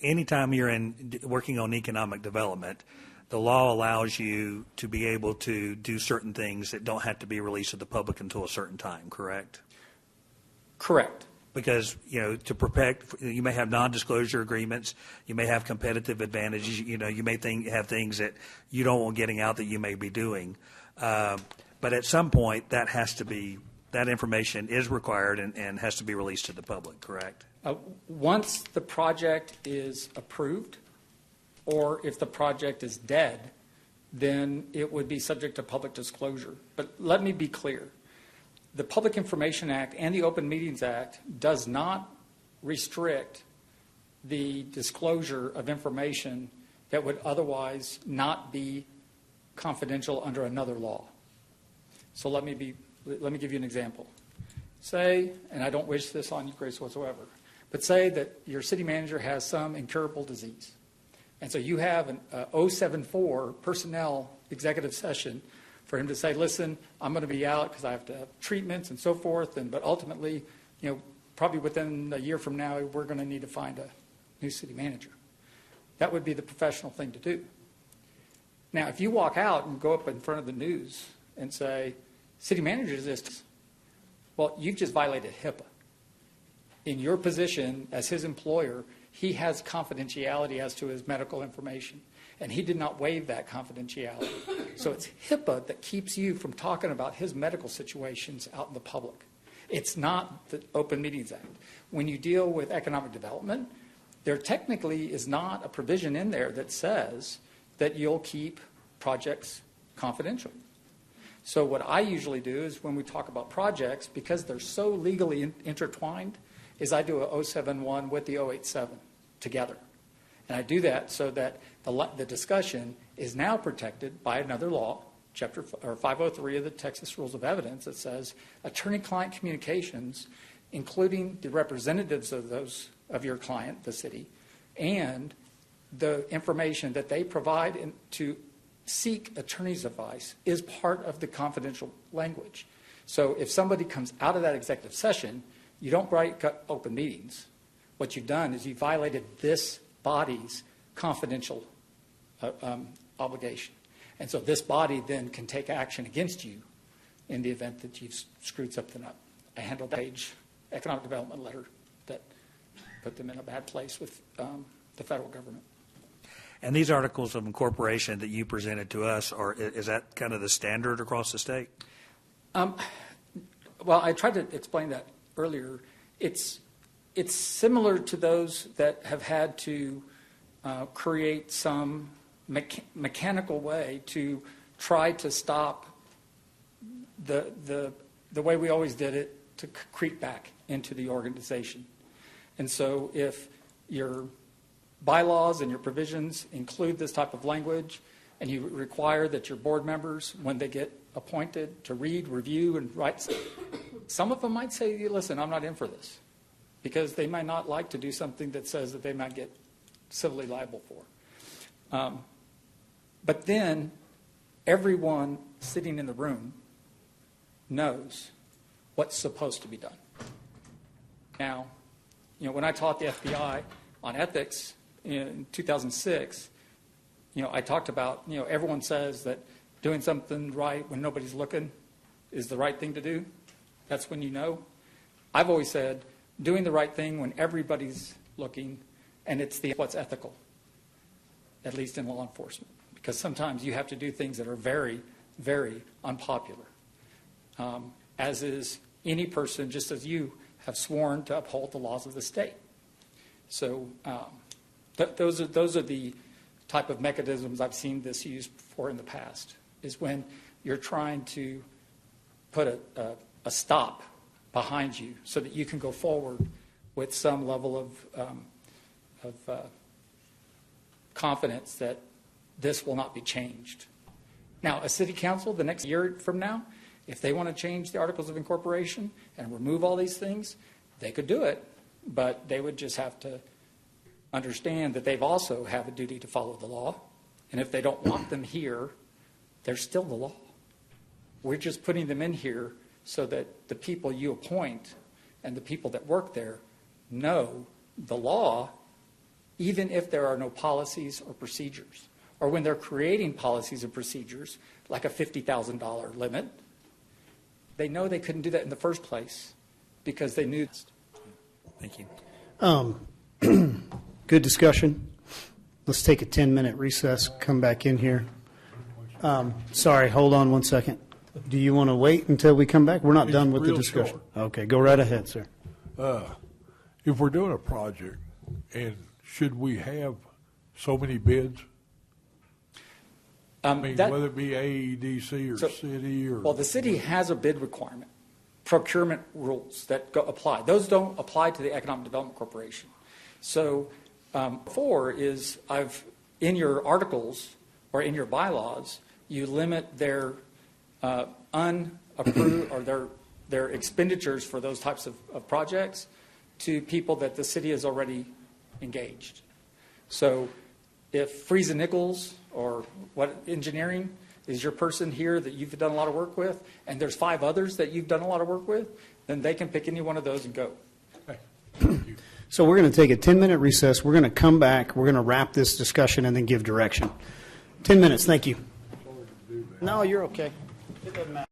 anytime you're working on economic development, the law allows you to be able to do certain things that don't have to be released to the public until a certain time, correct? Correct. Because, to protect, you may have non-disclosure agreements, you may have competitive advantages, you may have things that you don't want getting out that you may be doing. But at some point, that information is required and has to be released to the public, correct? Once the project is approved, or if the project is dead, then it would be subject to public disclosure. But let me be clear. The Public Information Act and the Open Meetings Act does not restrict the disclosure of information that would otherwise not be confidential under another law. So let me give you an example. Say, and I don't wish this on you, Grace, whatsoever, but say that your city manager has some incurable disease. And so you have an 074 personnel executive session for him to say, listen, I'm going to be out because I have to have treatments and so forth, but ultimately, probably within a year from now, we're going to need to find a new city manager. That would be the professional thing to do. Now, if you walk out and go up in front of the news and say, city manager is this, well, you've just violated HIPAA. In your position as his employer, he has confidentiality as to his medical information, and he did not waive that confidentiality. So it's HIPAA that keeps you from talking about his medical situations out in the public. It's not the Open Meetings Act. When you deal with economic development, there technically is not a provision in there that says that you'll keep projects confidential. So what I usually do is when we talk about projects, because they're so legally intertwined, is I do a 071 with the 087 together. And I do that so that the discussion is now protected by another law, Chapter 503 of the Texas Rules of Evidence, that says attorney-client communications, including the representatives of your client, the city, and the information that they provide to seek attorney's advice is part of the confidential language. So if somebody comes out of that executive session, you don't break up open meetings. What you've done is you violated this body's confidential obligation. And so this body then can take action against you in the event that you've screwed something up. I handled that economic development letter that put them in a bad place with the federal government. And these articles of incorporation that you presented to us, is that kind of the standard across the state? Well, I tried to explain that earlier. It's similar to those that have had to create some mechanical way to try to stop the way we always did it to creep back into the organization. And so if your bylaws and your provisions include this type of language, and you require that your board members, when they get appointed, to read, review, and write, some of them might say, listen, I'm not in for this, because they might not like to do something that says that they might get civilly liable for. But then everyone sitting in the room knows what's supposed to be done. Now, when I taught the FBI on ethics in 2006, I talked about, everyone says that doing something right when nobody's looking is the right thing to do. That's when you know. I've always said doing the right thing when everybody's looking, and it's what's ethical, at least in law enforcement, because sometimes you have to do things that are very, very unpopular, as is any person, just as you have sworn to uphold the laws of the state. So those are the type of mechanisms I've seen this used before in the past, is when you're trying to put a stop behind you so that you can go forward with some level of confidence that this will not be changed. Now, a city council the next year from now, if they want to change the Articles of Incorporation and remove all these things, they could do it, but they would just have to understand that they've also have a duty to follow the law. And if they don't want them here, they're still the law. We're just putting them in here so that the people you appoint and the people that work there know the law, even if there are no policies or procedures. Or when they're creating policies and procedures, like a $50,000 limit, they know they couldn't do that in the first place because they knew. Thank you. Good discussion. Let's take a 10-minute recess, come back in here. Sorry, hold on one second. Do you want to wait until we come back? We're not done with the discussion. Okay, go right ahead, sir. If we're doing a project, and should we have so many bids? I mean, whether it be AEDC or city or... Well, the city has a bid requirement, procurement rules that apply. Those don't apply to the Economic Development Corporation. So four is in your articles or in your bylaws, you limit their unapproved or their expenditures for those types of projects to people that the city has already engaged. So if Friesen Nichols or what engineering is your person here that you've done a lot of work with, and there's 5 others that you've done a lot of work with, then they can pick any one of those and go. So we're going to take a 10-minute recess. We're going to come back. We're going to wrap this discussion and then give direction. 10 minutes. Thank you. No, you're okay. It doesn't matter.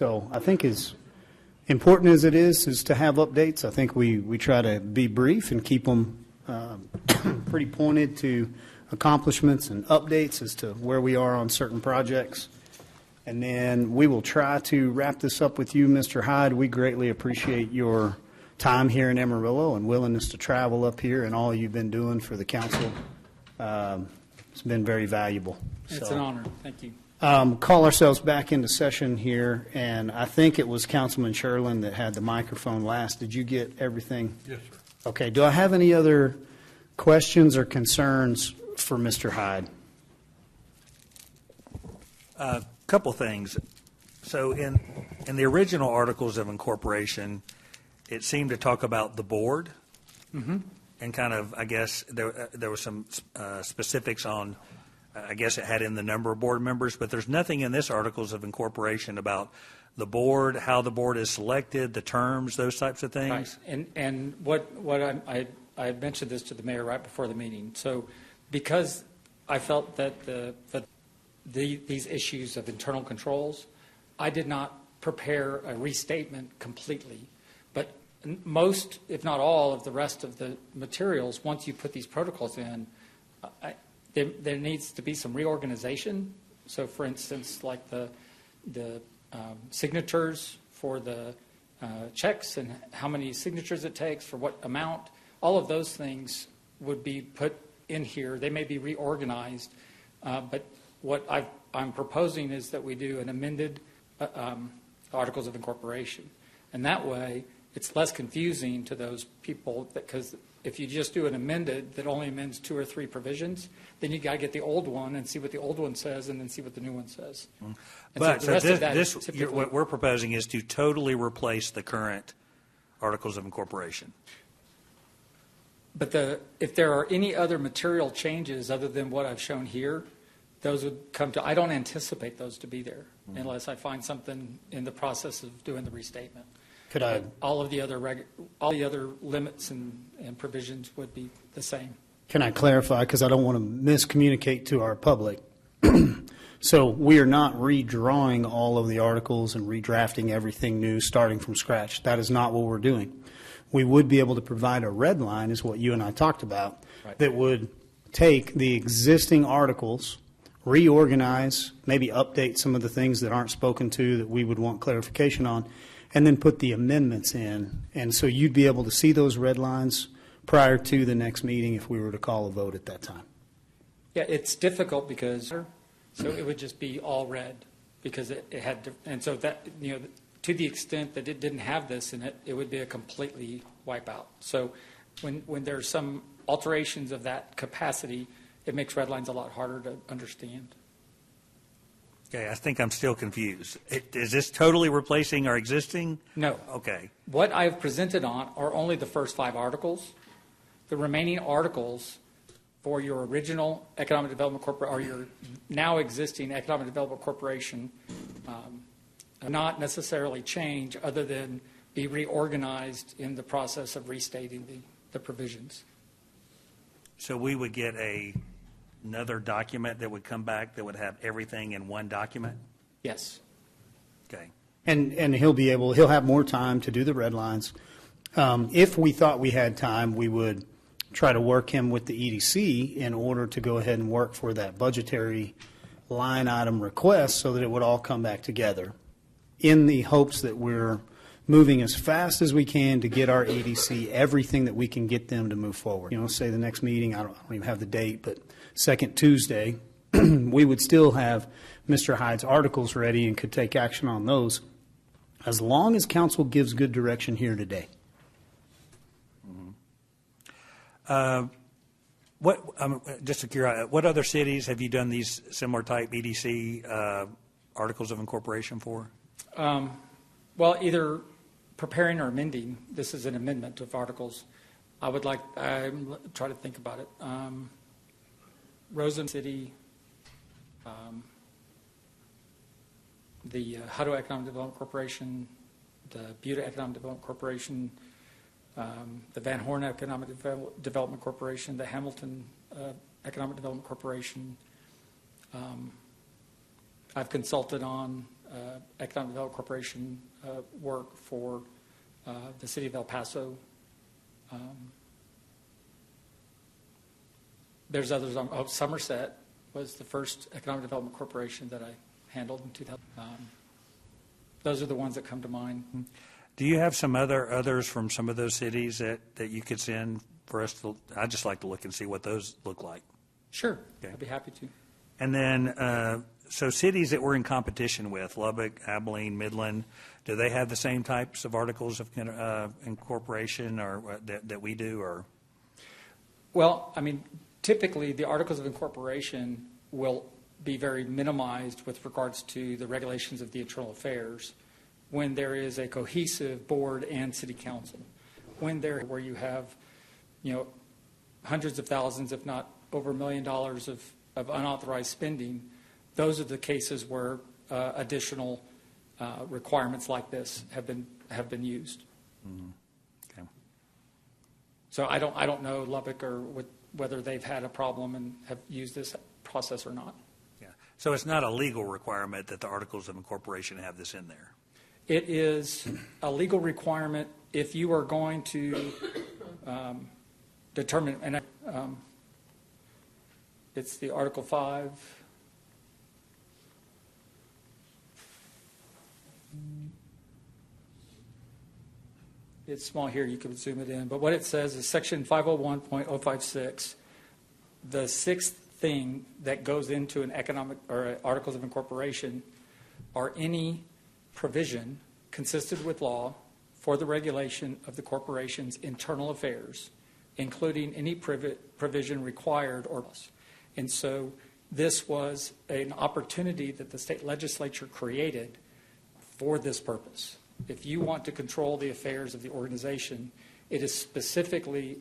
So I think as important as it is to have updates, I think we try to be brief and keep them pretty pointed to accomplishments and updates as to where we are on certain projects. And then we will try to wrap this up with you, Mr. Hyde. We greatly appreciate your time here in Amarillo and willingness to travel up here and all you've been doing for the council. It's been very valuable. It's an honor. Thank you. Call ourselves back into session here, and I think it was Councilman Sherlin that had the microphone last. Did you get everything? Yes, sir. Okay. Do I have any other questions or concerns for Mr. Hyde? Couple things. So in the original Articles of Incorporation, it seemed to talk about the board, and kind of, I guess, there was some specifics on, I guess it had in the number of board members, but there's nothing in this Articles of Incorporation about the board, how the board is selected, the terms, those types of things. Right. And what I mentioned this to the mayor right before the meeting. So because I felt that these issues of internal controls, I did not prepare a restatement completely. But most, if not all, of the rest of the materials, once you put these protocols in, there needs to be some reorganization. So, for instance, like the signatures for the checks and how many signatures it takes for what amount, all of those things would be put in here. They may be reorganized, but what I'm proposing is that we do an amended Articles of Incorporation. And that way, it's less confusing to those people, because if you just do an amended that only amends 2 or 3 provisions, then you got to get the old one and see what the old one says and then see what the new one says. And But so the rest of that this is typically, what we're proposing is to totally replace the current Articles of Incorporation. but if there are any other material changes other than what I've shown here, those would come to, I don't anticipate those to be there unless I find something in the process of doing the restatement. Could I? All of the other limits and provisions would be the same. Can I clarify, because I don't want to miscommunicate to our public? So we are not redrawing all of the articles and redrafting everything new, starting from scratch. That is not what we're doing. We would be able to provide a red line, is what you and I talked about, Right. that would take the existing articles, reorganize, maybe update some of the things that aren't spoken to that we would want clarification on, and then put the amendments in. And so you'd be able to see those red lines prior to the next meeting if we were to call a vote at that time. Yeah, it's difficult because, so it would just be all red because it had, and so that, to the extent that it didn't have this in it, it would be a completely wipeout. So when there's some alterations of that capacity, it makes red lines a lot harder to understand. Okay, I think I'm still confused. Is this totally replacing our existing? No. Okay. What I've presented on are only the first 5 articles. The remaining articles for your original Economic Development Corporation, or your now existing Economic Development Corporation, not necessarily change other than be reorganized in the process of restating the provisions. So we would get another document that would come back that would have everything in one document? Yes. Okay. And he'll have more time to do the red lines. If we thought we had time, we would try to work him with the EDC in order to go ahead and work for that budgetary line item request so that it would all come back together, in the hopes that we're moving as fast as we can to get our EDC everything that we can get them to move forward. Say the next meeting, I don't even have the date, but second Tuesday, we would still have Mr. Hyde's articles ready and could take action on those as long as council gives good direction here today. Just to curiosity, what other cities have you done these similar type EDC Articles of Incorporation for? Well, either preparing or amending. This is an amendment of articles. I'm try to think about it. Rosen City, the Hutto Economic Development Corporation, the Buda Economic Development Corporation, the Van Horn Economic Development Corporation, the Hamilton Economic Development Corporation. I've consulted on Economic Development Corporation work for the city of El Paso. There's others. Somerset was the first Economic Development Corporation that I handled in 2000. Those are the ones that come to mind. Do you have some others from some of those cities that you could send for us to? I'd just like to look and see what those look like. Sure, Okay. I'd be happy to. And then, so cities that we're in competition with, Lubbock, Abilene, Midland, do they have the same types of articles of incorporation or that we do? Or Well, I mean, typically the articles of incorporation will be very minimized with regards to the regulations of the internal affairs when there is a cohesive board and city council. Where you have, hundreds of thousands, if not over $1 million of unauthorized spending, those are the cases where additional requirements like this have been used. Mm-hmm. Okay. So I don't know Lubbock or whether they've had a problem and have used this process or not. Yeah. So it's not a legal requirement that the articles of incorporation have this in there. It is a legal requirement if you are going to determine, and it's the Article 5. It's small here, you can zoom it in, but what it says is Section 501.056, the sixth thing that goes into an economic or articles of incorporation are any provision consistent with law for the regulation of the corporation's internal affairs, including any provision required or. And so this was an opportunity that the state legislature created for this purpose. If you want to control the affairs of the organization, it is specifically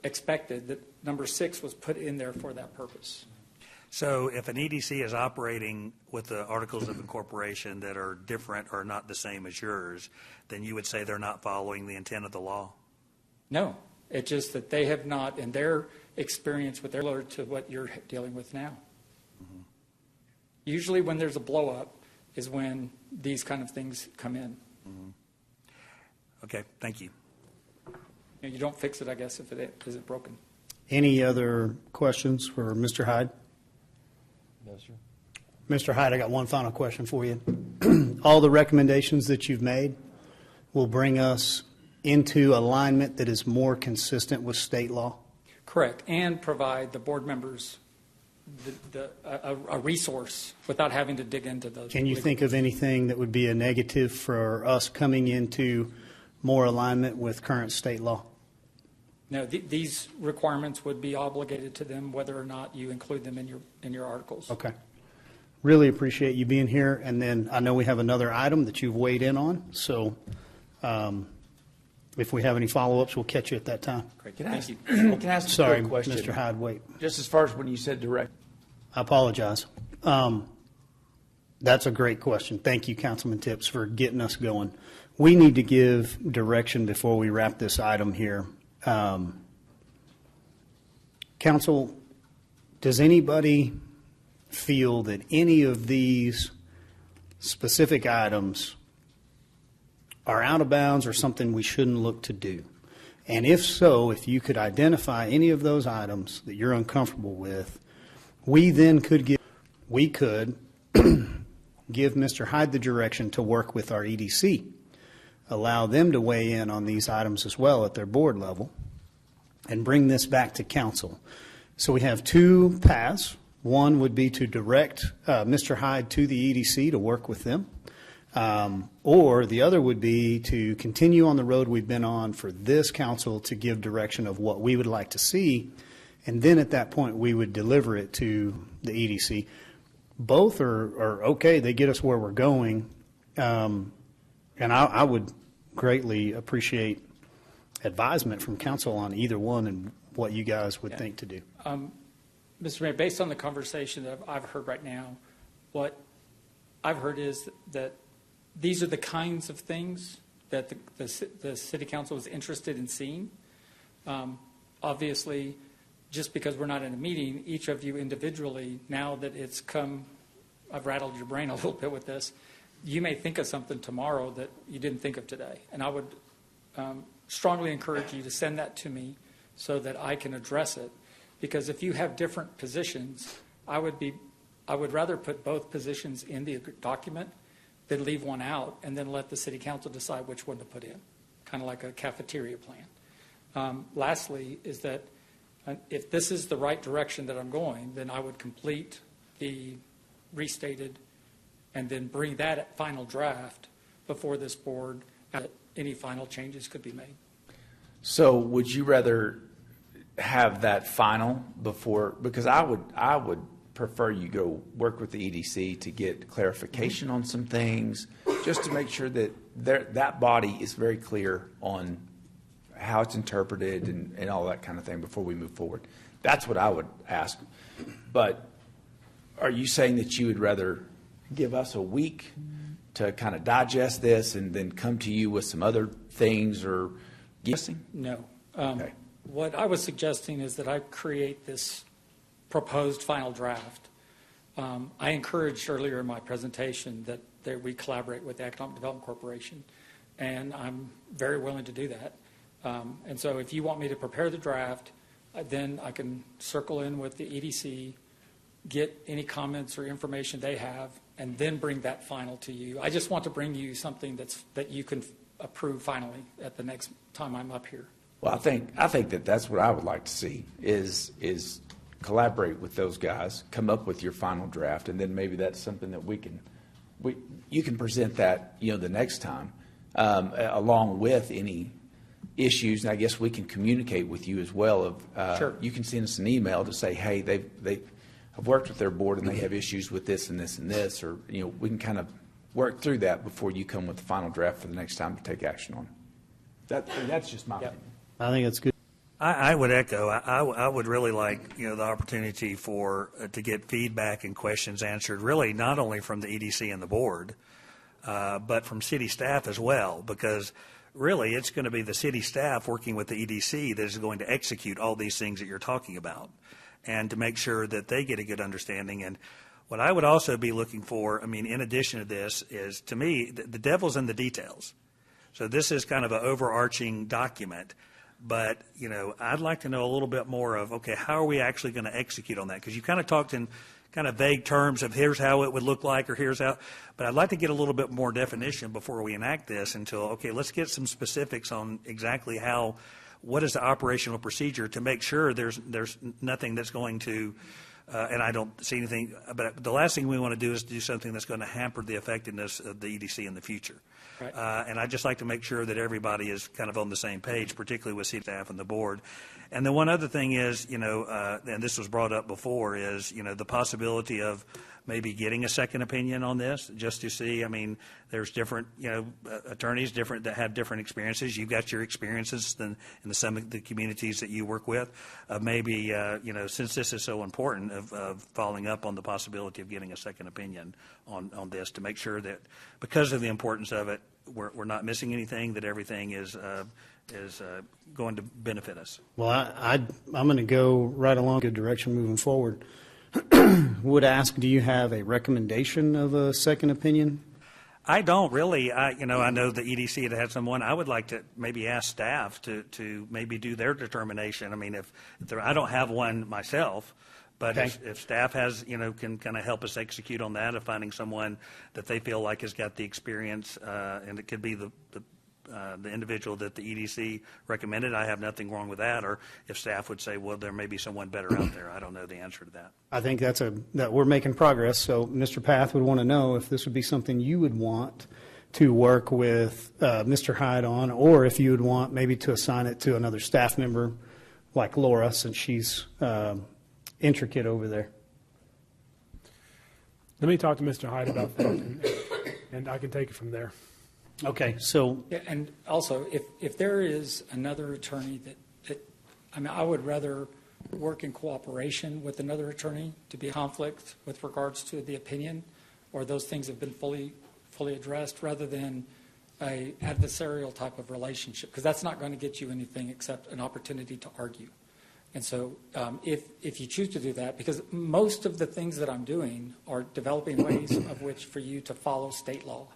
expected that number 6 was put in there for that purpose. So if an EDC is operating with the articles of incorporation that are different or not the same as yours, then you would say they're not following the intent of the law? No, it's just that they have not, in their experience with their to what you're dealing with now. Mm-hmm. Usually when there's a blow up is when these kind of things come in. Mm-hmm. Okay, thank you. You don't fix it, I guess, if it isn't broken. Any other questions for Mr. Hyde? No, sir. Mr. Hyde, I got one final question for you. All the recommendations that you've made will bring us into alignment that is more consistent with state law? Correct, and provide the board members a resource without having to dig into those. Can you think of anything that would be a negative for us coming into more alignment with current state law? No, these requirements would be obligated to them whether or not you include them in your articles. Okay. Really appreciate you being here. And then I know we have another item that you've weighed in on. So if we have any follow-ups, we'll catch you at that time. Great. Can I ask Sorry, a quick question? Mr. Hyde, wait. Just as far as when you said direct. I apologize. That's a great question. Thank you, Councilman Tips, for getting us going. We need to give direction before we wrap this item here. Council, does anybody feel that any of these specific items are out of bounds or something we shouldn't look to do? And if so, if you could identify any of those items that you're uncomfortable with, we then could give Mr. Hyde the direction to work with our EDC, allow them to weigh in on these items as well at their board level, and bring this back to council. So we have two paths. One would be to direct Mr. Hyde to the EDC to work with them, or the other would be to continue on the road we've been on for this council to give direction of what we would like to see, and then at that point we would deliver it to the EDC. Both are okay. They get us where we're going, and I would greatly appreciate advisement from council on either one and what you guys would think to do. Mr. Mayor, based on the conversation that I've heard right now, what I've heard is that these are the kinds of things that the city council is interested in seeing. Obviously, just because we're not in a meeting, each of you individually, now that it's come I've rattled your brain a little bit with this. You may think of something tomorrow that you didn't think of today. And I would strongly encourage you to send that to me so that I can address it. Because if you have different positions, I would rather put both positions in the document than leave one out and then let the city council decide which one to put in, kind of like a cafeteria plan. Lastly, is that if this is the right direction that I'm going, then I would complete the restated and then bring that final draft before this board, that any final changes could be made. So would you rather have that final before, because I would prefer you go work with the EDC to get clarification on some things, just to make sure that that body is very clear on how it's interpreted and all that kind of thing before we move forward. That's what I would ask. But are you saying that you would rather give us a week to kind of digest this and then come to you with some other things, or guessing? No. Okay. What I was suggesting is that I create this proposed final draft. I encouraged earlier in my presentation that we collaborate with the Economic Development Corporation, and I'm very willing to do that. And so if you want me to prepare the draft, then I can circle in with the EDC, get any comments or information they have, and then bring that final to you. I just want to bring you something that you can approve finally at the next time I'm up here. Well, I think that's what I would like to see is collaborate with those guys, come up with your final draft, and then maybe that's something that you can present that the next time along with any issues, and I guess we can communicate with you as well. Sure. You can send us an email to say, hey, they have worked with their board and they have issues with this and this and this, or we can kind of work through that before you come with the final draft for the next time to take action on. That's just my opinion. I think it's good. I would echo. I would really like the opportunity to get feedback and questions answered. Really, not only from the EDC and the board, but from city staff as well, because really it's going to be the city staff working with the EDC that is going to execute all these things that you're talking about, and to make sure that they get a good understanding. And what I would also be looking for, in addition to this, is, to me, the devil's in the details. So this is kind of an overarching document. But, I'd like to know a little bit more of, okay, how are we actually going to execute on that? Because you kind of talked in kind of vague terms of here's how it would look like, or here's how. But I'd like to get a little bit more definition before we enact this okay, let's get some specifics on exactly what is the operational procedure to make sure there's nothing that's going to, and I don't see anything, but the last thing we want to do is do something that's going to hamper the effectiveness of the EDC in the future. Right. And I'd just like to make sure that everybody is kind of on the same page, particularly with city staff and the board. And the one other thing is, and this was brought up before, is, the possibility of maybe getting a second opinion on this, just to see. There's different, attorneys that have different experiences. You've got your experiences in some of the communities that you work with. Maybe, since this is so important, of following up on the possibility of getting a second opinion on this, to make sure that, because of the importance of it, we're not missing anything, that everything is going to benefit us. Well, I'm going to go right along a good direction moving forward. Would ask, do you have a recommendation of a second opinion? I don't really. I know the EDC had someone. I would like to maybe ask staff to maybe do their determination. If I don't have one myself, but okay. if staff has, can kind of help us execute on that, of finding someone that they feel like has got the experience, and it could be the individual that the EDC recommended, I have nothing wrong with that. Or if staff would say, well, there may be someone better out there. I don't know the answer to that. I think that we're making progress. So Mr. Path would want to know if this would be something you would want to work with Mr. Hyde on, or if you would want maybe to assign it to another staff member like Laura, since she's intricate over there. Let me talk to Mr. Hyde about that, and I can take it from there. Okay, so. Yeah, and also, if there is another attorney I would rather work in cooperation with another attorney to be in conflict with regards to the opinion, or those things have been fully addressed, rather than a adversarial type of relationship, because that's not going to get you anything except an opportunity to argue. And so if you choose to do that, because most of the things that I'm doing are developing ways of which for you to follow state law.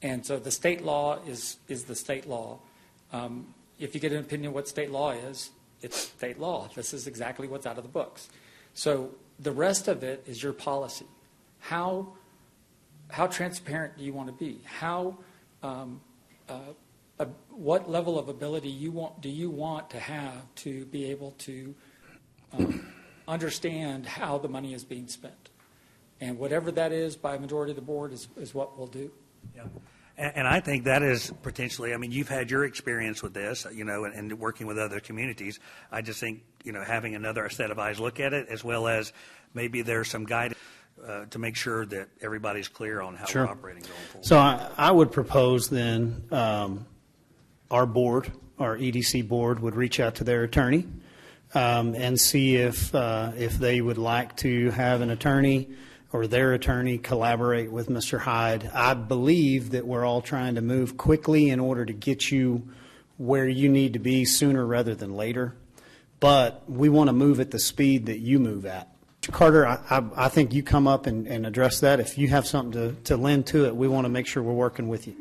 And so the state law is the state law. If you get an opinion what state law is, it's state law. This is exactly what's out of the books. So the rest of it is your policy. How transparent do you want to be? What level of ability do you want to have to be able to understand how the money is being spent? And whatever that is by a majority of the board is what we'll do. Yeah. And I think that is potentially, I mean, you've had your experience with this, you know, and working with other communities. I just think, you know, having another set of eyes look at it, as well as maybe there's some guidance to make sure that everybody's clear on how we're operating going forward. So I would propose then our board, our EDC board, would reach out to their attorney and see if they would like to have an attorney or their attorney collaborate with Mr. Hyde. I believe that we're all trying to move quickly in order to get you where you need to be sooner rather than later. But we want to move at the speed that you move at. Carter, I think you come up and address that. If you have something to lend to it, we want to make sure we're working with you.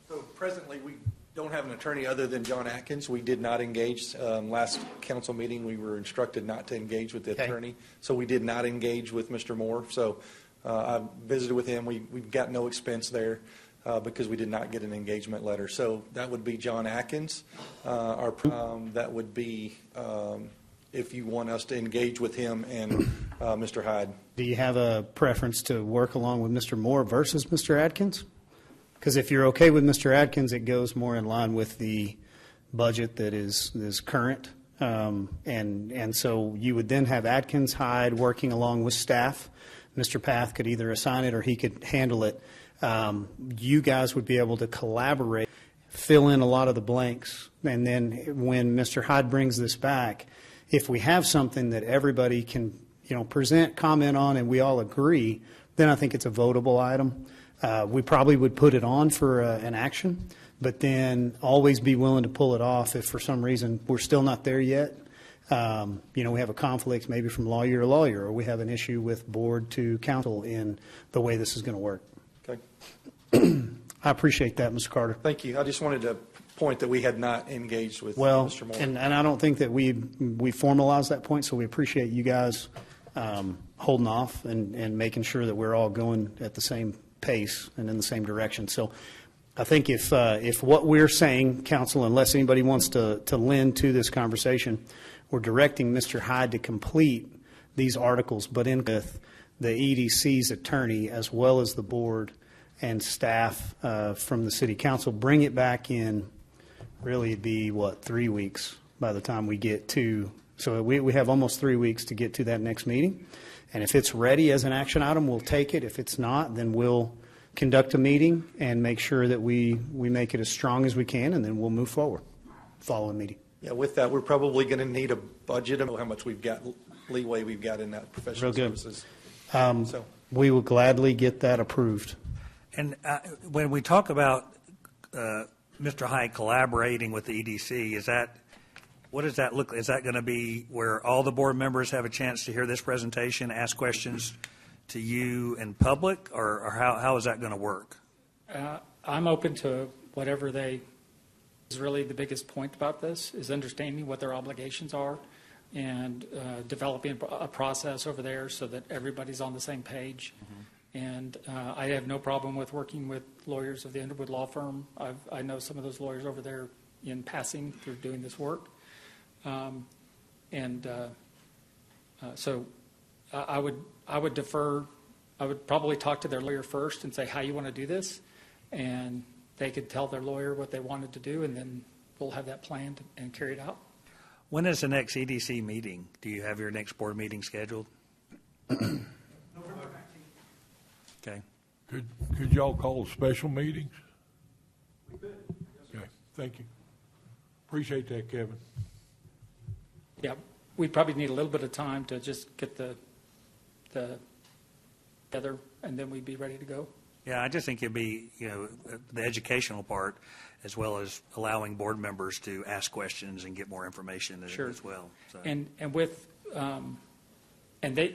So presently, we don't have an attorney other than John Atkins. We did not engage. Last council meeting, we were instructed not to engage with the attorney. So we did not engage with Mr. Moore. So I visited with him. We've got no expense there because we did not get an engagement letter. So that would be John Atkins. That would be if you want us to engage with him and Mr. Hyde. Do you have a preference to work along with Mr. Moore versus Mr. Atkins? Because if you're okay with Mr. Atkins, it goes more in line with the budget that is current. And so you would then have Atkins, Hyde working along with staff. Mr. Path could either assign it or he could handle it. You guys would be able to collaborate, fill in a lot of the blanks. And then when Mr. Hyde brings this back, if we have something that everybody can, you know, present, comment on, and we all agree, then I think it's a votable item. We probably would put it on for an action, but then always be willing to pull it off if for some reason we're still not there yet. You know, we have a conflict maybe from lawyer to lawyer, or we have an issue with board to council in the way this is going to work. Okay. I appreciate that, Mr. Carter. Thank you. I just wanted to point that we had not engaged with Mr. Moore. And I don't think that we formalized that point, so we appreciate you guys holding off and making sure that we're all going at the same pace and in the same direction. So I think if what we're saying, council, unless anybody wants to lend to this conversation, we're directing Mr. Hyde to complete these articles, but in with the EDC's attorney as well as the board and staff from the city council, bring it back in, really it'd be, 3 weeks by the time we get to, so we have almost 3 weeks to get to that next meeting. And if it's ready as an action item, we'll take it. If it's not, then we'll conduct a meeting and make sure that we make it as strong as we can, and then we'll move forward following meeting. Yeah, with that, we're probably going to need a budget of how much we've got, leeway we've got in that professional Real good. services. We will gladly get that approved. And when we talk about Mr. Hyde collaborating with the EDC, what does that look like? Is that going to be where all the board members have a chance to hear this presentation, ask questions to you in public, or how is that going to work? I'm open to whatever is really the biggest point about this, is understanding what their obligations are and developing a process over there so that everybody's on the same page. And I have no problem with working with lawyers of the Underwood Law Firm. I know some of those lawyers over there in passing through doing this work. So I would defer. I would probably talk to their lawyer first and say how you want to do this, and they could tell their lawyer what they wanted to do, and then we'll have that planned and carried out. When is the next EDC meeting? Do you have your next board meeting scheduled? Okay. Could y'all call special meetings? We could. Okay, thank you. Appreciate that, Kevin. Yeah, we probably need a little bit of time to just get the together, and then we'd be ready to go. Yeah, I just think it'd be, the educational part, as well as allowing board members to ask questions and get more information Sure. as well. So. And with, and they,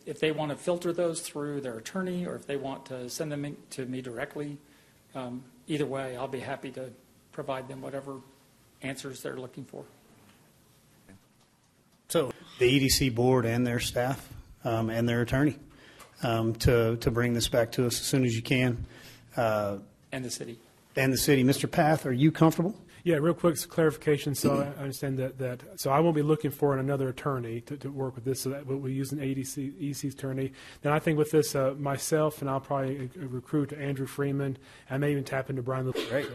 if they want to filter those through their attorney, or if they want to send them to me directly, either way, I'll be happy to provide them whatever answers they're looking for. So the EDC board and their staff and their attorney to bring this back to us as soon as you can. And the city. And the city. Mr. Path, are you comfortable? Yeah, real quick clarification. So I understand that so I won't be looking for another attorney to work with this. So that we'll use an EDC's attorney. Then I think with this, myself, and I'll probably recruit Andrew Freeman. I may even tap into Brian. Great.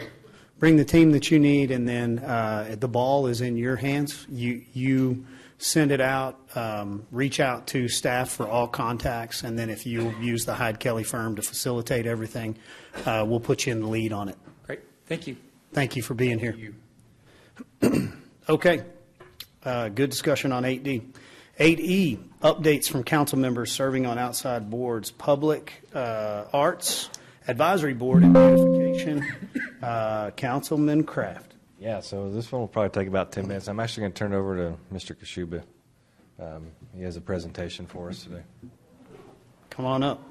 Bring the team that you need, and then the ball is in your hands. You send it out, reach out to staff for all contacts, and then if you use the Hyde Kelly firm to facilitate everything, we'll put you in the lead on it. Great. Thank you. Thank you for being here. Okay. Good discussion on 8D. 8E, updates from council members serving on outside boards, Public Arts Advisory Board and Beautification, Councilman Kraft. Yeah, so this one will probably take about 10 minutes. I'm actually going to turn it over to Mr. Kashuba. He has a presentation for us today. Come on up.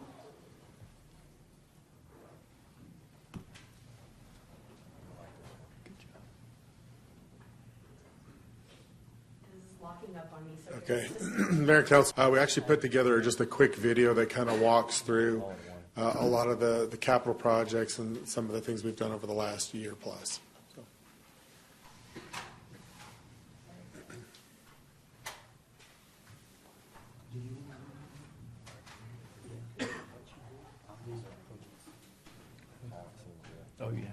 Okay. Mayor and Council, we actually put together just a quick video that kind of walks through a lot of the capital projects and some of the things we've done over the last year plus. So. Oh, yeah.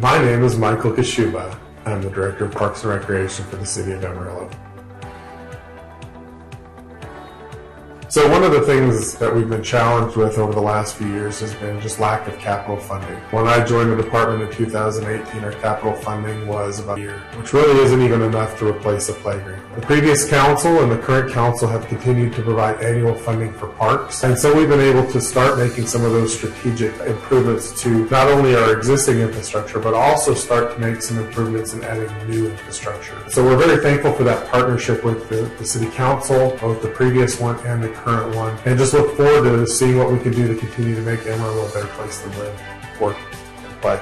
My name is Michael Kashuba. I'm the Director of Parks and Recreation for the City of Amarillo. So one of the things that we've been challenged with over the last few years has been just lack of capital funding. When I joined the department in 2018, our capital funding was about a year, which really isn't even enough to replace a playground. The previous council and the current council have continued to provide annual funding for parks, and so we've been able to start making some of those strategic improvements to not only our existing infrastructure, but also start to make some improvements in adding new infrastructure. So we're very thankful for that partnership with the City Council, both the previous one and the current one, and just look forward to seeing what we can do to continue to make Amarillo a better place to live, work, and play.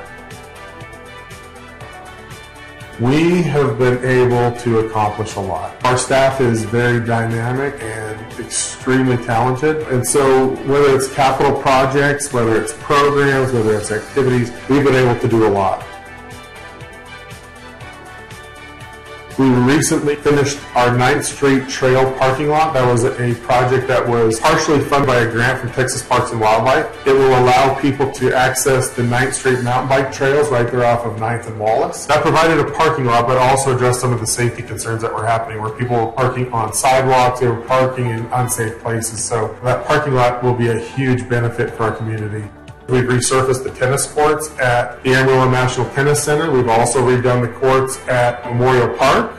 We have been able to accomplish a lot. Our staff is very dynamic and extremely talented, and so whether it's capital projects, whether it's programs, whether it's activities, we've been able to do a lot. We recently finished our 9th Street Trail parking lot. That was a project that was partially funded by a grant from Texas Parks and Wildlife. It will allow people to access the 9th Street mountain bike trails right there off of 9th and Wallace. That provided a parking lot, but also addressed some of the safety concerns that were happening, where people were parking on sidewalks, they were parking in unsafe places. So that parking lot will be a huge benefit for our community. We've resurfaced the tennis courts at the Amarillo National Tennis Center. We've also redone the courts at Memorial Park.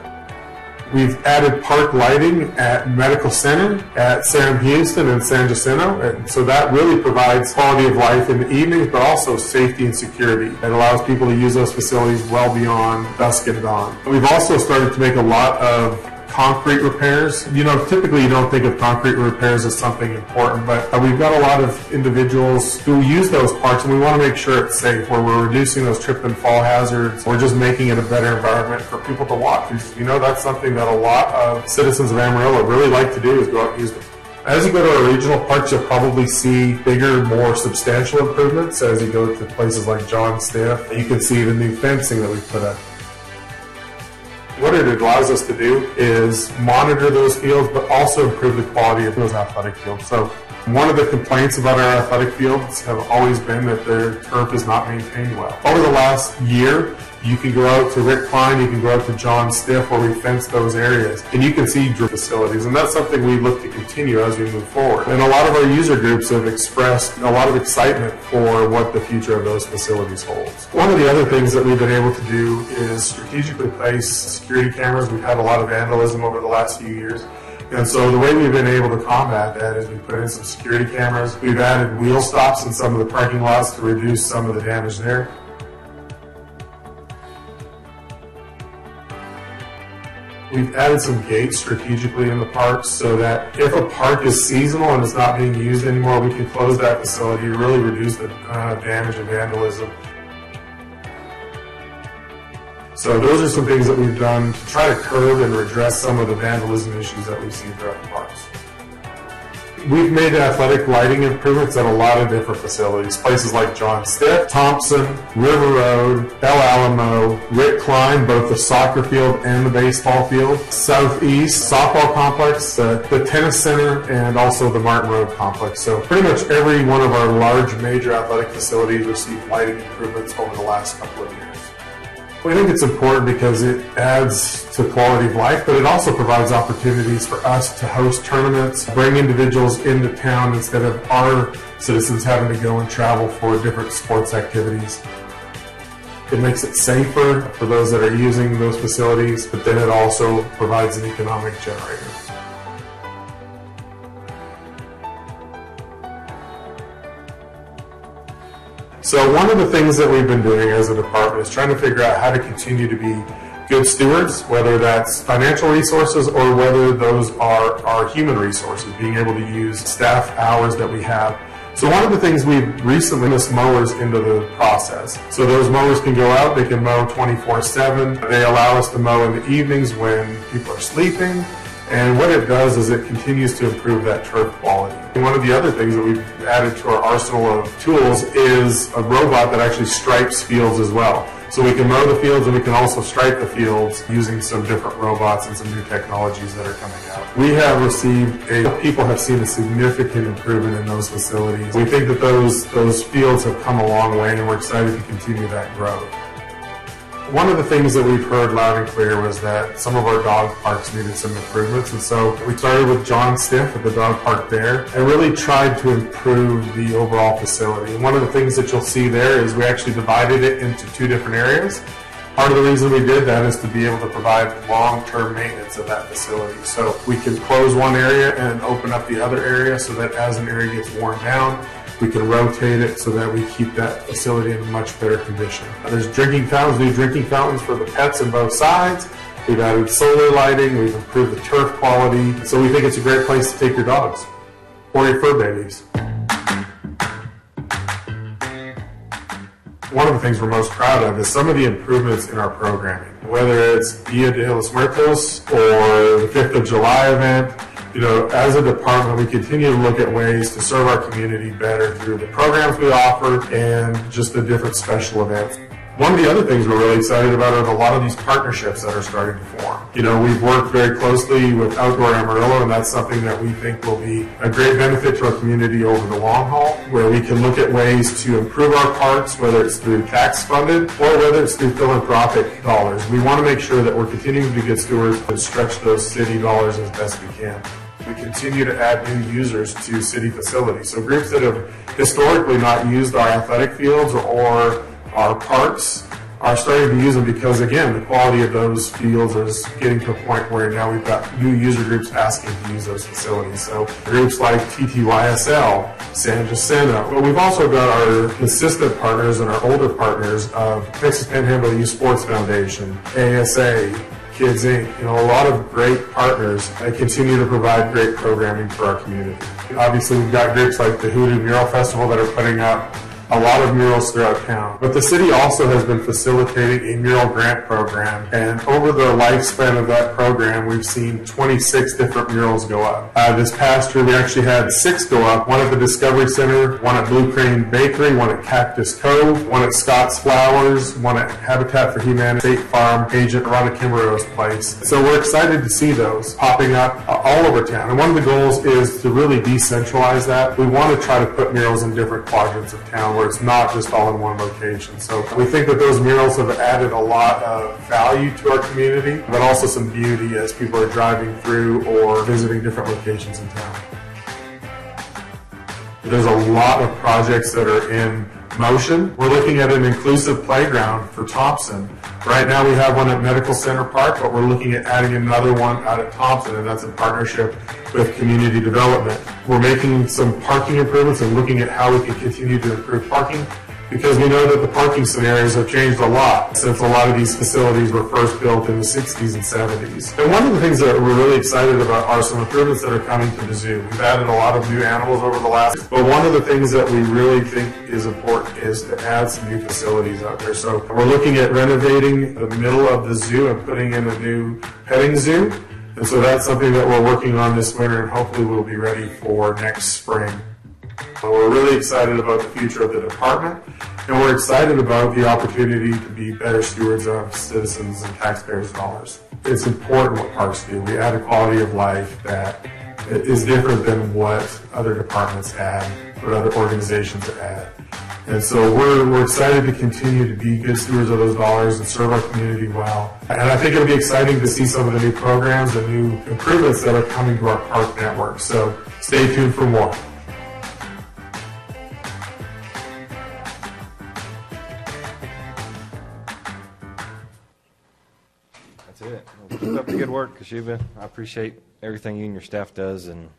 We've added park lighting at Medical Center, at Sam Houston and San Jacinto. And so that really provides quality of life in the evenings, but also safety and security. It allows people to use those facilities well beyond dusk and dawn. We've also started to make a lot of concrete repairs. You know, typically you don't think of concrete repairs as something important, but we've got a lot of individuals who use those parks, and we want to make sure it's safe, where we're reducing those trip and fall hazards. We're just making it a better environment for people to walk. You know, that's something that a lot of citizens of Amarillo really like to do, is go out and use them. As you go to our regional parks, you'll probably see bigger, more substantial improvements. As you go to places like John Stiff, you can see the new fencing that we put up. What it allows us to do is monitor those fields, but also improve the quality of those athletic fields. So one of the complaints about our athletic fields have always been that their turf is not maintained well. Over the last year, You can go out to Rick Klein, you can go out to John Stiff where we fence those areas, and you can see facilities, and that's something we look to continue as we move forward. And a lot of our user groups have expressed a lot of excitement for what the future of those facilities holds. One of the other things that we've been able to do is strategically place security cameras. We've had a lot of vandalism over the last few years. And so the way we've been able to combat that is we put in some security cameras. We've added wheel stops in some of the parking lots to reduce some of the damage there. We've added some gates strategically in the parks so that if a park is seasonal and it's not being used anymore, we can close that facility to really reduce the damage and vandalism. So those are some things that we've done to try to curb and redress some of the vandalism issues that we've seen throughout the parks. We've made athletic lighting improvements at a lot of different facilities, places like John Stiff, Thompson, River Road, El Alamo, Rick Klein, both the soccer field and the baseball field, Southeast, softball complex, the tennis center, and also the Martin Road complex. So pretty much every one of our large major athletic facilities received lighting improvements over the last couple of years. We think it's important because it adds to quality of life, but it also provides opportunities for us to host tournaments, bring individuals into town instead of our citizens having to go and travel for different sports activities. It makes it safer for those that are using those facilities, but then it also provides an economic generator. So one of the things that we've been doing as a department is trying to figure out how to continue to be good stewards, whether that's financial resources or whether those are our human resources, being able to use staff hours that we have. So one of the things we've recently put mowers into the process. So those mowers can go out, they can mow 24/7. They allow us to mow in the evenings when people are sleeping. And what it does is it continues to improve that turf quality. And one of the other things that we've added to our arsenal of tools is a robot that actually stripes fields as well. So we can mow the fields and we can also stripe the fields using some different robots and some new technologies that are coming out. We have people have seen a significant improvement in those facilities. We think that those fields have come a long way and we're excited to continue that growth. One of the things that we've heard loud and clear was that some of our dog parks needed some improvements, and so we started with John Stiff at the dog park there and really tried to improve the overall facility. And one of the things that you'll see there is we actually divided it into two different areas. Part of the reason we did that is to be able to provide long-term maintenance of that facility. So we can close one area and open up the other area so that as an area gets worn down, we can rotate it so that we keep that facility in much better condition. There's drinking fountains, new drinking fountains for the pets on both sides. We've added solar lighting, we've improved the turf quality. So we think it's a great place to take your dogs or your fur babies. One of the things we're most proud of is some of the improvements in our programming, whether it's Dia de los Muertos or the 5th of July event. You know, as a department, we continue to look at ways to serve our community better through the programs we offer and just the different special events. One of the other things we're really excited about are a lot of these partnerships that are starting to form. You know, we've worked very closely with Outdoor Amarillo, and that's something that we think will be a great benefit to our community over the long haul, where we can look at ways to improve our parks, whether it's through tax-funded or whether it's through philanthropic dollars. We want to make sure that we're continuing to be good stewards and stretch those city dollars as best we can. We continue to add new users to city facilities. So groups that have historically not used our athletic fields or our parks are starting to use them because, again, the quality of those fields is getting to a point where now we've got new user groups asking to use those facilities. So groups like TTYSL, San Jacinto. But we've also got our consistent partners and our older partners of Texas Panhandle Youth Sports Foundation, ASA, Kids Inc., you know, a lot of great partners that continue to provide great programming for our community. Obviously, we've got groups like the Hoodoo Mural Festival that are putting up a lot of murals throughout town. But the city also has been facilitating a mural grant program, and over the lifespan of that program, we've seen 26 different murals go up. This past year, we actually had 6 go up, one at the Discovery Center, one at Blue Crane Bakery, one at Cactus Cove, one at Scott's Flowers, one at Habitat for Humanity, State Farm, Agent Rhonda Kimmero's place. So we're excited to see those popping up all over town. And one of the goals is to really decentralize that. We want to try to put murals in different quadrants of town on where it's not just all in one location. So we think that those murals have added a lot of value to our community, but also some beauty as people are driving through or visiting different locations in town. There's a lot of projects that are in motion. We're looking at an inclusive playground for Thompson. Right now we have one at Medical Center Park, but we're looking at adding another one out at Thompson, and that's in partnership with community development. We're making some parking improvements and looking at how we can continue to improve parking, because we know that the parking scenarios have changed a lot since a lot of these facilities were first built in the 60s and 70s. And one of the things that we're really excited about are some improvements that are coming to the zoo. We've added a lot of new animals over the last, but one of the things that we really think is important is to add some new facilities out there. So we're looking at renovating the middle of the zoo and putting in a new petting zoo. And so that's something that we're working on this winter, and hopefully we'll be ready for next spring. So we're really excited about the future of the department, and we're excited about the opportunity to be better stewards of citizens and taxpayers' dollars. It's important what parks do. We add a quality of life that is different than what other departments add, what other organizations add. And so we're excited to continue to be good stewards of those dollars and serve our community well. And I think it'll be exciting to see some of the new programs and new improvements that are coming to our park network. So stay tuned for more. That's it. Well, keep up the good work, Kashuba. I appreciate everything you and your staff does, and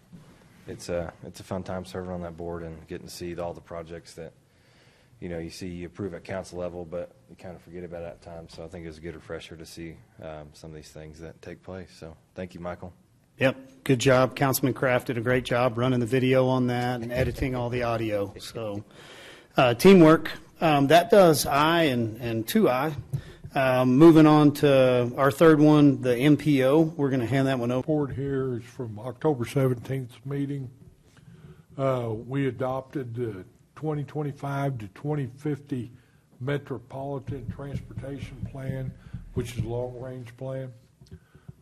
it's a fun time serving on that board and getting to see all the projects that you see you approve at council level, but you kind of forget about it at times. So I think it was a good refresher to see some of these things that take place. So thank you, Michael. Yep, good job. Councilman Kraft did a great job running the video on that and editing all the audio. So teamwork. That does I and 2I. Moving on to our third one, the MPO. We're going to hand that one over. Report here is from October 17th meeting. We adopted the 2025 to 2050 Metropolitan Transportation Plan, which is a long-range plan.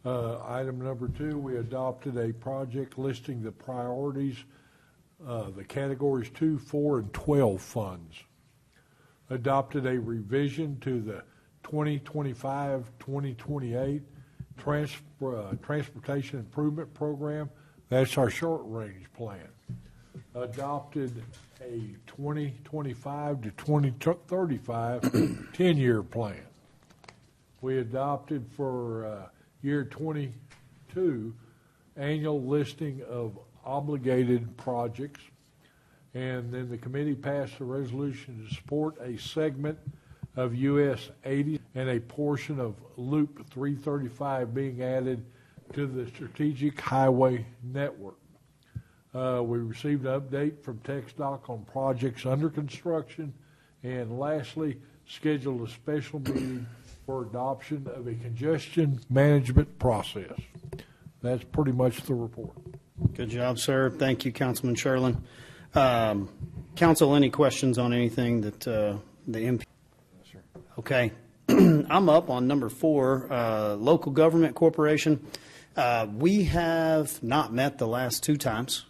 Item number 2, we adopted a project listing the priorities, the categories 2, 4, and 12 funds. Adopted a revision to the 2025-2028 Transportation Improvement Program. That's our short-range plan. Adopted a 2025 to 2035 10-year plan. We adopted for year 22 annual listing of obligated projects, and then the committee passed a resolution to support a segment of US 80 and a portion of Loop 335 being added to the strategic highway network. We received an update from TxDOT on projects under construction, and lastly, scheduled a special meeting for adoption of a congestion management process. That's pretty much the report. Good job, sir. Thank you, Councilman Sherlin. Council, any questions on anything that the MP? Sure. Okay. I'm up on number 4, local government corporation. We have not met the last 2 times.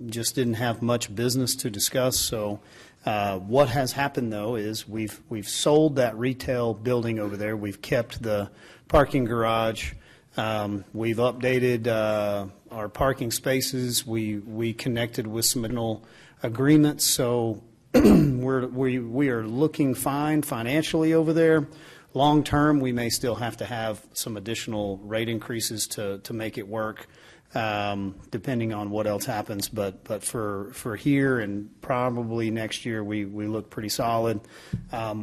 Just didn't have much business to discuss. So what has happened, though, is we've sold that retail building over there. We've kept the parking garage. We've updated our parking spaces. We connected with some additional agreements. So we are looking fine financially over there. Long term, we may still have to have some additional rate increases to make it work. Depending on what else happens, but for here and probably next year, we look pretty solid.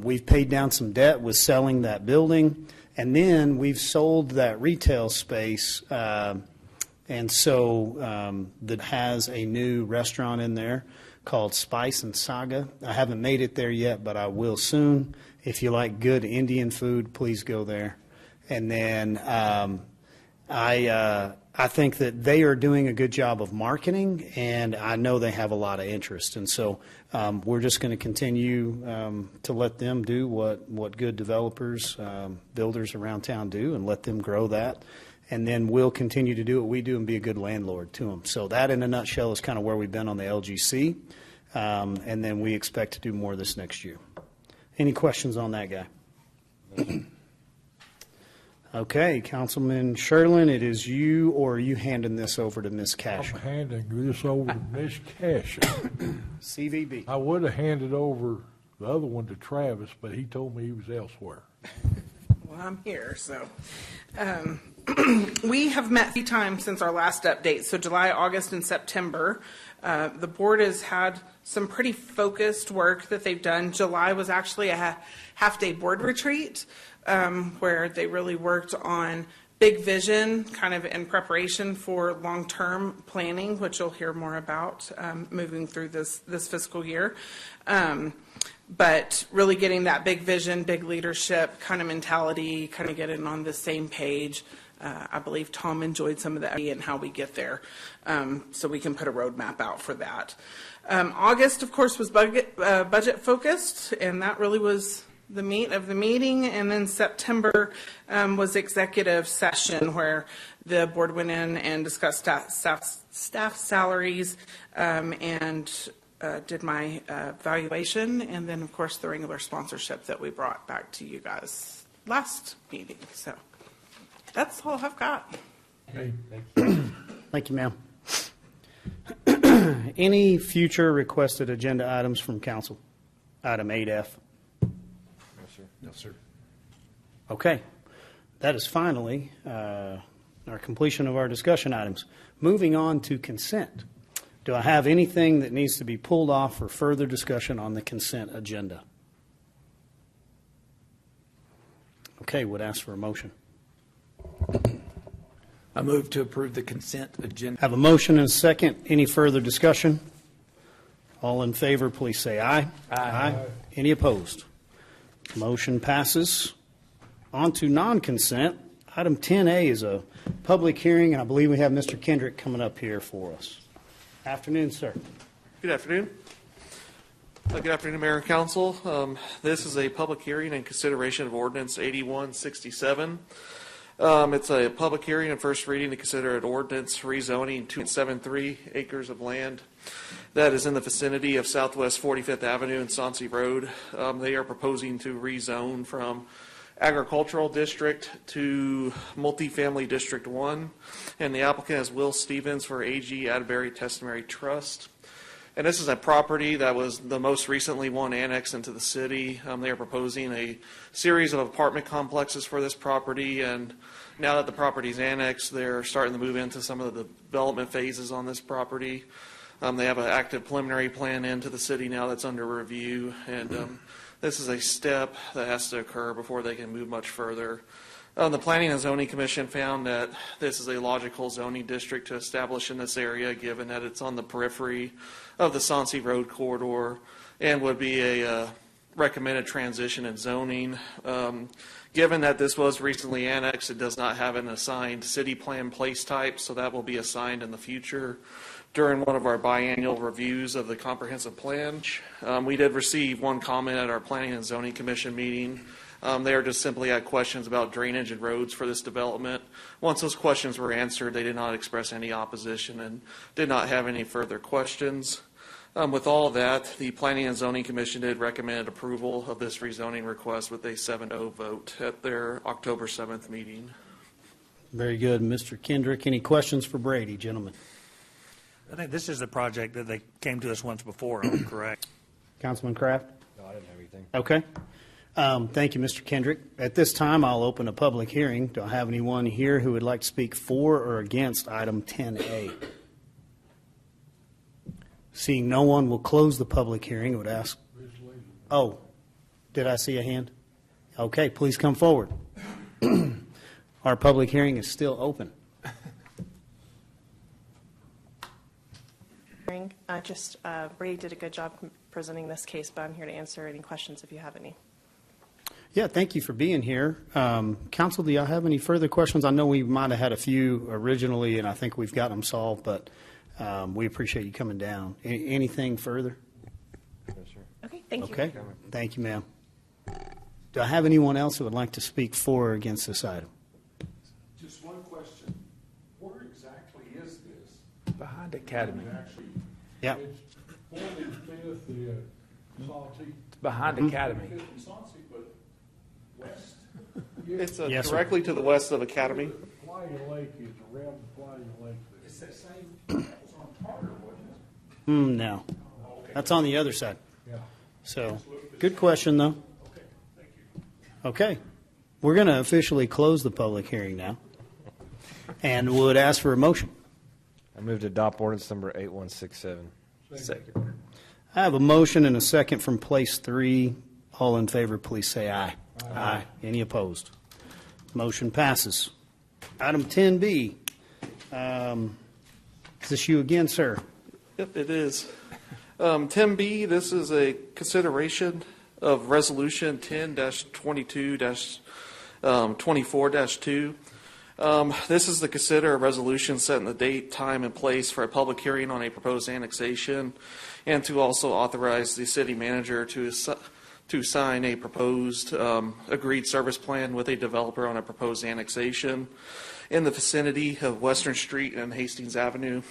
We've paid down some debt with selling that building, and then we've sold that retail space, and so that has a new restaurant in there called Spice and Saga. I haven't made it there yet, but I will soon. If you like good Indian food, please go there. And then I think that they are doing a good job of marketing, and I know they have a lot of interest. And so we're just going to continue to let them do what good developers, builders around town do, and let them grow that. And then we'll continue to do what we do and be a good landlord to them. So that, in a nutshell, is kind of where we've been on the LGC. and then we expect to do more this next year. Any questions on that guy? Okay, Councilman Sherlin, it is you, or are you handing this over to Ms. Cash? I'm handing this over to Ms. Cash. CVB. I would have handed over the other one to Travis, but he told me he was elsewhere. Well, I'm here, so. We have met 3 times since our last update, so July, August, and September. The board has had some pretty focused work that they've done. July was actually a half-day board retreat where they really worked on big vision, kind of in preparation for long-term planning, which you'll hear more about moving through this fiscal year. But really getting that big vision, big leadership kind of mentality, kind of getting on the same page. I believe Tom enjoyed some of that and how we get there, so we can put a roadmap out for that. August, of course, was budget focused, and that really was the meat of the meeting. And then September was executive session, where the board went in and discussed staff salaries and did my valuation, and then, of course, the regular sponsorship that we brought back to you guys last meeting. So that's all I've got. Okay. Thank you, ma'am. Any future requested agenda items from council? Item 8F. No, sir. No, sir. Okay. That is finally our completion of our discussion items. Moving on to consent. Do I have anything that needs to be pulled off for further discussion on the consent agenda? Okay, would ask for a motion. I move to approve the consent agenda. Have a motion and a second. Any further discussion? All in favor, please say aye. Aye. Any opposed? Motion passes. On to non-consent. Item 10A is a public hearing, and I believe we have Mr. Kendrick coming up here for us. Afternoon, sir. Good afternoon. Good afternoon, Mayor and Council. This is a public hearing in consideration of Ordinance 8167. It's a public hearing and first reading to consider an ordinance rezoning 2.73 acres of land that is in the vicinity of Southwest 45th Avenue and Sauncey Road. They are proposing to rezone from agricultural district to multifamily district 1, and the applicant is Will Stevens for AG Atterbury Testimony Trust. And this is a property that was the most recently one annexed into the city. They are proposing a series of apartment complexes for this property, and now that the property is annexed, they're starting to move into some of the development phases on this property. They have an active preliminary plan into the city now that's under review, and this is a step that has to occur before they can move much further. The Planning and Zoning Commission found that this is a logical zoning district to establish in this area, given that it's on the periphery of the Sauncey Road corridor and would be a recommended transition in zoning. Given that this was recently annexed, it does not have an assigned city plan place type, so that will be assigned in the future during one of our biannual reviews of the comprehensive plan. We did receive one comment at our Planning and Zoning Commission meeting. They just simply had questions about drainage and roads for this development. Once those questions were answered, they did not express any opposition and did not have any further questions. With all of that, the Planning and Zoning Commission did recommend approval of this rezoning request with a 7-0 vote at their October 7th meeting. Very good. Mr. Kendrick, any questions for Brady, gentlemen? I think this is a project that they came to us once before, correct? Councilman Kraft? No, I didn't have anything. Okay. Thank you, Mr. Kendrick. At this time, I'll open a public hearing. Do I have anyone here who would like to speak for or against item 10A? Seeing no one, will close the public hearing. I would ask. Oh, did I see a hand? Okay, please come forward. Our public hearing is still open. Brady did a good job presenting this case, but I'm here to answer any questions if you have any. Yeah, thank you for being here. Council, do y'all have any further questions? I know we might have had a few originally, and I think we've got them solved, but we appreciate you coming down. Anything further? Okay, thank you. Okay, thank you, ma'am. Do I have anyone else who would like to speak for or against this item? Just one question. Where exactly is this? Behind Academy. Yeah. 45th, the Salty. Behind Academy. It's Yes, sir. directly to the west of Academy. Playa Lake is around the Playa Lake there. It's that same, that was on Carter, wasn't No. That's on the other side. Yeah. So, good question, though. Okay. We're going to officially close the public hearing now and would ask for a motion. I move to adopt ordinance number 8167. Second. I have a motion and a second from place 3. All in favor, please say aye. Aye. Any opposed? Motion passes. Item 10B. Is this you again, sir? Yep, it is. 10B, this is a consideration of Resolution 10-22-24-2. This is to consider a resolution setting the date, time, and place for a public hearing on a proposed annexation, and to also authorize the city manager to sign a proposed agreed service plan with a developer on a proposed annexation in the vicinity of Western Street and Hastings Avenue.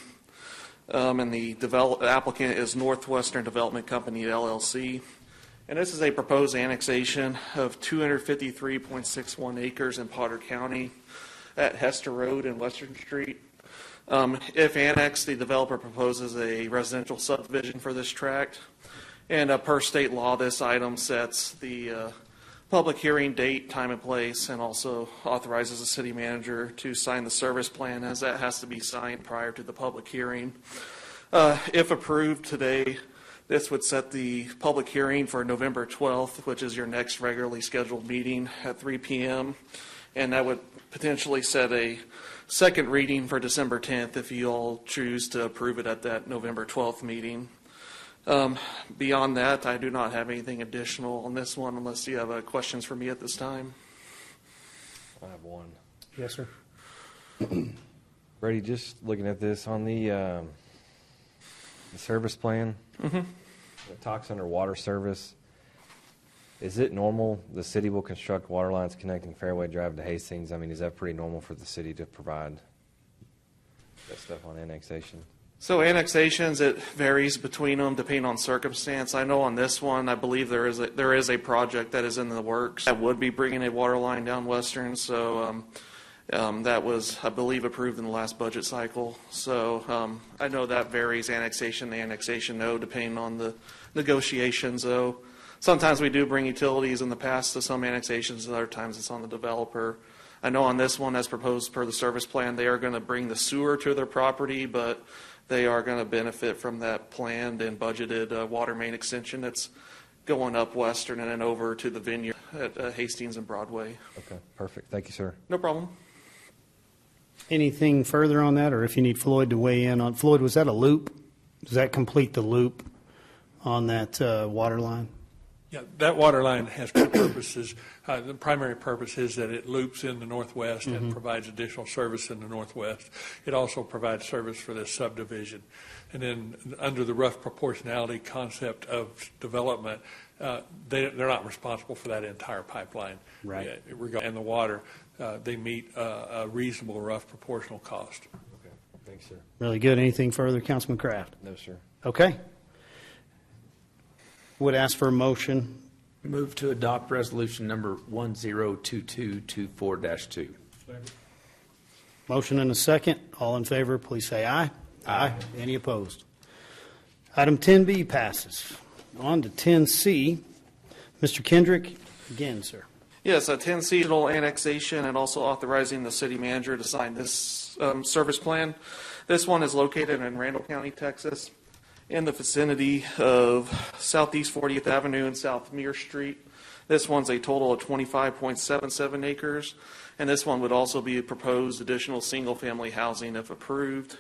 And the applicant is Northwestern Development Company, LLC. And this is a proposed annexation of 253.61 acres in Potter County at Hester Road and Western Street. If annexed, the developer proposes a residential subdivision for this tract. And per state law, this item sets the public hearing date, time, and place, and also authorizes the city manager to sign the service plan, as that has to be signed prior to the public hearing. If approved today, this would set the public hearing for November 12th, which is your next regularly scheduled meeting at 3 p.m. And that would potentially set a second reading for December 10th if you all choose to approve it at that November 12th meeting. Beyond that, I do not have anything additional on this one unless you have questions for me at this time. I have one. Yes, sir. Brady, just looking at this on the service plan, it talks under water service. Is it normal the city will construct water lines connecting Fairway Drive to Hastings? I mean, is that pretty normal for the city to provide that stuff on annexation? So annexations, it varies between them depending on circumstance. I know on this one, I believe there is a project that is in the works that would be bringing a water line down Western. So that was, I believe, approved in the last budget cycle. So I know that varies annexation to annexation, though, depending on the negotiations, though. Sometimes we do bring utilities in the past to some annexations, and other times it's on the developer. I know on this one, as proposed per the service plan, they are going to bring the sewer to their property, but they are going to benefit from that planned and budgeted water main extension that's going up Western and then over to the vineyard at Hastings and Broadway. Okay, perfect. Thank you, sir. No problem. Anything further on that, or if you need Floyd to weigh in on? Floyd, was that a loop? Does that complete the loop on that water line? Yeah, that water line has two purposes. The primary purpose is that it loops in the northwest and provides additional service in the northwest. It also provides service for this subdivision. And then under the rough proportionality concept of development, they're not responsible for that entire pipeline. Right. And the water, they meet a reasonable rough proportional cost. Okay, thanks, sir. Really good. Anything further, Councilman Kraft? No, sir. Okay. Would ask for a motion. Move to adopt resolution number 102224-2. Motion and a second. All in favor, please say aye. Aye. Any opposed? Item 10B passes. On to 10C. Mr. Kendrick, again, sir. Yes, a 10 seasonal annexation and also authorizing the city manager to sign this service plan. This one is located in Randall County, Texas, in the vicinity of Southeast 40th Avenue and South Muir Street. This one's a total of 25.77 acres, and this one would also be proposed additional single-family housing if approved.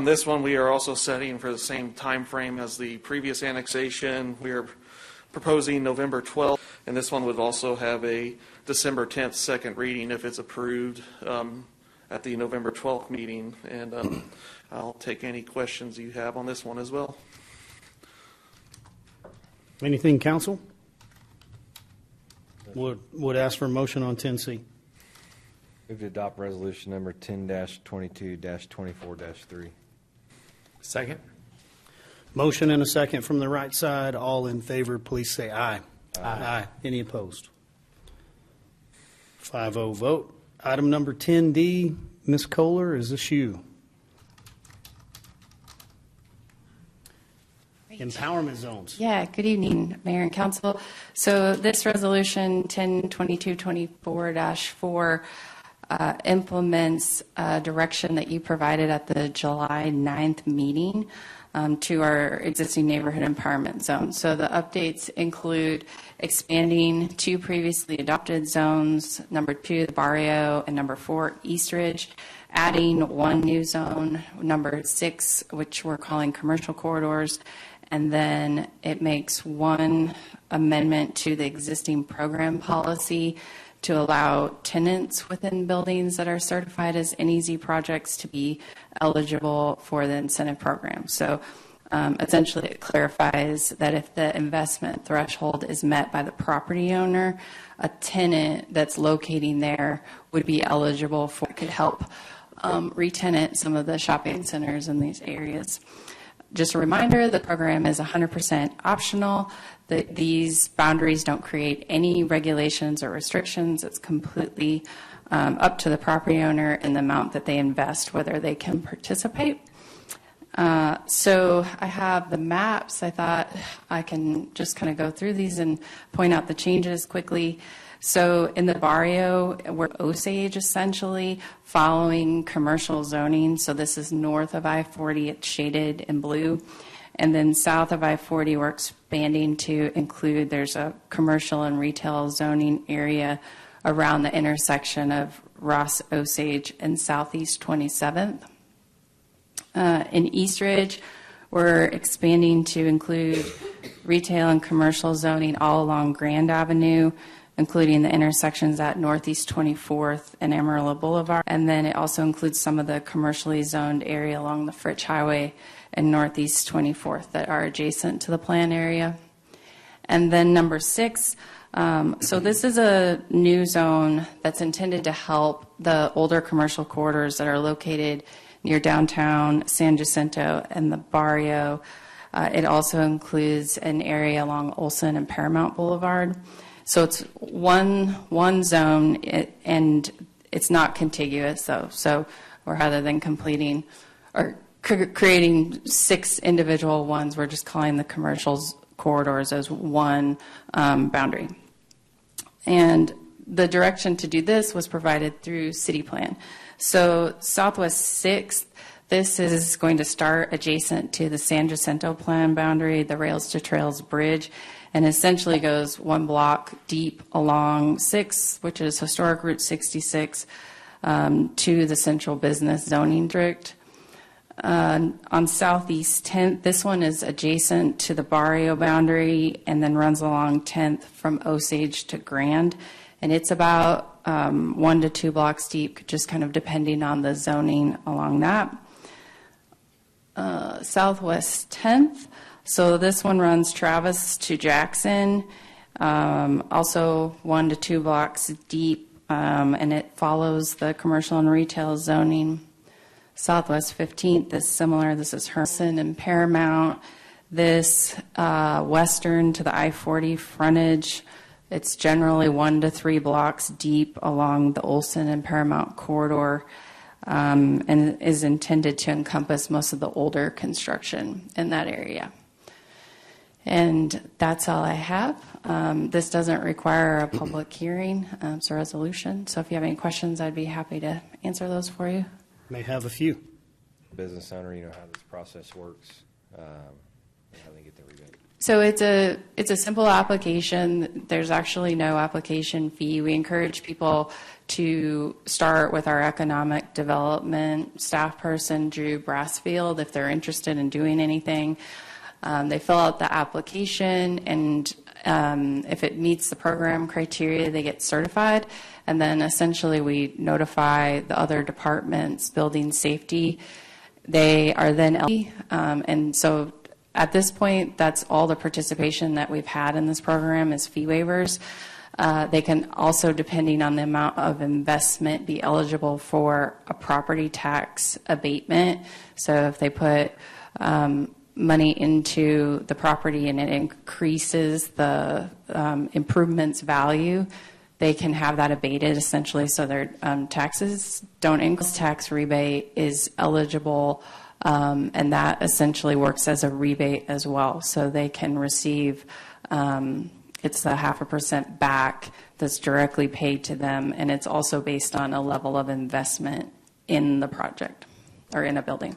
This one we are also setting for the same time frame as the previous annexation. We are proposing November 12th, and this one would also have a December 10th second reading if it's approved at the November 12th meeting. And I'll take any questions you have on this one as well. Anything, council? Would ask for a motion on 10C. Move to adopt resolution number 10-22-24-3. Second. Motion and a second from the right side. All in favor, please say aye. Aye. Any opposed? 5-0 vote. Item number 10D, Ms. Kohler, is this you? Empowerment zones. Yeah, good evening, Mayor and Council. So this resolution 102224-4 implements a direction that you provided at the July 9th meeting to our existing neighborhood empowerment zone. So the updates include expanding 2 previously adopted zones, number 2, the Barrio, and number 4, Eastridge, adding 1 new zone, number 6, which we're calling commercial corridors, and then it makes 1 amendment to the existing program policy to allow tenants within buildings that are certified as NEZ projects to be eligible for the incentive program. So essentially it clarifies that if the investment threshold is met by the property owner, a tenant that's locating there would be eligible for, could help re-tenant some of the shopping centers in these areas. Just a reminder, the program is 100% optional. These boundaries don't create any regulations or restrictions. It's completely up to the property owner and the amount that they invest, whether they can participate. So I have the maps. I thought I can just kind of go through these and point out the changes quickly. So in the Barrio, we're Osage essentially following commercial zoning. So this is north of I-40, it's shaded in blue. And then south of I-40, we're expanding to include, there's a commercial and retail zoning area around the intersection of Ross Osage and Southeast 27th. In Eastridge, we're expanding to include retail and commercial zoning all along Grand Avenue, including the intersections at Northeast 24th and Amarillo Boulevard. And then it also includes some of the commercially zoned area along the Fritch Highway and Northeast 24th that are adjacent to the plan area. And then number 6, so this is a new zone that's intended to help the older commercial corridors that are located near downtown San Jacinto and the Barrio. It also includes an area along Olson and Paramount Boulevard. So it's one zone, and it's not contiguous, though. So rather than completing or creating 6 individual ones, we're just calling the commercial corridors as one boundary. And the direction to do this was provided through city plan. So Southwest 6th, this is going to start adjacent to the San Jacinto plan boundary, the Rails to Trails Bridge, and essentially goes 1 block deep along 6, which is historic Route 66, to the central business zoning district. On Southeast 10th, this one is adjacent to the Barrio boundary and then runs along 10th from Osage to Grand. And it's about 1 to 2 blocks deep, just kind of depending on the zoning along that. Southwest 10th, so this one runs Travis to Jackson, also 1 to 2 blocks deep, and it follows the commercial and retail zoning. Southwest 15th is similar. This is Herson and Paramount. This western to the I-40 frontage, it's generally 1 to 3 blocks deep along the Olson and Paramount corridor, and is intended to encompass most of the older construction in that area. And that's all I have. This doesn't require a public hearing. It's a resolution. So if you have any questions, I'd be happy to answer those for you. May have a few. Business owner, you know how this process works, how they get their rebate. So it's a simple application. There's actually no application fee. We encourage people to start with our economic development staff person, Drew Brassfield, if they're interested in doing anything. They fill out the application, and if it meets the program criteria, they get certified. And then essentially we notify the other departments, building safety. They are then and so at this point, that's all the participation that we've had in this program is fee waivers. They can also, depending on the amount of investment, be eligible for a property tax abatement. So if they put money into the property and it increases the improvements value, they can have that abated essentially so their taxes don't increase. Tax rebate is eligible, and that essentially works as a rebate as well. So they can receive, it's the 0.5% back that's directly paid to them, and it's also based on a level of investment in the project or in a building.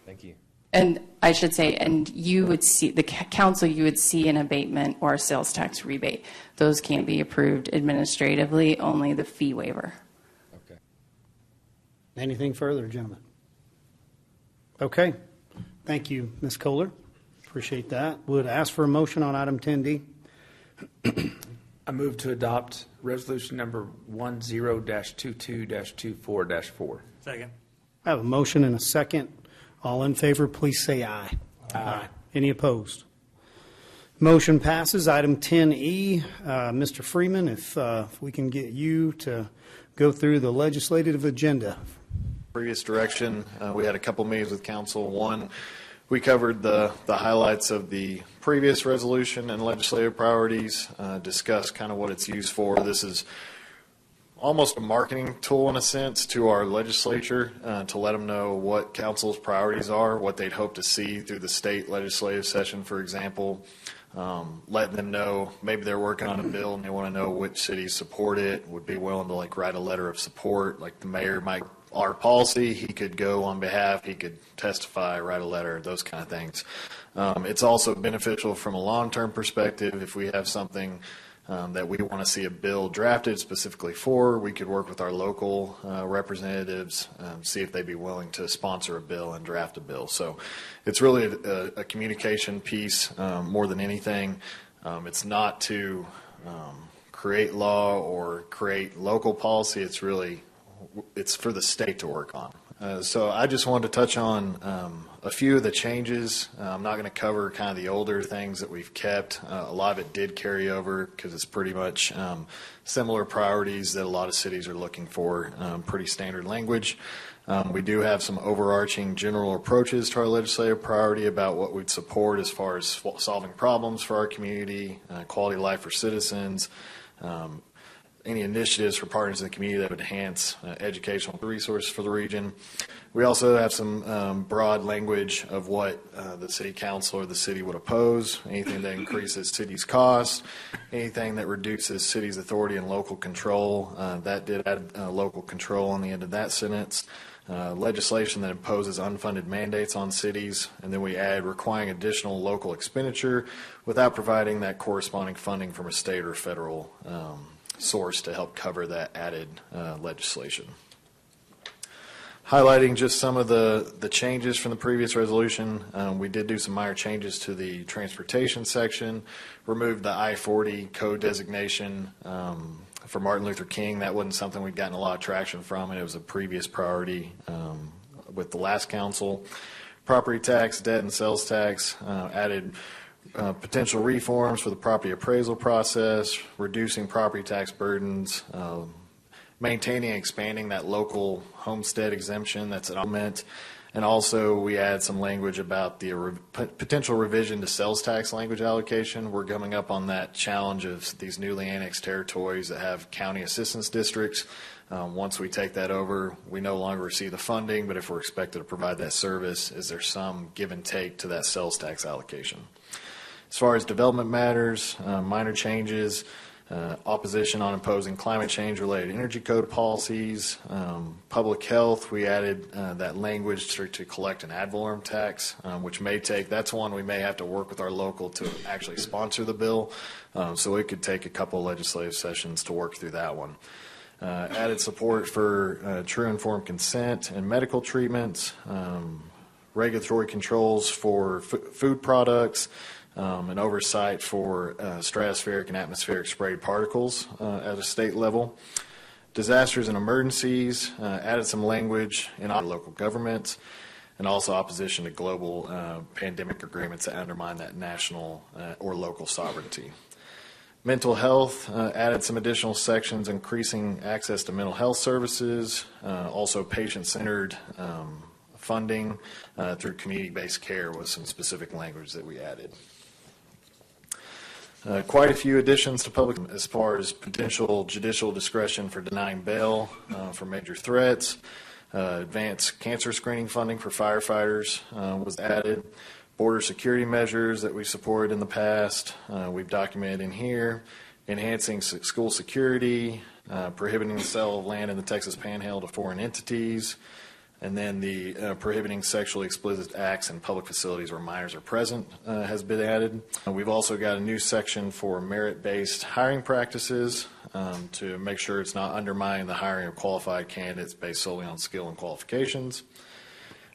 Thank you. And I should say, and you would see, the council, you would see an abatement or a sales tax rebate. Those can't be approved administratively, only the fee waiver. Okay. Anything further, gentlemen? Okay. Thank you, Ms. Kohler. Appreciate that. Would ask for a motion on item 10D. I move to adopt resolution number 10-22-24-4. Second. I have a motion and a second. All in favor, please say aye. Aye. Any opposed? Motion passes. Item 10E, Mr. Freeman, if we can get you to go through the legislative agenda. Previous direction, we had a couple meetings with council. One, we covered the highlights of the previous resolution and legislative priorities, discussed kind of what it's used for. This is almost a marketing tool in a sense to our legislature to let them know what council's priorities are, what they'd hope to see through the state legislative session, for example. Letting them know maybe they're working on a bill and they want to know which cities support it, would be willing to like write a letter of support, like the mayor might, our policy, he could go on behalf, he could testify, write a letter, those kind of things. It's also beneficial from a long-term perspective. If we have something that we want to see a bill drafted specifically for, we could work with our local representatives, see if they'd be willing to sponsor a bill and draft a bill. So it's really a communication piece more than anything. It's not to create law or create local policy. It's for the state to work on. So I just wanted to touch on a few of the changes. I'm not going to cover kind of the older things that we've kept. A lot of it did carry over because it's pretty much similar priorities that a lot of cities are looking for, pretty standard language. We do have some overarching general approaches to our legislative priority about what we'd support as far as solving problems for our community, quality of life for citizens, any initiatives for partners in the community that would enhance educational resources for the region. We also have some broad language of what the city council or the city would oppose, anything that increases cities' costs, anything that reduces cities' authority and local control. That did add local control on the end of that sentence. Legislation that imposes unfunded mandates on cities, and then we add requiring additional local expenditure without providing that corresponding funding from a state or federal source to help cover that added legislation. Highlighting just some of the changes from the previous resolution, we did do some minor changes to the transportation section, removed the I-40 code designation for Martin Luther King. That wasn't something we'd gotten a lot of traction from, and it was a previous priority with the last council. Property tax, debt, and sales tax added potential reforms for the property appraisal process, reducing property tax burdens, maintaining and expanding that local homestead exemption that's an element, and also we add some language about the potential revision to sales tax language allocation. We're coming up on that challenge of these newly annexed territories that have county assistance districts. Once we take that over, we no longer receive the funding, but if we're expected to provide that service, is there some give and take to that sales tax allocation? As far as development matters, minor changes, opposition on imposing climate change related energy code policies, public health, we added that language to collect an ad valorem tax, which may take, that's one we may have to work with our local to actually sponsor the bill, so it could take a couple of legislative sessions to work through that one. Added support for true informed consent and medical treatments, regulatory controls for food products, and oversight for stratospheric and atmospheric sprayed particles at a state level. Disasters and emergencies, added some language in our local governments, and also opposition to global pandemic agreements that undermine that national or local sovereignty. Mental health, added some additional sections increasing access to mental health services, also patient-centered funding through community-based care was some specific language that we added. Quite a few additions to public as far as potential judicial discretion for denying bail for major threats. Advanced cancer screening funding for firefighters was added. Border security measures that we supported in the past, we've documented in here. Enhancing school security, prohibiting the sale of land in the Texas Panhandle to foreign entities, and then the prohibiting sexually explicit acts in public facilities where minors are present has been added. We've also got a new section for merit-based hiring practices to make sure it's not undermining the hiring of qualified candidates based solely on skill and qualifications.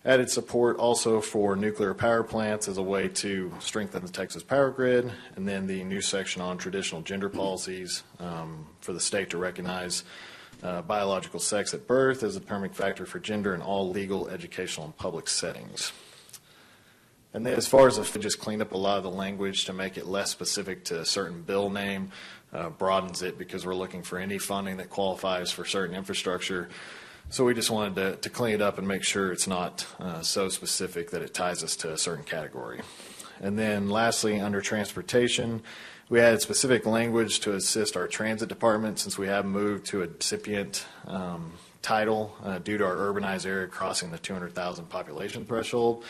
Added support also for nuclear power plants as a way to strengthen the Texas power grid, and then the new section on traditional gender policies for the state to recognize biological sex at birth as a determining factor for gender in all legal, educational, and public settings. And then as far as if we just cleaned up a lot of the language to make it less specific to a certain bill name, broadens it because we're looking for any funding that qualifies for certain infrastructure. So we just wanted to clean it up and make sure it's not so specific that it ties us to a certain category. And then lastly, under transportation, we added specific language to assist our transit department since we have moved to a recipient title due to our urbanized area crossing the 200,000 population threshold.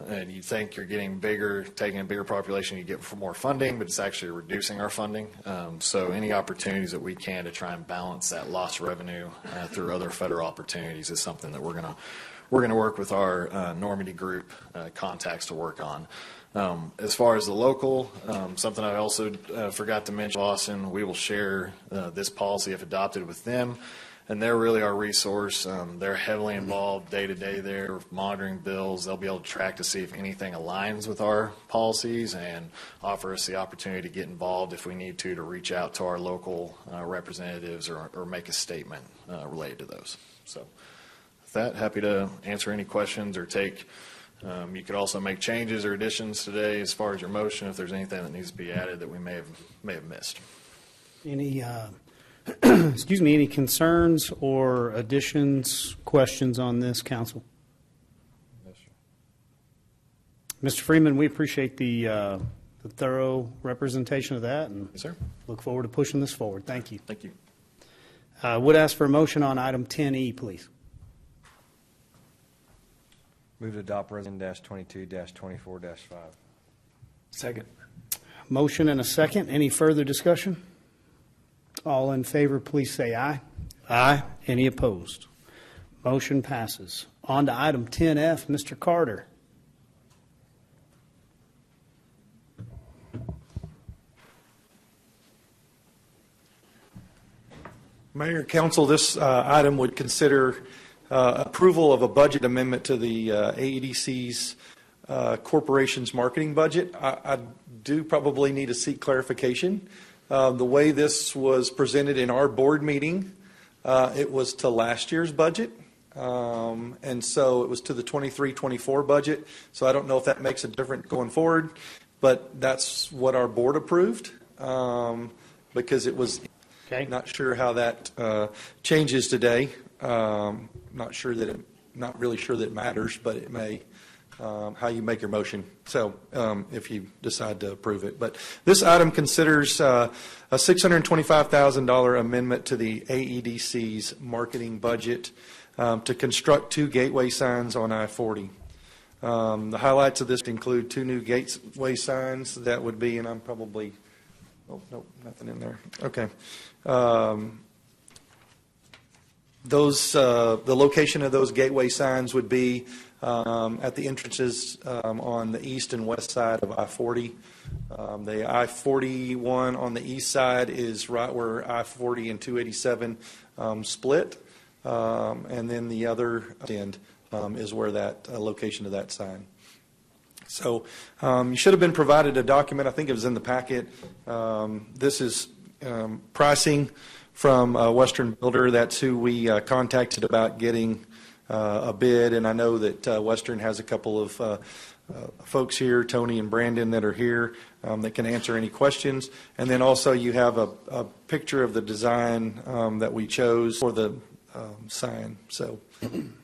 And you think you're getting bigger, taking a bigger population, you get more funding, but it's actually reducing our funding. So any opportunities that we can to try and balance that lost revenue through other federal opportunities is something that we're gonna work with our Normandy group contacts to work on. As far as the local, something I also forgot to mention, Boston, we will share this policy if adopted with them. And they're really our resource. They're heavily involved day to day there, monitoring bills. They'll be able to track to see if anything aligns with our policies and offer us the opportunity to get involved if we need to reach out to our local representatives or make a statement related to those. So with that, happy to answer any questions or take, you could also make changes or additions today as far as your motion if there's anything that needs to be added that we may have missed. Any excuse me, any concerns or additions, questions on this, council? Yes, Mr. Freeman, we appreciate the thorough representation of that, and yes, sir. Look forward to pushing this forward. Thank you. Thank you. Would ask for a motion on item 10E, please. Move to adopt Resolution -22-24-5. Second. Motion and a second. Any further discussion? All in favor, please say aye. Aye. Any opposed? Motion passes. On to item 10F, Mr. Carter. Mayor, Council, this item would consider approval of a budget amendment to the AEDC's corporation's marketing budget. I do probably need to seek clarification. The way this was presented in our board meeting, it was to last year's budget. And so it was to the 23-24 budget. So I don't know if that makes a difference going forward, but that's what our board approved because it was not sure how that changes today. Not really sure that it matters, but it may. How you make your motion, so if you decide to approve it. But this item considers a $625,000 amendment to the AEDC's marketing budget to construct 2 gateway signs on I-40. The highlights of this include 2 new gateway signs that would be, and I'm probably, oh, no, nothing in there. Okay. The location of those gateway signs would be at the entrances on the east and west side of I-40. The I-41 on the east side is right where I-40 and 287 split, and then the other end is where that location of that sign. So you should have been provided a document. I think it was in the packet. This is pricing from Western Builder. That's who we contacted about getting a bid, and I know that Western has a couple of folks here, Tony and Brandon, that are here that can answer any questions. And then also you have a picture of the design that we chose for the sign. So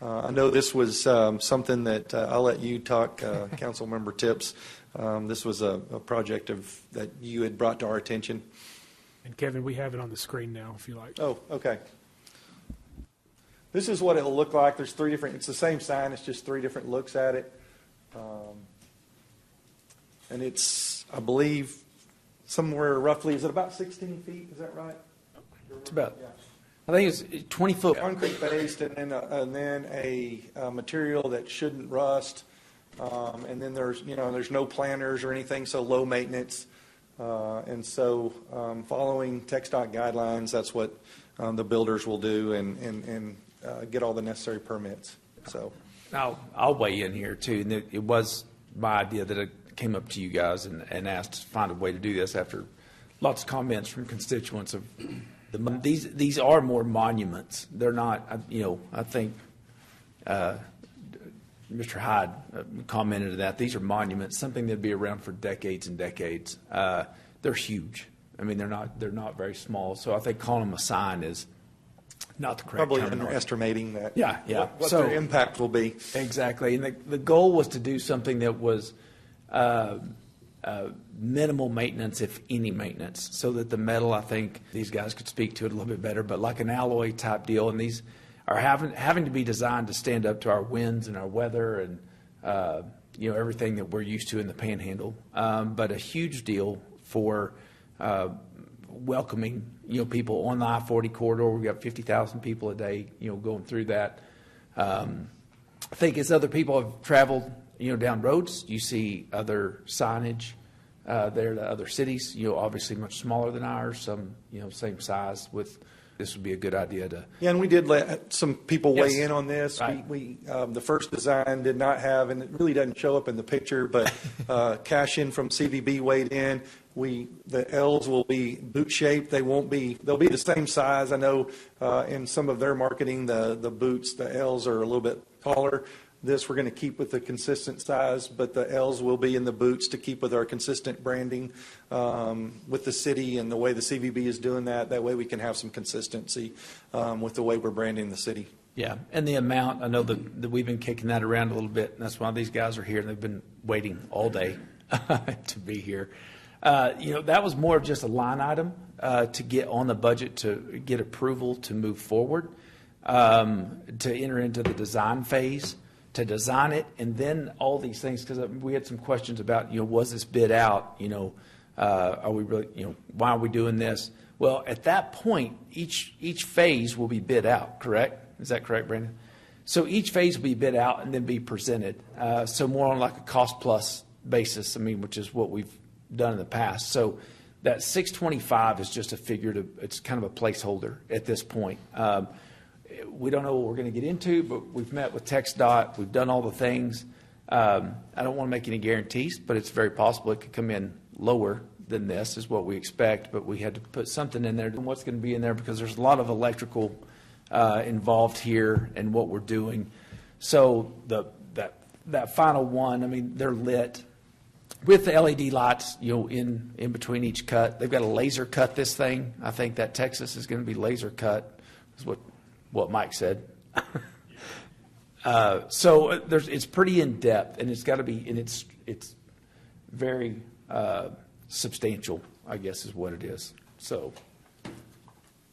I know this was something that I'll let you talk, Councilmember Tips. This was a project that you had brought to our attention. And Kevin, we have it on the screen now, if you like. Oh, okay. This is what it'll look like. There's three different, it's the same sign, it's just three different looks at it. And it's, I believe, somewhere roughly, is it about 16 feet? Is that right? It's about, yeah. I think it's 20 foot. Concrete based, and then a material that shouldn't rust. And then there's no planters or anything, so low maintenance. And so following TxDOT guidelines, that's what the builders will do and get all the necessary permits. So I'll weigh in here too. And it was my idea that I came up to you guys and asked to find a way to do this after lots of comments from constituents of these are more monuments. They're not, I think Mr. Hyde commented that these are monuments, something that'd be around for decades and decades. They're huge. I mean, they're not very small. So I think calling them a sign is not the correct probably terminology. underestimating that. Yeah. What their impact will be. Exactly. And the goal was to do something that was minimal maintenance, if any maintenance, so that the metal, I think these guys could speak to it a little bit better, but like an alloy type deal. And these are having to be designed to stand up to our winds and our weather and everything that we're used to in the Panhandle. But a huge deal for welcoming people on the I-40 corridor. We've got 50,000 people a day going through that. I think as other people have traveled down roads, you see other signage there to other cities. Obviously much smaller than ours. Some same size. This would be a good idea to. Yeah, and we did let some people Yes. weigh in on this. Right. We the first design did not have, and it really doesn't show up in the picture, but cash in from CVB weighed in. The L's will be boot shaped. They'll be the same size. I know in some of their marketing, the boots, the L's are a little bit taller. This we're going to keep with the consistent size, but the L's will be in the boots to keep with our consistent branding with the city and the way the CVB is doing that. That way we can have some consistency with the way we're branding the city. Yeah, and the amount, I know that we've been kicking that around a little bit, and that's why these guys are here. They've been waiting all day to be here. That was more of just a line item to get on the budget, to get approval to move forward, to enter into the design phase, to design it, and then all these things, because we had some questions about, was this bid out? Are we really, why are we doing this? Well, at that point, each phase will be bid out, correct? Is that correct, Brandon? So each phase will be bid out and then be presented. So more on like a cost plus basis, which is what we've done in the past. So that 625 is just a figure it's kind of a placeholder at this point. We don't know what we're going to get into, but we've met with TxDOT. We've done all the things. I don't want to make any guarantees, but it's very possible it could come in lower than this is what we expect, but we had to put something in there. And what's going to be in there, because there's a lot of electrical involved here and what we're doing. So that final one, they're lit with the LED lights, in between each cut. They've got to laser cut this thing. I think that Texas is going to be laser cut, is what Mike said. So it's pretty in depth, and it's got to be, and it's very substantial, I guess, is what it is. So,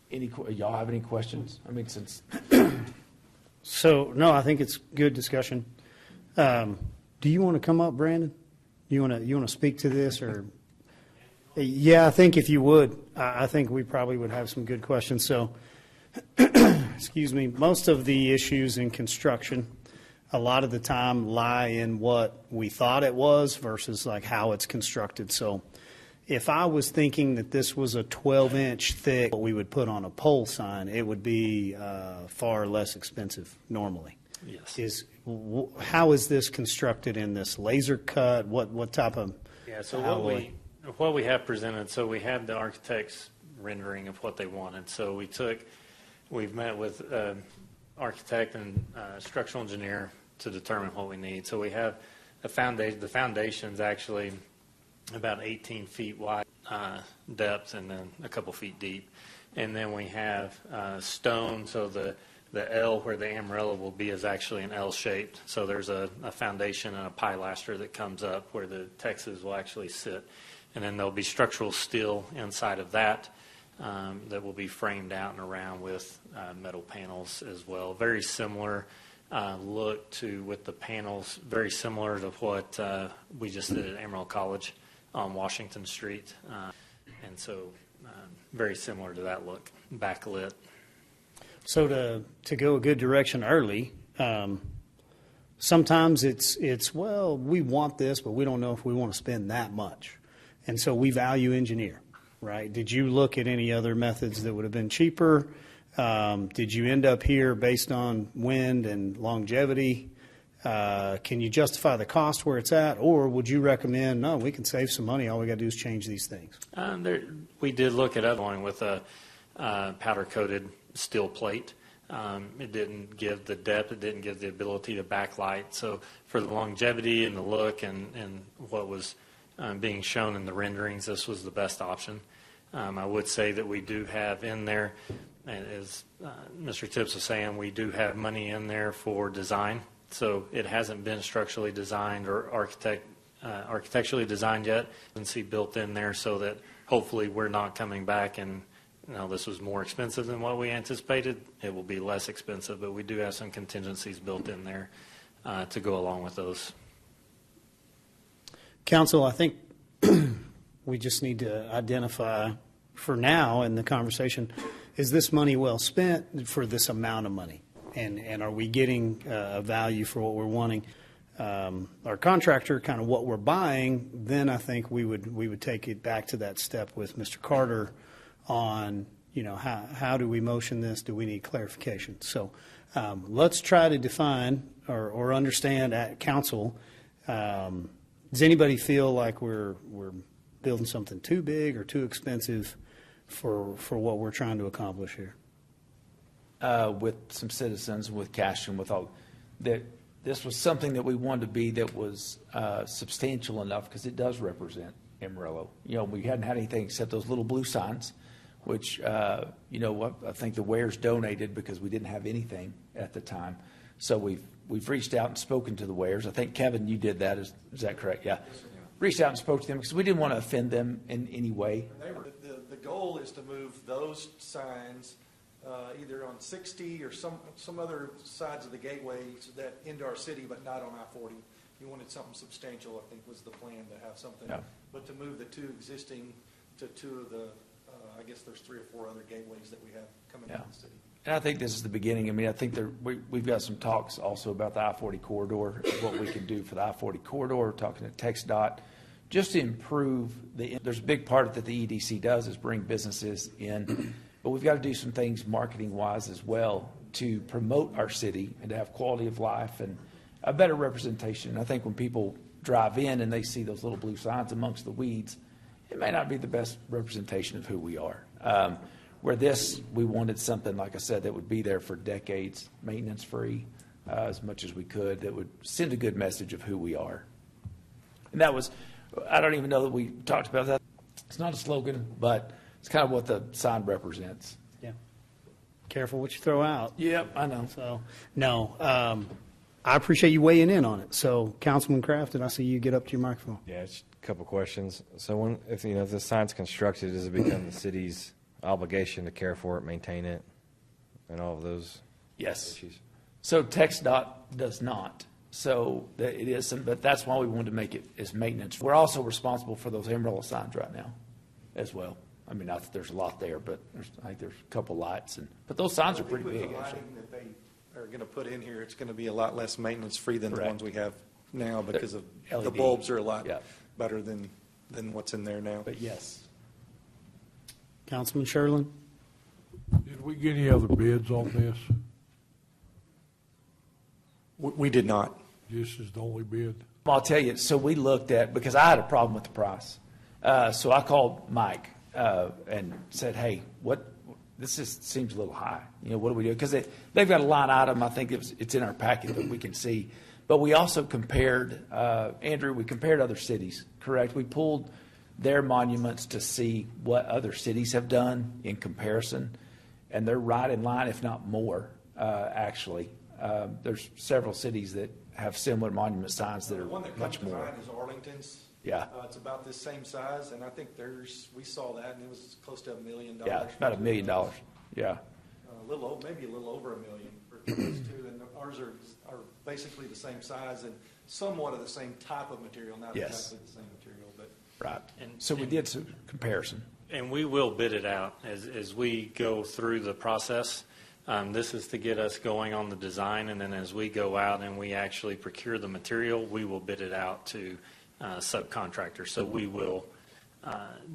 y'all have any questions? Since. So no, I think it's good discussion. Do you want to come up, Brandon? You want to speak to this, or? Yeah, I think if you would, I think we probably would have some good questions. So. Excuse me, most of the issues in construction, a lot of the time lie in what we thought it was versus like how it's constructed. So if I was thinking that this was a 12-inch thick, what we would put on a pole sign, it would be far less expensive normally. Yes. How is this constructed in this laser cut? What type of alloy? What we have presented, so we have the architect's rendering of what they wanted. So we've met with architect and structural engineer to determine what we need. So we have the foundation's actually about 18 feet wide depth and then a couple feet deep. And then we have stone, so the The L where the Amarillo will be is actually an L-shaped. So there's a foundation and a pilaster that comes up where the Texas will actually sit. And then there'll be structural steel inside of that that will be framed out and around with metal panels as well. Very similar look to with the panels, very similar to what we just did at Amarillo College on Washington Street. And so very similar to that look, backlit. So to go a good direction early, sometimes it's, well, we want this, but we don't know if we want to spend that much. And so we value engineer, right? Did you look at any other methods that would have been cheaper? Did you end up here based on wind and longevity? Can you justify the cost where it's at? Or would you recommend, no, we can save some money, all we got to do is change these things? We did look at other one with a powder-coated steel plate. It didn't give the depth, it didn't give the ability to backlight. So for the longevity and the look and what was being shown in the renderings, this was the best option. I would say that we do have in there, as Mr. Tibbs was saying, we do have money in there for design. So it hasn't been structurally designed or architecturally designed yet. And see built in there so that hopefully we're not coming back and this was more expensive than what we anticipated. It will be less expensive, but we do have some contingencies built in there to go along with those. Council, I think we just need to identify for now in the conversation, is this money well spent for this amount of money? And are we getting a value for what we're wanting? Our contractor, kind of what we're buying, then I think we would take it back to that step with Mr. Carter on, how do we motion this? Do we need clarification? So let's try to define or understand at council, does anybody feel like we're building something too big or too expensive for what we're trying to accomplish here? With some citizens, with cash and with all, that this was something that we wanted to be that was substantial enough because it does represent Amarillo. We hadn't had anything except those little blue signs, which, I think the Wares donated because we didn't have anything at the time. So we've reached out and spoken to the Wares. I think, Kevin, you did that. Is that correct? Yeah. Reached out and spoke to them because we didn't want to offend them in any way. The goal is to move those signs either on 60 or some other sides of the gateways that into our city, but not on I-40. You wanted something substantial, I think, was the plan, to have something. Yeah. But to move the two existing to two of the, I guess there's 3 or 4 other gateways that we have coming out of the city. And I think this is the beginning. I mean, I think we've got some talks also about the I-40 corridor, what we can do for the I-40 corridor, talking to TxDOT, just to improve there's a big part that the EDC does is bring businesses in, but we've got to do some things marketing-wise as well to promote our city and to have quality of life and a better representation. And I think when people drive in and they see those little blue signs amongst the weeds, it may not be the best representation of who we are. Where we wanted something, like I said, that would be there for decades, maintenance-free, as much as we could, that would send a good message of who we are. And that was, I don't even know that we talked about that. It's not a slogan, but it's kind of what the sign represents. Yeah. Careful what you throw out. Yep, I know. So, no, I appreciate you weighing in on it. So, Councilman Kraft, did I see you get up to your microphone? Yeah, it's a couple questions. So if the sign's constructed, does it become the city's obligation to care for it, maintain it, and all of those issues? So TxDOT does not. So it is, but that's why we wanted to make it as maintenance. We're also responsible for those Amarillo signs right now as well. I mean, not that there's a lot there, but I think there's a couple lights. But those signs are pretty big, With the lighting that they are going to put in here, it's going to be a lot less maintenance-free than the ones we have now because of LED. the bulbs are a lot better than what's in there now. But yes. Councilman Sherlin? Did we get any other bids on this? We did not. This is the only bid? I'll tell you, so we looked at, because I had a problem with the price. So I called Mike and said, hey, this seems a little high. What do we do? Because they've got a line item, I think it's in our packet that we can see. But we also compared, Andrew, we compared other cities, correct? We pulled their monuments to see what other cities have done in comparison, and they're right in line, if not more, actually. There's several cities that have similar monument signs that The are one that comes much to more. mind is Arlington's. Yeah. It's about this same size, and I think we saw that, and it was close to $1 million. Yeah, about $1 million. Yeah. Maybe a little over $1 million for those two, and ours are basically the same size and somewhat of the same type of material, not Yes. exactly the same material, but. Right. So we did some comparison. And we will bid it out as we go through the process. This is to get us going on the design, and then as we go out and we actually procure the material, we will bid it out to subcontractors. So we will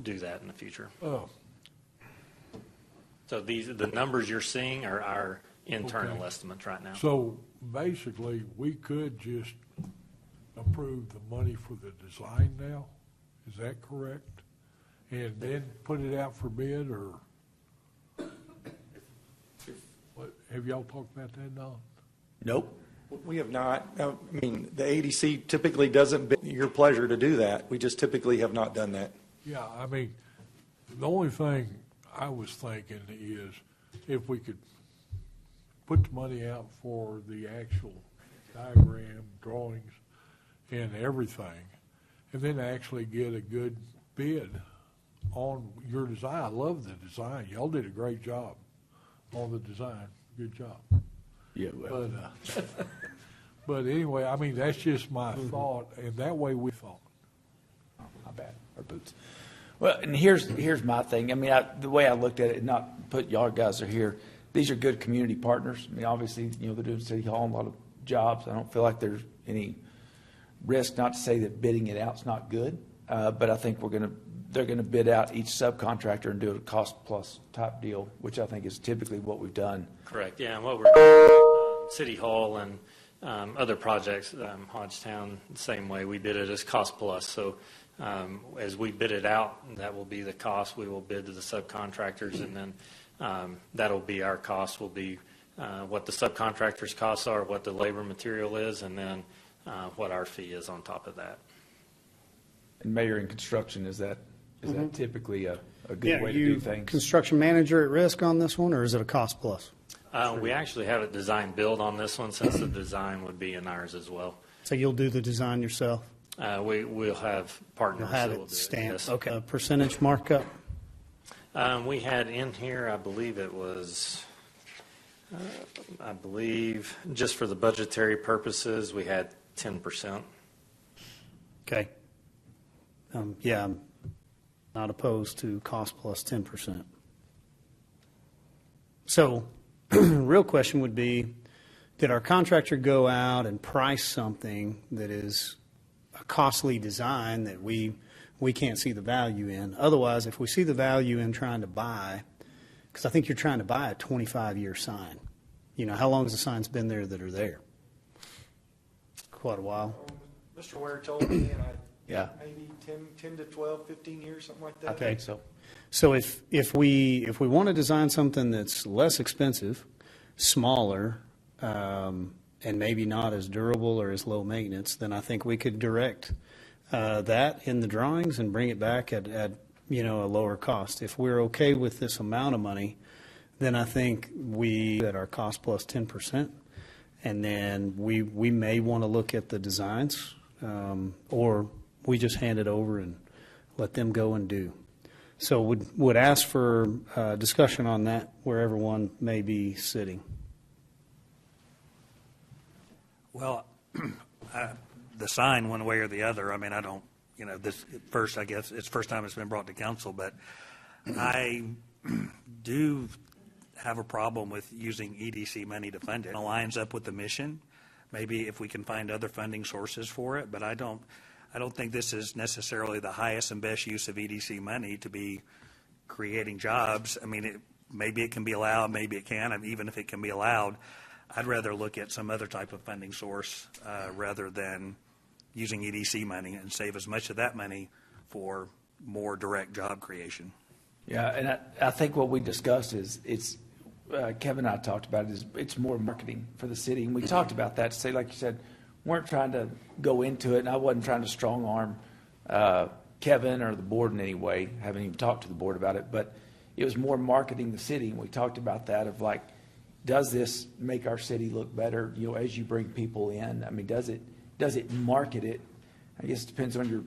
do that in the future. Oh, So the numbers you're seeing are our internal Okay. estimates right now. so basically, we could just approve the money for the design now? Is that correct? And then put it out for bid, or? What, have y'all talked about that, Don? Nope. We have not. I mean, the ADC typically doesn't bid your pleasure to do that. We just typically have not done that. Yeah, I mean, the only thing I was thinking is if we could put the money out for the actual diagram, drawings, and everything, and then actually get a good bid on your design. I love the design. Y'all did a great job on the design. Good job. Yeah, well. But anyway, I mean, that's just my thought, and that way we thought. My bad. Our boots. Well, and here's my thing. I mean, the way I looked at it, not put y'all guys are here. These are good community partners. I mean, obviously, they're doing City Hall and a lot of jobs. I don't feel like there's any risk. Not to say that bidding it out's not good, but I think they're gonna bid out each subcontractor and do a cost plus type deal, which I think is typically what we've done. Correct, yeah, and what we're doing, City Hall and other projects, Hodgetown, the same way, we bid it as cost plus. So as we bid it out, that will be the cost. We will bid to the subcontractors, and then that'll be our cost, will be what the subcontractors' costs are, what the labor material is, and then what our fee is on top of that. And Mayor, in construction, is that typically a good Yeah, way to do things? Construction manager at risk on this one, or is it a cost plus? We actually have it design build on this one, since the design would be in ours as well. So you'll do the design yourself? We'll have partners. You'll have that will it do stamped? yes. Okay. Percentage markup? We had in here, I believe it was, I believe, just for the budgetary purposes, we had 10%. Okay. Yeah, I'm not opposed to cost plus 10%. So, real question would be, did our contractor go out and price something that is a costly design that we can't see the value in? Otherwise, if we see the value in trying to buy, because I think you're trying to buy a 25-year sign. You know, how long has the signs been there that are there? Quite a while. Mr. Ware told me, and Yeah. maybe 10 to 12, 15 years, something like that. I think so. So if we want to design something that's less expensive, smaller, and maybe not as durable or as low maintenance, then I think we could direct that in the drawings and bring it back at a lower cost. If we're okay with this amount of money, then I think we at our cost plus 10%, and then we may want to look at the designs, or we just hand it over and let them go and do. So would ask for discussion on that where everyone may be sitting. Well, the sign one way or the other, I mean, I don't, this first, I guess, it's the first time it's been brought to council, but I do have a problem with using EDC money to fund it. It lines up with the mission. Maybe if we can find other funding sources for it, but I don't think this is necessarily the highest and best use of EDC money to be creating jobs. I mean, maybe it can be allowed, maybe it can. Even if it can be allowed, I'd rather look at some other type of funding source rather than using EDC money and save as much of that money for more direct job creation. Yeah, and I think what we discussed is Kevin and I talked about it, is it's more marketing for the city. And we talked about that to say, like you said, weren't trying to go into it, and I wasn't trying to strong arm Kevin or the board in any way. Haven't even talked to the board about it, but it was more marketing the city. And we talked about that of like, does this make our city look better, you know, as you bring people in? I mean, does it market it? I guess it depends on your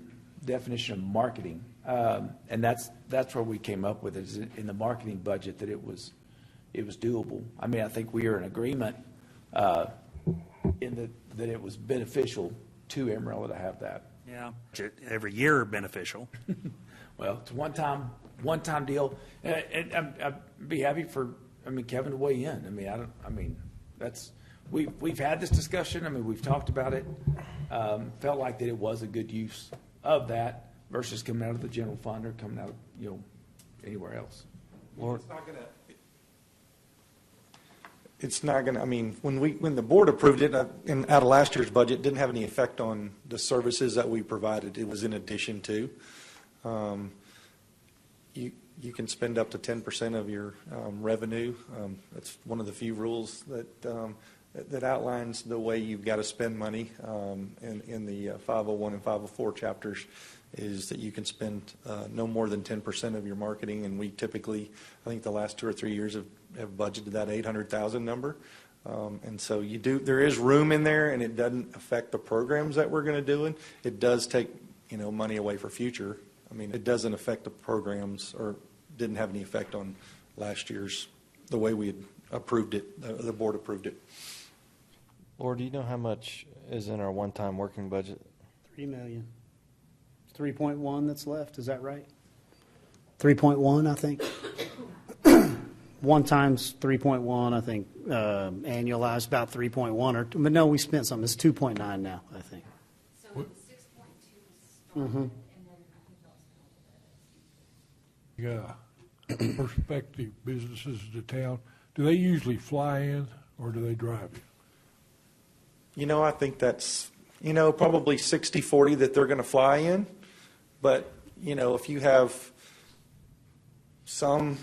definition of marketing. And that's where we came up with, is in the marketing budget, that it was doable. I mean, I think we are in agreement that it was beneficial to Amarillo to have that. Yeah, every year beneficial. Well, it's a one-time deal, and I'd be happy for, Kevin to weigh in. We've had this discussion. We've talked about it. Felt like that it was a good use of that versus coming out of the general fund or coming out, anywhere else. It's not going to, when the board approved it, and out of last year's budget, didn't have any effect on the services that we provided. It was in addition to. You can spend up to 10% of your revenue. That's one of the few rules that outlines the way you've got to spend money in the 501 and 504 chapters, is that you can spend no more than 10% of your marketing. And we typically, I think the last 2 or 3 years have budgeted that 800,000 number. And so there is room in there, and it doesn't affect the programs that we're going to do. It does take, money away for future. It doesn't affect the programs, or didn't have any effect on last year's, the way we had approved it, the board approved it. Laura, do you know how much is in our one-time working budget? $3 million. 3.1 that's left, is that right? 3.1, I think. One times 3.1, I think, annualized about 3.1, but no, we spent something. It's 2.9 now, I think. So 6.2 started, Mm-hmm. and then I think also. Yeah, prospective businesses to town, do they usually fly in or do they drive in? I think that's, probably 60-40 that they're going to fly in. But, if you have some,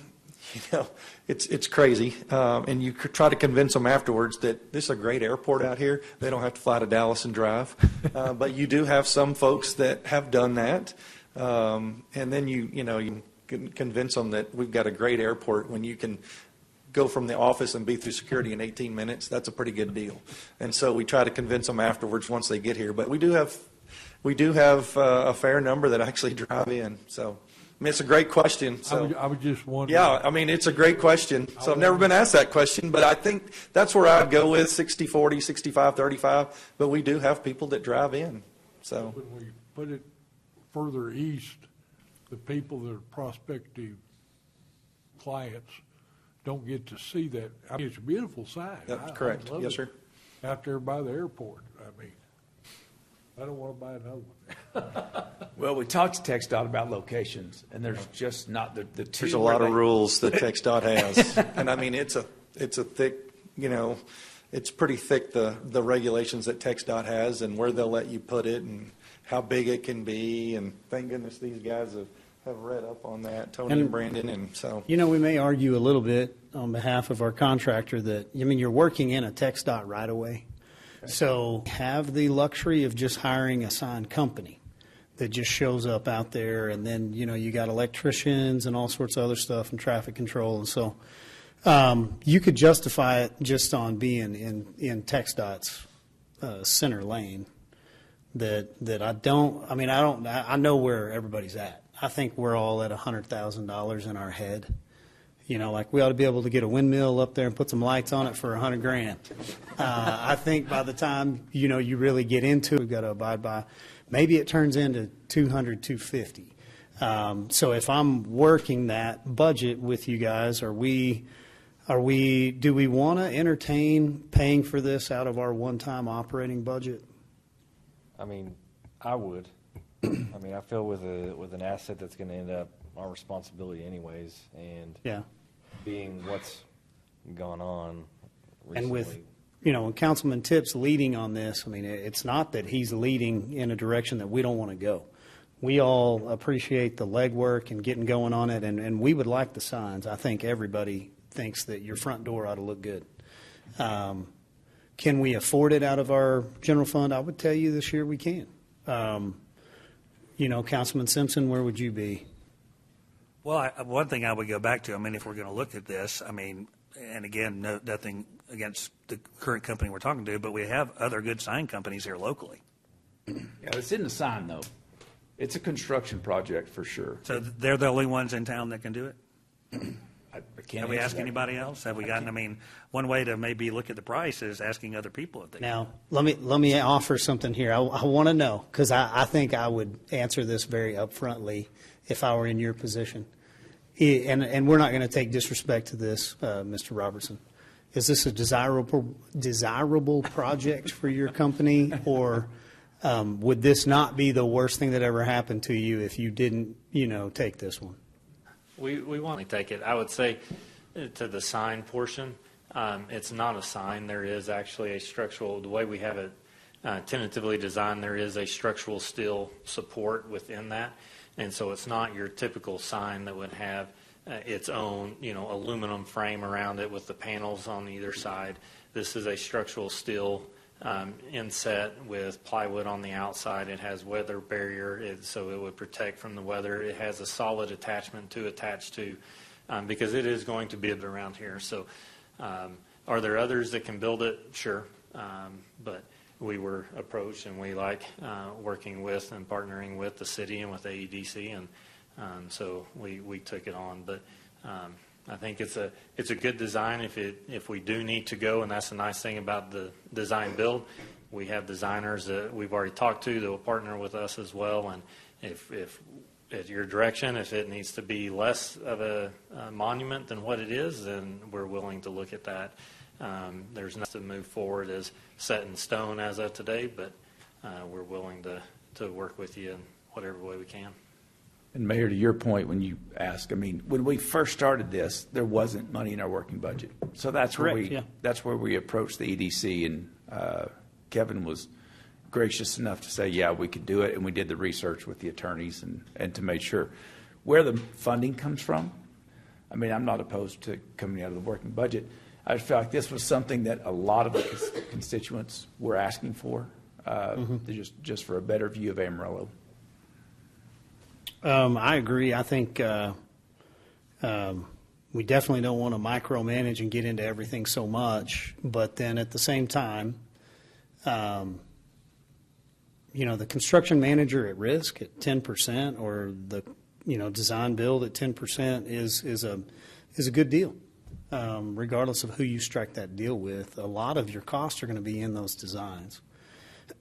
it's crazy. And you could try to convince them afterwards that this is a great airport out here. They don't have to fly to Dallas and drive. But you do have some folks that have done that. And then you can convince them that we've got a great airport when you can go from the office and be through security in 18 minutes. That's a pretty good deal. And so we try to convince them afterwards once they get here. But we do have a fair number that actually drive in. So, it's a great question. So, I was just wondering. Yeah, it's a great question. So I've never been asked that question, but I think that's where I'd go with 60-40, 65-35. But we do have people that drive in. So When we put it further east, the people that are prospective clients don't get to see that. It's a beautiful sign. That's correct. I love Yes, it. sir. Out there by the airport. I don't want to buy another one. Well, we talked to TxDOT about locations, and there's just not the two. There's a lot of rules that TxDOT has. And it's a thick, it's pretty thick, the regulations that TxDOT has, and where they'll let you put it and how big it can be. And thank goodness these guys have read up on that, Tony and Brandon. And so, we may argue a little bit on behalf of our contractor that, you're working in a TxDOT right away. So have the luxury of just hiring a signed company that just shows up out there, and then, you got electricians and all sorts of other stuff and traffic control. And so you could justify it just on being in TxDOT's center lane. That I know where everybody's at. I think we're all at $100,000 in our head. Like we ought to be able to get a windmill up there and put some lights on it for $100,000. I think by the time, you really get into it, we've got to abide by, maybe it turns into $200,000, $250,000. So if I'm working that budget with you guys, do we want to entertain paying for this out of our one-time operating budget? I would. I feel with an asset that's going to end up our responsibility anyways, and being what's gone on recently. And with, when Councilman Tipp's leading on this, it's not that he's leading in a direction that we don't want to go. We all appreciate the legwork and getting going on it, and we would like the signs. I think everybody thinks that your front door ought to look good. Can we afford it out of our general fund? I would tell you this year we can. Councilman Simpson, where would you be? Well, one thing I would go back to, if we're going to look at this, and again, nothing against the current company we're talking to, but we have other good sign companies here locally. Yeah, it's in the sign, though. It's a construction project for sure. So they're the only ones in town that can do it? I can't Have we answer asked that. anybody else? Have we gotten, I mean, one way to maybe look at the price is asking other people if they can. Now, let me offer something here. I want to know, because I think I would answer this very upfrontly if I were in your position. And we're not going to take disrespect to this, Mr. Robertson. Is this a desirable project for your company, or would this not be the worst thing that ever happened to you if you didn't, take this one? We want to take it. I would say to the sign portion, it's not a sign. There is actually a structural, the way we have it tentatively designed, there is a structural steel support within that. And so it's not your typical sign that would have its own, aluminum frame around it with the panels on either side. This is a structural steel inset with plywood on the outside. It has weather barrier, so it would protect from the weather. It has a solid attachment to attach to, because it is going to be around here. So are there others that can build it? Sure. But we were approached, and we like working with and partnering with the city and with AEDC, and so we took it on. But I think it's a good design if we do need to go, and that's the nice thing about the design build. We have designers that we've already talked to that will partner with us as well, and if at your direction, if it needs to be less of a monument than what it is, then we're willing to look at that. There's nothing to move forward as set in stone as of today, but we're willing to work with you in whatever way we can. And Mayor, to your point, when you ask, when we first started this, there wasn't money in our working budget. So that's where we approached the EDC, and Kevin was gracious enough to say, yeah, we could do it, and we did the research with the attorneys and to make sure where the funding comes from. I'm not opposed to coming out of the working budget. I felt like this was something that a lot of the constituents were asking for, just for a better view of Amarillo. I agree. I think we definitely don't want to micromanage and get into everything so much, but then at the same time, the construction manager at risk at 10% or the design build at 10% is a good deal. Regardless of who you strike that deal with, a lot of your costs are going to be in those designs.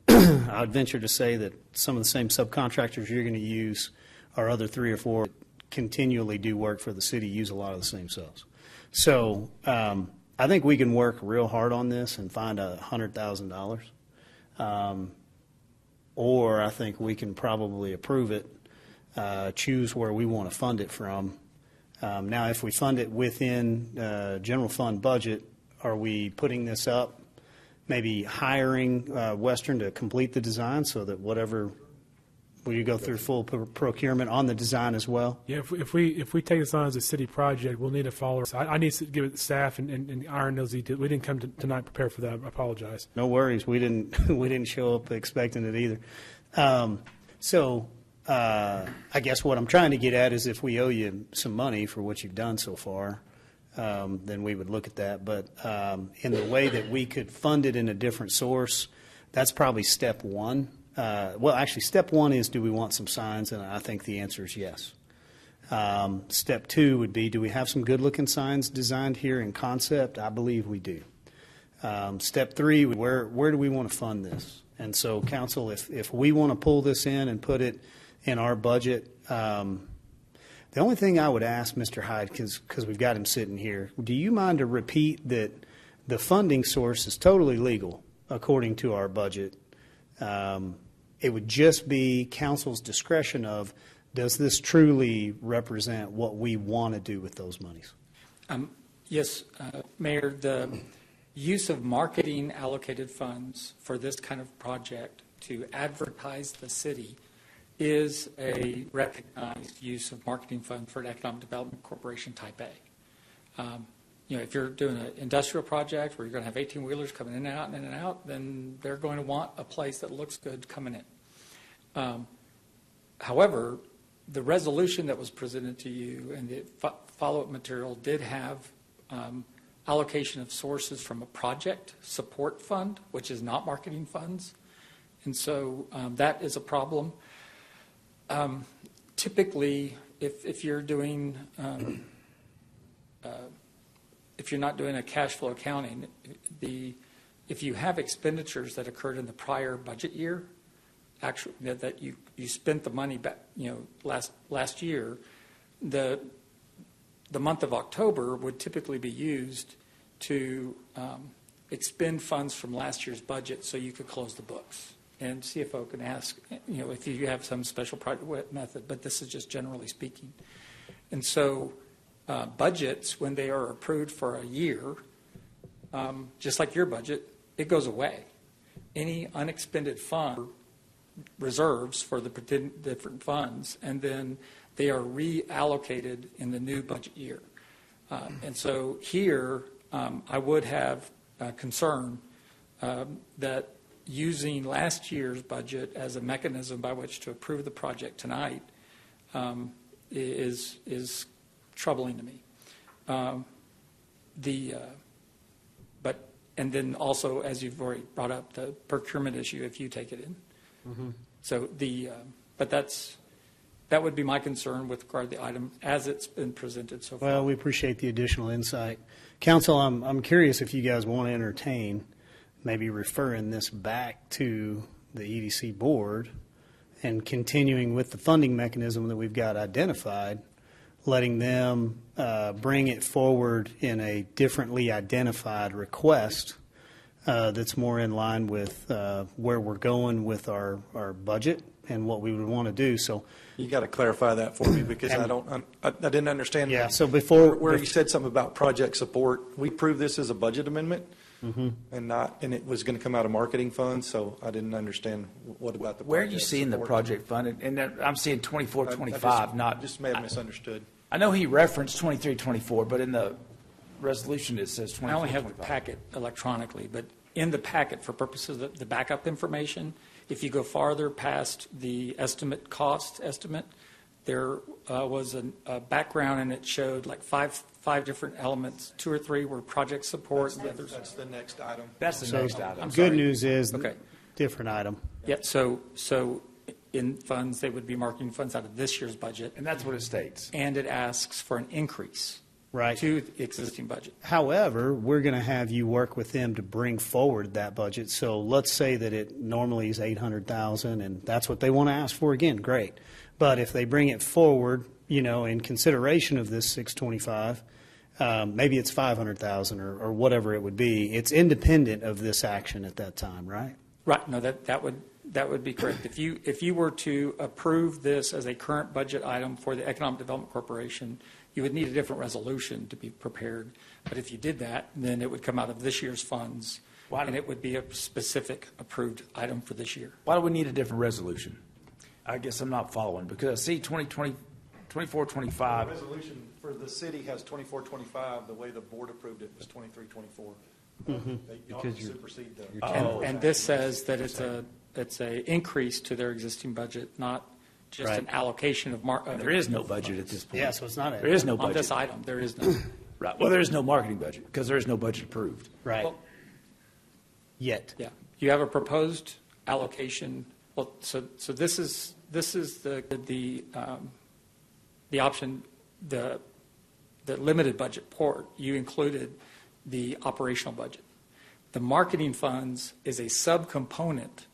I would venture to say that some of the same subcontractors you're going to use, our other 3 or 4 that continually do work for the city, use a lot of the same subs. So I think we can work real hard on this and find $100,000. Or I think we can probably approve it, choose where we want to fund it from. Now, if we fund it within general fund budget, are we putting this up, maybe hiring Western to complete the design so that whatever, will you go through full procurement on the design as well? Yeah, if we take this on as a city project, we'll need to follow. I need to give it to staff and iron those details. We didn't come tonight prepared for that. I apologize. No worries. We didn't show up expecting it either. I guess what I'm trying to get at is if we owe you some money for what you've done so far, then we would look at that. But in the way that we could fund it in a different source, that's probably step one. Actually, step one is, do we want some signs? And I think the answer is yes. Step two would be, do we have some good-looking signs designed here in concept? I believe we do. Step three, where do we want to fund this? And so, council, if we want to pull this in and put it in our budget, the only thing I would ask Mr. Hyde, because we've got him sitting here, do you mind to repeat that the funding source is totally legal according to our budget? It would just be council's discretion of, does this truly represent what we want to do with those monies? Yes, Mayor, the use of marketing allocated funds for this kind of project to advertise the city is a recognized use of marketing fund for an economic development corporation type A. If you're doing an industrial project where you're going to have 18-wheelers coming in and out and in and out, then they're going to want a place that looks good coming in. However, the resolution that was presented to you and the follow-up material did have allocation of sources from a project support fund, which is not marketing funds. And so that is a problem. Typically, if you're doing, if you're not doing a cash flow accounting, if you have expenditures that occurred in the prior budget year, actually that you spent the money back, last year, the month of October would typically be used to expend funds from last year's budget so you could close the books. And CFO can ask, if you have some special project method, but this is just generally speaking. And so budgets, when they are approved for a year, just like your budget, it goes away. Any unexpended fund reserves for the different funds, and then they are reallocated in the new budget year. And so here, I would have concern that using last year's budget as a mechanism by which to approve the project tonight is troubling to me. And then also, as you've already brought up, the procurement issue, if you take it in. Mm-hmm. So but that would be my concern with regard to the item as it's been presented so far. Well, we appreciate the additional insight. Council, I'm curious if you guys want to entertain maybe referring this back to the EDC board and continuing with the funding mechanism that we've got identified, letting them bring it forward in a differently identified request that's more in line with where we're going with our budget and what we would want to do. So You got to clarify that for me because I didn't understand. Yeah, so before where you said something about project support, we proved this as a budget amendment Mm-hmm. and it was going to come out of marketing funds, so I didn't understand what about the. Where are you seeing the project fund? And I'm seeing 24, 25, not. Just may have misunderstood. I know he referenced 23, 24, but in the resolution it says 24, I only have 25. the packet electronically, but in the packet, for purposes of the backup information, if you go farther past the cost estimate, there was a background, and it showed like five different elements. 2 or 3 were project support. That's the next item. That's the So next item. good news is, Okay. different item. Yeah, so in funds, they would be marketing funds out of this year's budget. And that's what it states. And it asks for an increase Right. to the existing budget. However, we're going to have you work with them to bring forward that budget. So let's say that it normally is 800,000, and that's what they want to ask for again, great. But if they bring it forward, in consideration of this 625, maybe it's 500,000 or whatever it would be. It's independent of this action at that time, right? Right, no, that would be correct. If you were to approve this as a current budget item for the Economic Development Corporation, you would need a different resolution to be prepared. But if you did that, then it would come out of this year's funds, and it would be a specific approved item for this year. Why do we need a different resolution? I guess I'm not following, because I see 24, 25. The resolution for the city has 24, 25. The way the board approved it was 23, 24. Mm-hmm. Because you supersede the. And this says that it's a increase to their existing budget, not just Right. an allocation of There is no budget at this point. Yeah, so it's not There is no on budget. this item. There is no. Right. Well, there is no marketing budget because there is no budget approved. Right. Well, Yet. Yeah, you have a proposed allocation. Well, so this is the option, the limited budget port. You included the operational budget. The marketing funds is a subcomponent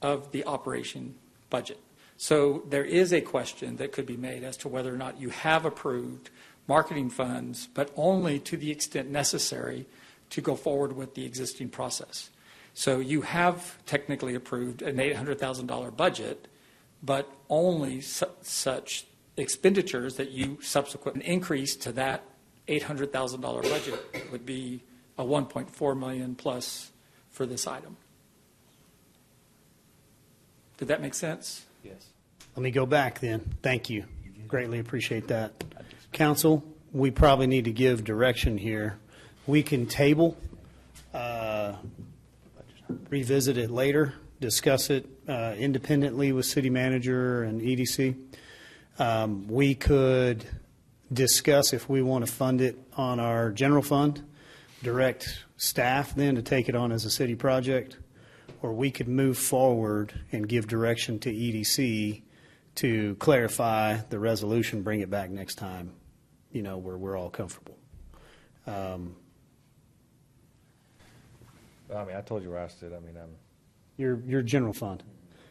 of the operation budget. So there is a question that could be made as to whether or not you have approved marketing funds, but only to the extent necessary to go forward with the existing process. So you have technically approved an $800,000 budget, but only such expenditures that you subsequently increase to that $800,000 budget would be a $1.4 million plus for this item. Did that make sense? Yes. Let me go back then. Thank you. Greatly appreciate that. Council, we probably need to give direction here. We can table, revisit it later, discuss it independently with city manager and EDC. We could discuss if we want to fund it on our general fund, direct staff then to take it on as a city project, or we could move forward and give direction to EDC to clarify the resolution, bring it back next time, where we're all comfortable. I mean, I told you where I stood. I mean, I'm. Your general fund.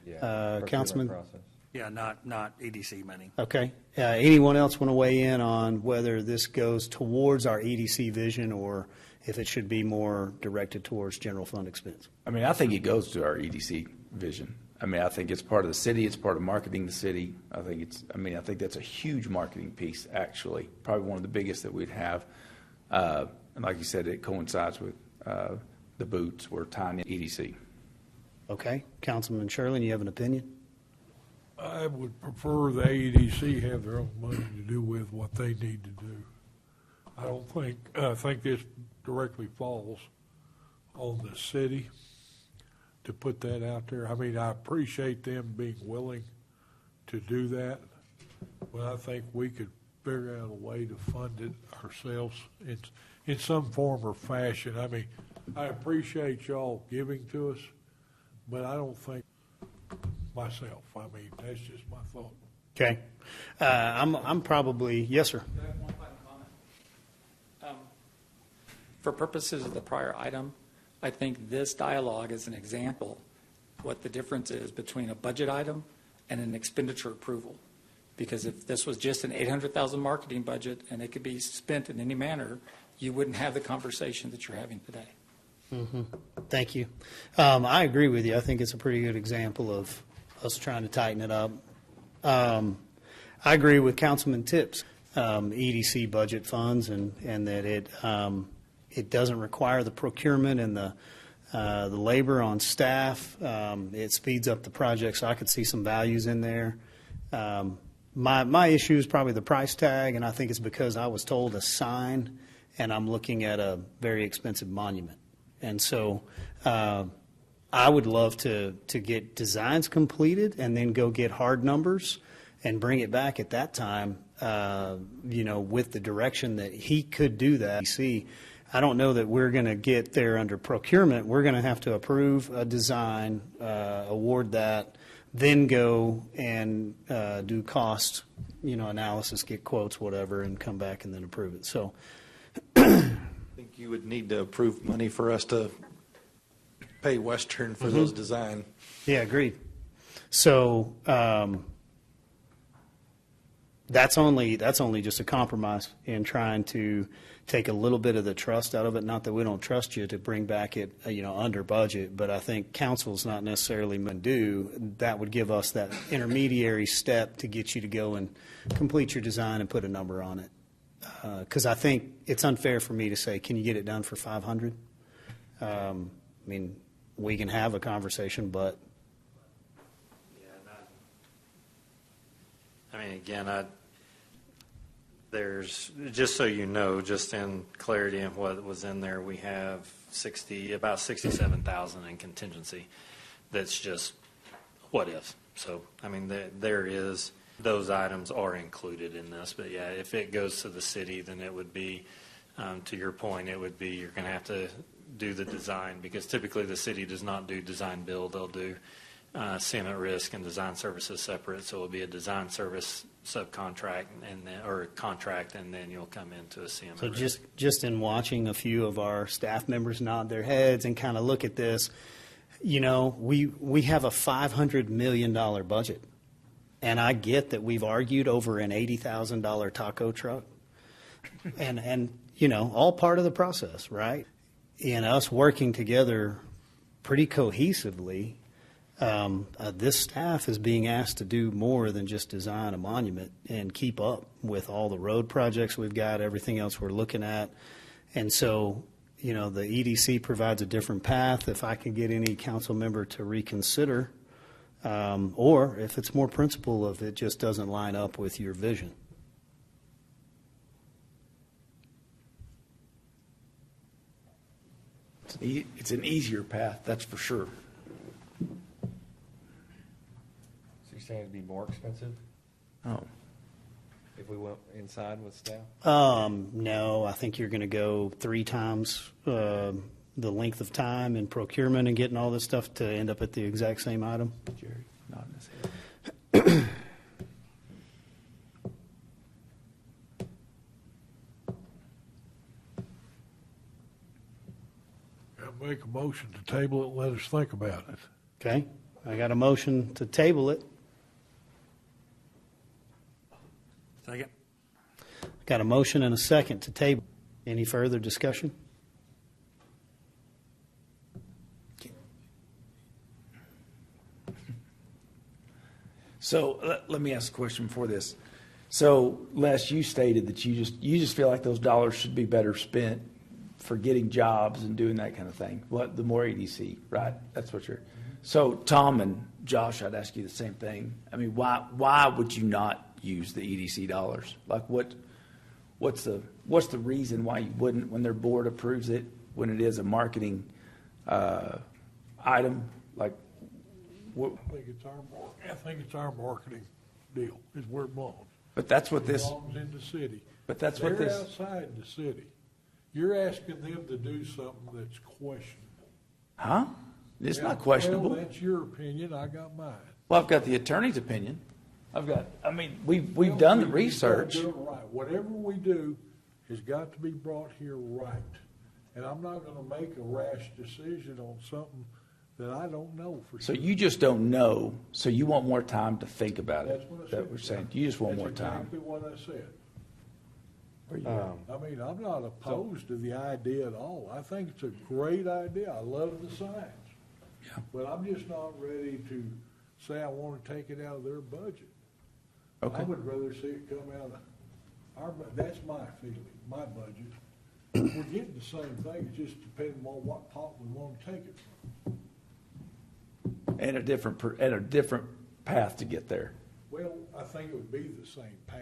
Yeah. Councilman? Process. Yeah, not EDC money. Okay. Anyone else want to weigh in on whether this goes towards our EDC vision or if it should be more directed towards general fund expense? I mean, I think it goes to our EDC vision. I mean, I think it's part of the city. It's part of marketing the city. I think that's a huge marketing piece, actually. Probably one of the biggest that we'd have. And like you said, it coincides with the boots. We're tying in EDC. Okay. Councilman Sherlin, you have an opinion? I would prefer the AEDC have their own money to do with what they need to do. I think this directly falls on the city to put that out there. I mean, I appreciate them being willing to do that, but I think we could figure out a way to fund it ourselves in some form or fashion. I mean, I appreciate y'all giving to us, but I don't think myself. I mean, that's just my thought. Okay. I'm probably, yes, sir. I have one final comment. For purposes of the prior item, I think this dialogue is an example what the difference is between a budget item and an expenditure approval. Because if this was just an $800,000 marketing budget and it could be spent in any manner, you wouldn't have the conversation that you're having today. Mm-hmm. Thank you. I agree with you. I think it's a pretty good example of us trying to tighten it up. I agree with Councilman Tips, EDC budget funds, and that it doesn't require the procurement and the labor on staff. It speeds up the project, so I could see some values in there. My issue is probably the price tag, and I think it's because I was told a sign, and I'm looking at a very expensive monument. And so I would love to get designs completed and then go get hard numbers and bring it back at that time, with the direction that he could do that. See, I don't know that we're going to get there under procurement. We're going to have to approve a design, award that, then go and do cost, analysis, get quotes, whatever, and come back and then approve it. So I think you would need to approve money for us to pay Western for those design. Yeah, agreed. So that's only just a compromise in trying to take a little bit of the trust out of it. Not that we don't trust you to bring back it, under budget, but I think council's not necessarily going to do. That would give us that intermediary step to get you to go and complete your design and put a number on it. Because I think it's unfair for me to say, can you get it done for 500? I mean, we can have a conversation, but. I mean, again, there's, just so you know, just in clarity of what was in there, we have about 67,000 in contingency. That's just what if. So, I mean, there is, those items are included in this. But yeah, if it goes to the city, then it would be, to your point, it would be, you're going to have to do the design, because typically the city does not do design build. They'll do CM at risk and design services separate. So it'll be a design service subcontract or contract, and then you'll come into a CM. So just in watching a few of our staff members nod their heads and kind of look at this, we have a $500 million budget, and I get that we've argued over an $80,000 taco truck, and all part of the process, right? And us working together pretty cohesively. This staff is being asked to do more than just design a monument and keep up with all the road projects we've got, everything else we're looking at. And so, the EDC provides a different path. If I can get any council member to reconsider, or if it's more principle of it just doesn't line up with your vision. It's an easier path, that's for sure. So you're saying it'd be more expensive? Oh. If we went inside with staff? No, I think you're going to go 3 times the length of time in procurement and getting all this stuff to end up at the exact same item. Jerry nodding his head. I make a motion to table it and let us think about it. Okay, I got a motion to table it. Second. Got a motion and a second to table. Any further discussion? So let me ask a question before this. So Les, you stated that you just feel like those dollars should be better spent for getting jobs and doing that kind of thing. What the more EDC, right? That's what you're. So Tom and Josh, I'd ask you the same thing. I mean, why would you not use the EDC dollars? Like what's the reason why you wouldn't when their board approves it when it is a marketing item? Like what? I think it's our marketing deal is where it belongs. But that's what this. It belongs in the city. But that's They're what this. outside the city. You're asking them to do something that's questionable. Huh? It's Yeah, not questionable. Well, that's your opinion. I got mine. Well, I've got the attorney's opinion. I mean, we've done the research. Do it right. Whatever we do has got to be brought here right. And I'm not going to make a rash decision on something that I don't know for So sure. you just don't know, so you want more time to think about That's it. what I That said. we're saying. You just want That's more time. exactly what I said. Um, I mean, I'm not opposed to the idea at all. I think it's a great idea. I love the signs. Yeah. But I'm just not ready to say I want to take it out of their budget. Okay. I would rather see it come out of our, that's my feeling, my budget. We're getting the same thing, it just depends on what pot we want to take it from. And a different path to get there. Well, I think it would be the same path.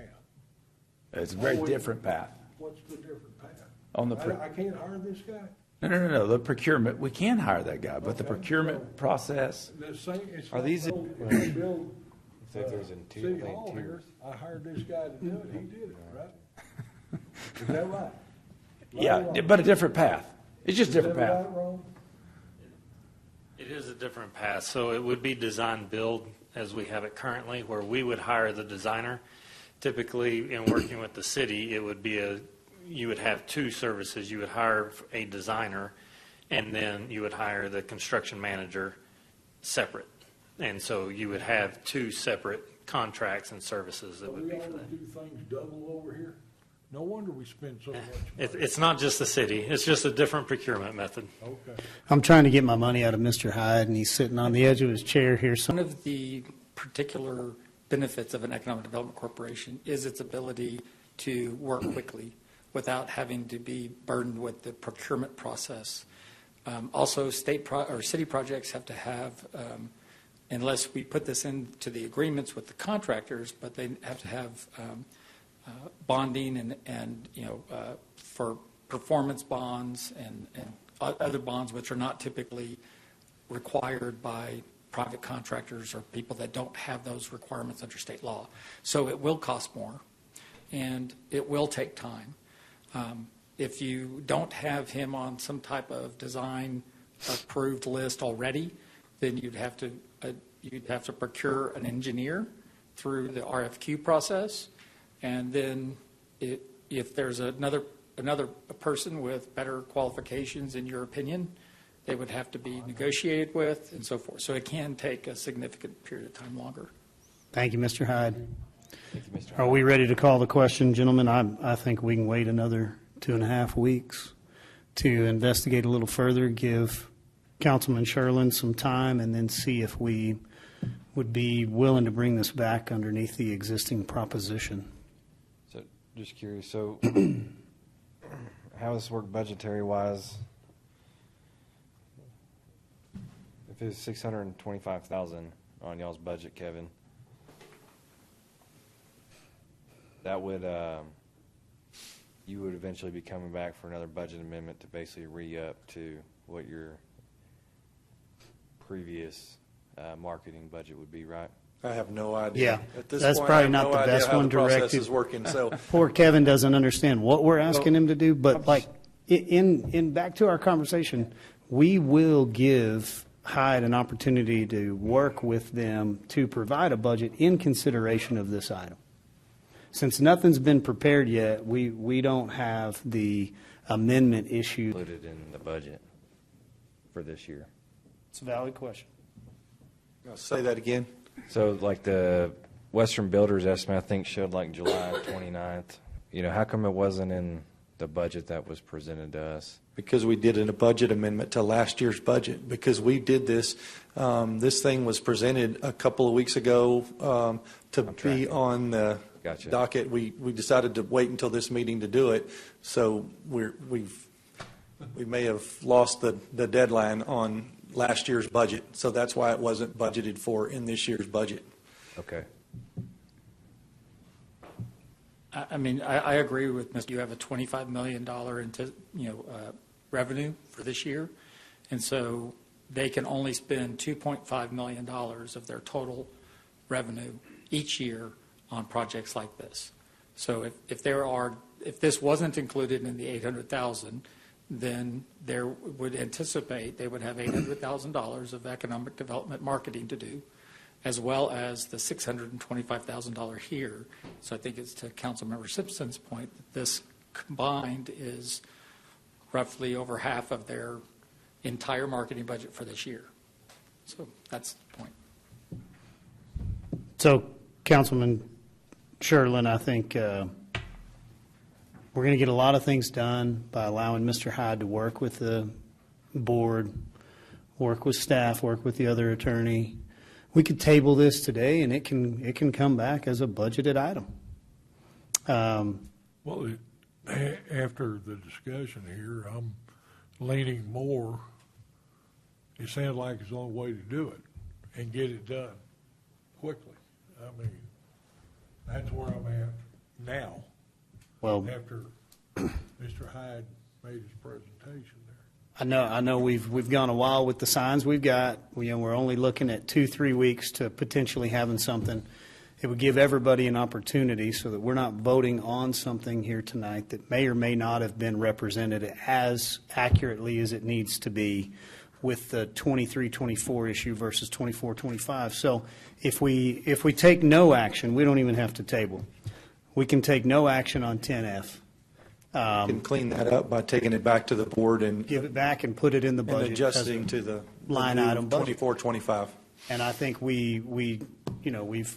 It's a very different path. What's the different path? On the I can't hire this guy? No. The procurement, we can hire that guy, but the procurement process. The same, it's Are like these- build, Say if there's in tier- City like Hall tiers. here, I hired this guy to do it, he did it, right? Is that right? Right or Yeah, wrong? but a different path. It's just a different Is that path. right or wrong? It is a different path. So it would be design build as we have it currently, where we would hire the designer. Typically, in working with the city, it would be you would have 2 services. You would hire a designer, and then you would hire the construction manager separate. And so you would have 2 separate contracts and services that would We be for always that. do things double over here. No wonder we spend so much money. It's not just the city. It's just a different procurement method. Okay. I'm trying to get my money out of Mr. Hyde, and he's sitting on the edge of his chair here. So One of the particular benefits of an economic development corporation is its ability to work quickly without having to be burdened with the procurement process. Also, city projects have to have, unless we put this into the agreements with the contractors, but they have to have bonding and for performance bonds and other bonds which are not typically required by private contractors or people that don't have those requirements under state law. So it will cost more, and it will take time. If you don't have him on some type of design approved list already, then you'd have to procure an engineer through the RFQ process, and then if there's another person with better qualifications in your opinion, they would have to be negotiated with and so forth. So it can take a significant period of time longer. thank you, Mr. Hyde. Thank you, Mr. Are we ready to call the question, gentlemen? I think we can wait another 2.5 weeks to investigate a little further, give Councilman Sherlin some time, and then see if we would be willing to bring this back underneath the existing proposition. So, just curious, so how does this work budgetary-wise? If it's $625,000 on y'all's budget, Kevin, that would, you would eventually be coming back for another budget amendment to basically re-up to what your previous marketing budget would be, right? I have no idea. Yeah, At this that's point, probably I have not no the idea best how one the process directed. is working, so. Poor Kevin doesn't understand what we're asking him to do, but like, in back to our conversation, we will give Hyde an opportunity to work with them to provide a budget in consideration of this item. Since nothing's been prepared yet, we don't have the amendment issue. Included in the budget for this year. It's a valid question. Say that again. So like the Western Builders estimate, I think showed like July 29th. You know, how come it wasn't in the budget that was presented to us? Because we did a budget amendment to last year's budget, because we did this. This thing was presented a couple of weeks ago to be on the Gotcha. docket. We decided to wait until this meeting to do it, so we may have lost the deadline on last year's budget, so that's why it wasn't budgeted for in this year's budget. Okay. I mean, I agree with Mr. You have a $25 million revenue for this year, and so they can only spend $2.5 million of their total revenue each year on projects like this. So if this wasn't included in the 800,000, then there would anticipate they would have $800,000 of economic development marketing to do, as well as the $625,000 here. So I think it's to Councilmember Simpson's point that this combined is roughly over half of their entire marketing budget for this year. So that's the point. So, Councilman Sherlin, I think we're going to get a lot of things done by allowing Mr. Hyde to work with the board, work with staff, work with the other attorney. We could table this today, and it can come back as a budgeted item. Well, after the discussion here, I'm leaning more, it sounds like it's the only way to do it and get it done quickly. I mean, that's where I'm at now. Well, after Mr. Hyde made his presentation there. I know we've gone a while with the signs we've got. We're only looking at 2-3 weeks to potentially having something. It would give everybody an opportunity so that we're not voting on something here tonight that may or may not have been represented as accurately as it needs to be with the 23-24 issue versus 24-25. So if we take no action, we don't even have to table. We can take no action on 10F. You can clean that up by taking it back to the board and give it back and put it in the budget. And adjusting to the line item budget. 24-25. And I think we've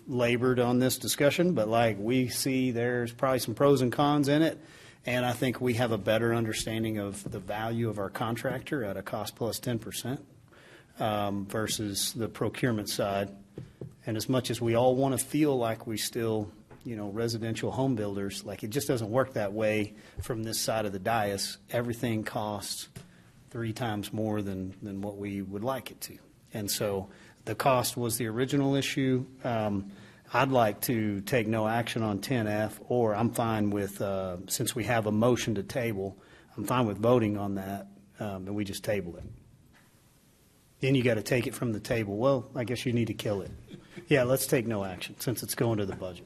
labored on this discussion, but like we see there's probably some pros and cons in it. And I think we have a better understanding of the value of our contractor at a cost plus 10% versus the procurement side. And as much as we all want to feel like we still, residential home builders, like it just doesn't work that way from this side of the dais. Everything costs 3 times more than what we would like it to. And so the cost was the original issue. I'd like to take no action on 10F, or I'm fine with, since we have a motion to table, I'm fine with voting on that, and we just table it. Then you got to take it from the table. Well, I guess you need to kill it. Yeah, let's take no action, since it's going to the budget.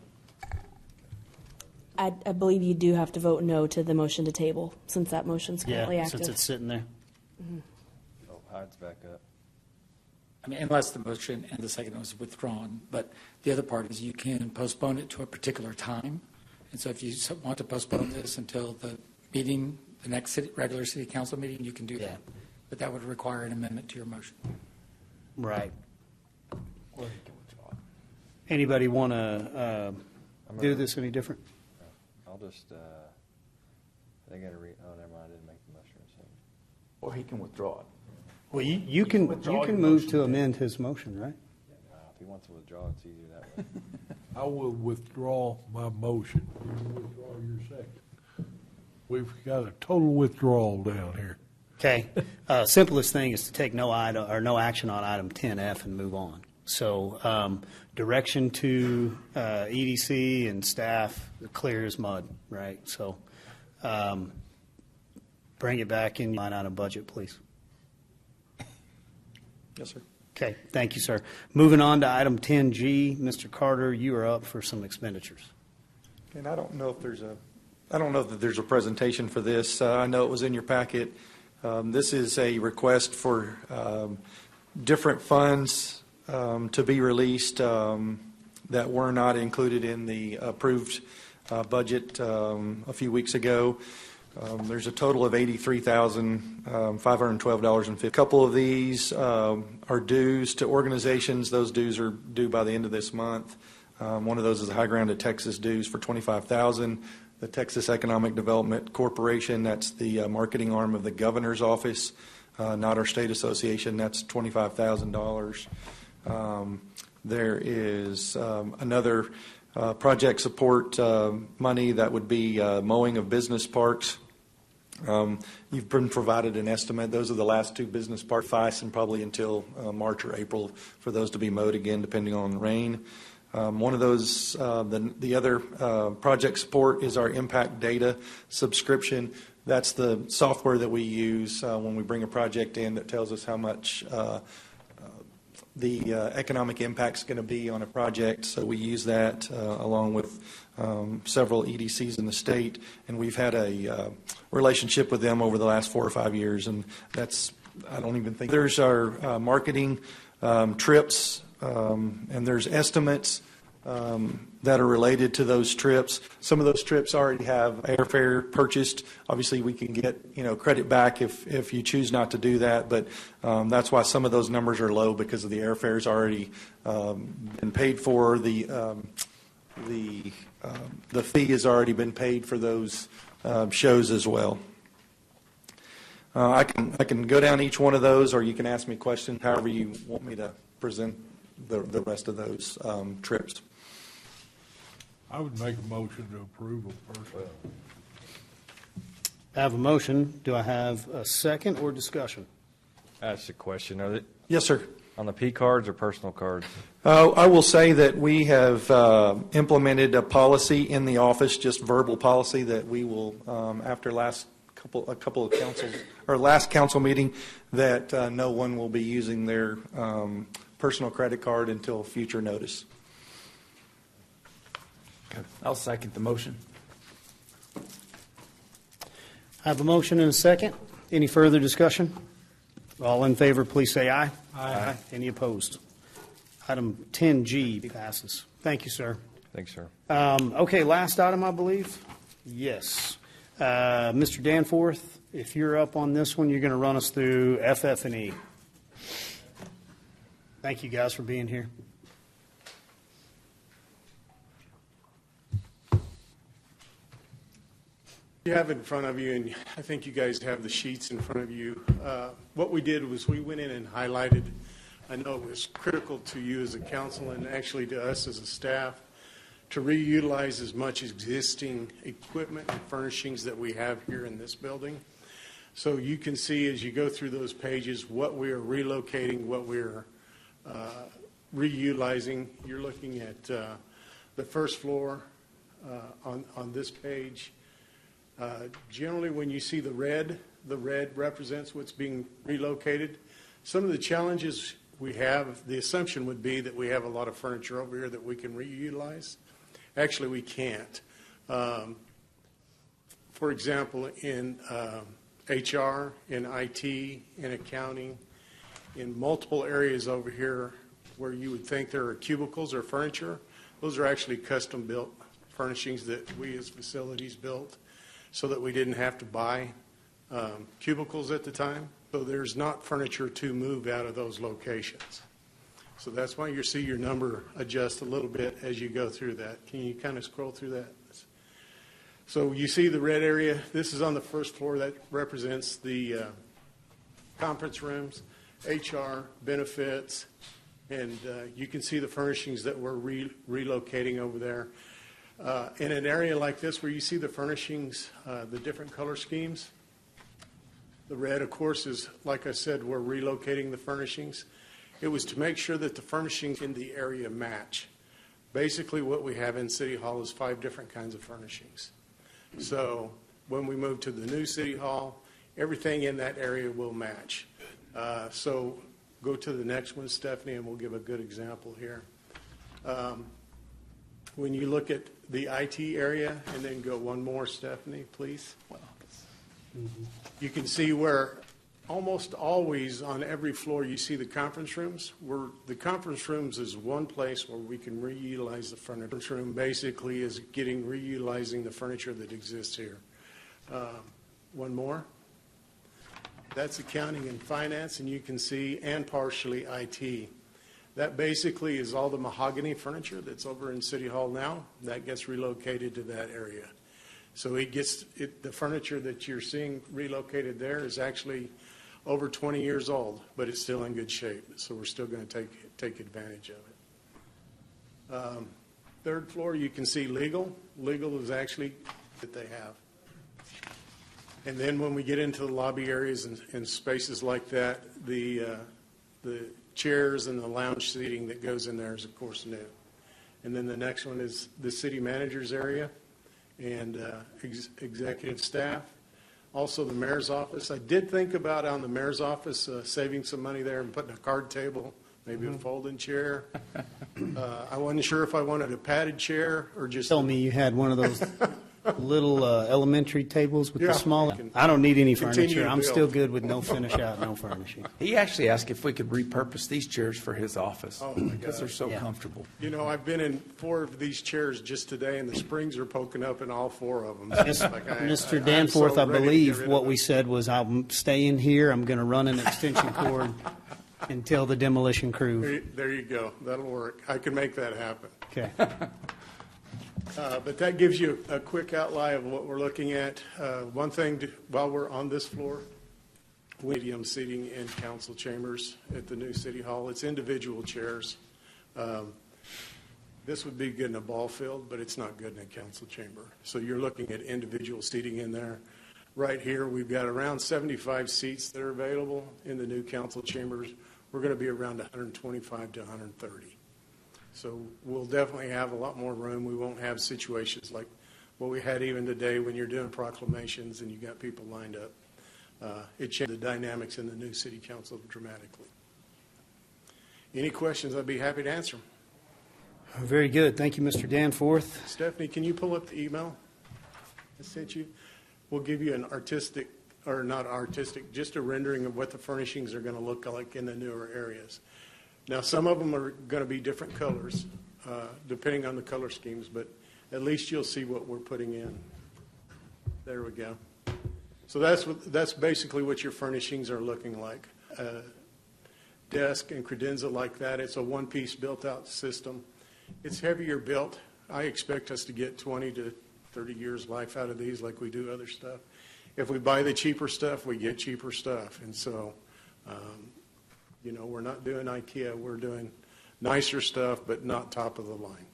I believe you do have to vote no to the motion to table, since that motion's currently active. Since it's sitting there. Mm-hmm. Oh, Hyde's back up. I mean, unless the motion and the second was withdrawn. But the other part is you can postpone it to a particular time. And so if you want to postpone this until the meeting, the next regular city council meeting, you can do that. But that would require an amendment to your motion. Right. Anybody want to do this any different? I'll just, they got to oh, never mind, I didn't make the motion. Or he can withdraw it. Well, you can move to amend his motion, right? If he wants to withdraw, it's easier that way. I will withdraw my motion. You will withdraw your second. We've got a total withdrawal down here. Okay. Simplest thing is to take no action on item 10F and move on. So direction to EDC and staff, clear as mud, right? So bring it back in line item budget, please. Yes, sir. Okay, thank you, sir. Moving on to item 10G, Mr. Carter, you are up for some expenditures. And I don't know if there's a presentation for this. I know it was in your packet. This is a request for different funds to be released that were not included in the approved budget a few weeks ago. There's a total of $83,512.50. A couple of these are dues to organizations. Those dues are due by the end of this month. One of those is the High Ground of Texas dues for $25,000. The Texas Economic Development Corporation, that's the marketing arm of the governor's office, not our state association, that's $25,000. There is another project support money that would be mowing of business parks. You've been provided an estimate. Those are the last two business park FICE, and probably until March or April for those to be mowed again, depending on rain. One of those, the other project support is our impact data subscription. That's the software that we use when we bring a project in that tells us how much the economic impact's going to be on a project. So we use that along with several EDCs in the state, and we've had a relationship with them over the last 4 or 5 years, and that's, I don't even think, there's our marketing trips, and there's estimates that are related to those trips. Some of those trips already have airfare purchased. Obviously, we can get credit back if you choose not to do that, but that's why some of those numbers are low, because of the airfares already been paid for. The fee has already been paid for those shows as well. I can go down each one of those, or you can ask me questions, however you want me to present the rest of those trips. I would make a motion to approve them first. I have a motion. Do I have a second or discussion? That's a question. Are they, yes, sir. On the P cards or personal cards? I will say that we have implemented a policy in the office, just verbal policy, that we will, after last couple of councils, or last council meeting, that no one will be using their personal credit card until future notice. I'll second the motion. I have a motion and a second. Any further discussion? All in favor, please say aye. Aye. Any opposed? Item 10G passes. Thank you, sir. Thanks, sir. Okay, last item, I believe. Yes. Mr. Danforth, if you're up on this one, you're going to run us through FF&E. Thank you, guys, for being here. You have in front of you, and I think you guys have the sheets in front of you. What we did was we went in and highlighted, I know it was critical to you as a council and actually to us as a staff, to reutilize as much existing equipment and furnishings that we have here in this building. So you can see as you go through those pages what we are relocating, what we're reutilizing. You're looking at the first floor on this page. Generally, when you see the red represents what's being relocated. Some of the challenges we have, the assumption would be that we have a lot of furniture over here that we can reutilize. Actually, we can't. For example, in HR, in IT, in accounting, in multiple areas over here where you would think there are cubicles or furniture, those are actually custom-built furnishings that we as facilities built, so that we didn't have to buy cubicles at the time. So there's not furniture to move out of those locations. So that's why you see your number adjust a little bit as you go through that. Can you kind of scroll through that? So you see the red area. This is on the first floor. That represents the conference rooms, HR, benefits, and you can see the furnishings that we're relocating over there. In an area like this where you see the furnishings, the different color schemes, the red, of course, is, like I said, we're relocating the furnishings. It was to make sure that the furnishings in the area match. Basically, what we have in City Hall is 5 different kinds of furnishings. So when we move to the new City Hall, everything in that area will match. So Go to the next one, Stephanie, and we'll give a good example here. When you look at the IT area, and then go one more, Stephanie, please. You can see where almost always on every floor you see the conference rooms. Where the conference rooms is one place where we can reutilize the furniture. The conference room basically is reutilizing the furniture that exists here. One more. That's accounting and finance, and you can see, and partially IT. That basically is all the mahogany furniture that's over in City Hall now. That gets relocated to that area. So the furniture that you're seeing relocated there is actually over 20 years old, but it's still in good shape. So we're still going to take advantage of it. Third floor, you can see legal. Legal is actually that they have. And then when we get into the lobby areas and spaces like that, the chairs and the lounge seating that goes in there is, of course, new. And then the next one is the city manager's area and executive staff. Also, the mayor's office. I did think about on the mayor's office saving some money there and putting a card table, maybe a folding chair. I wasn't sure if I wanted a padded chair or just. Tell me you had one of those little elementary tables with the small. I don't need any furniture. I'm still good with no finish out, no furnishing. He actually asked if we could repurpose these chairs for his office. Oh, my because they're gosh. so comfortable. You know, I've been in 4 of these chairs just today, and the springs are poking up in all 4 of them. Mr. Danforth, I believe what we said was I'm staying here. I'm going to run an extension cord until the demolition crew. There you go. That'll work. I can make that happen. Okay. But that gives you a quick outline of what we're looking at. One thing, while we're on this floor, medium seating in council chambers at the new city hall. It's individual chairs. This would be good in a ball field, but it's not good in a council chamber. So you're looking at individual seating in there. Right here, we've got around 75 seats that are available in the new council chambers. We're going to be around 125 to 130. So we'll definitely have a lot more room. We won't have situations like what we had even today when you're doing proclamations and you got people lined up. It changed the dynamics in the new city council dramatically. Any questions, I'd be happy to answer them. Very good. Thank you, Mr. Danforth. Stephanie, can you pull up the email I sent you? We'll give you an artistic, or not artistic, just a rendering of what the furnishings are going to look like in the newer areas. Now, some of them are going to be different colors, depending on the color schemes, but at least you'll see what we're putting in. There we go. So that's basically what your furnishings are looking like. Desk and credenza like that. It's a one-piece built-out system. It's heavier built. I expect us to get 20 to 30 years life out of these like we do other stuff. If we buy the cheaper stuff, we get cheaper stuff. And so, you know, we're not doing IKEA. We're doing nicer stuff, but not top of the line.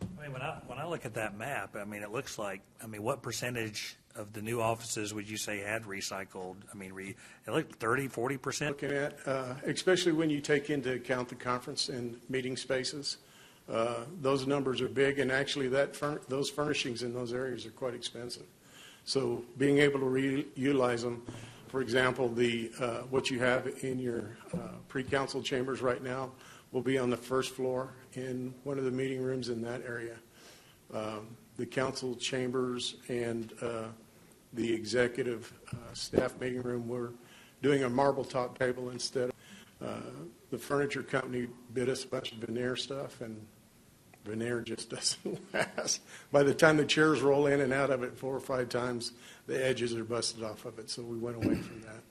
I mean, when I look at that map, I mean, it looks like, I mean, what percentage of the new offices would you say had recycled? I mean, it looked 30, 40%? Looking at, especially when you take into account the conference and meeting spaces, those numbers are big, and actually those furnishings in those areas are quite expensive. So being able to reutilize them, for example, what you have in your pre-council chambers right now will be on the first floor in one of the meeting rooms in that area. The council chambers and the executive staff meeting room, we're doing a marble top table instead. The furniture company bid us a bunch of veneer stuff, and veneer just doesn't last. By the time the chairs roll in and out of it 4 or 5 times, the edges are busted off of it, so we went away from that.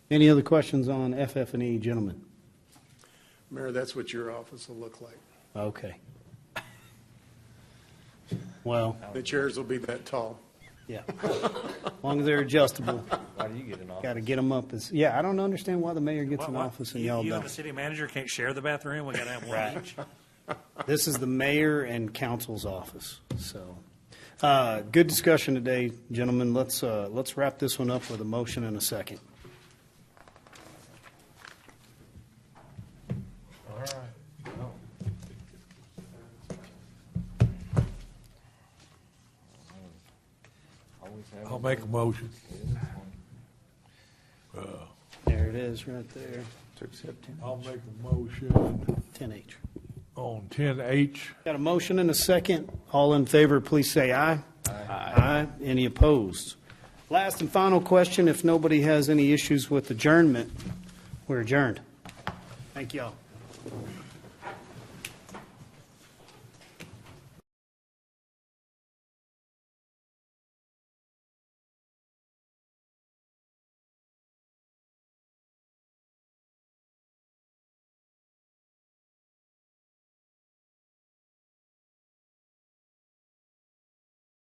Any other questions on FF&E, gentlemen? Mayor, that's what your office will look like. Okay. Well. The chairs will be that tall. Yeah. As long as they're adjustable. Why do you get an office? Got to get them up. I don't understand why the mayor gets an office and y'all You don't. and the city manager can't share the bathroom? We got to have one each? This is the mayor and council's office. So, good discussion today, gentlemen. Let's wrap this one up with a motion and a second. All right. I'll make a motion. it is, right there. I'll make a motion 10H. on 10H. Got a motion and a second. All in favor, please say aye. Aye. Any opposed? Last and final question, if nobody has any issues with adjournment, we're adjourned. Thank you all.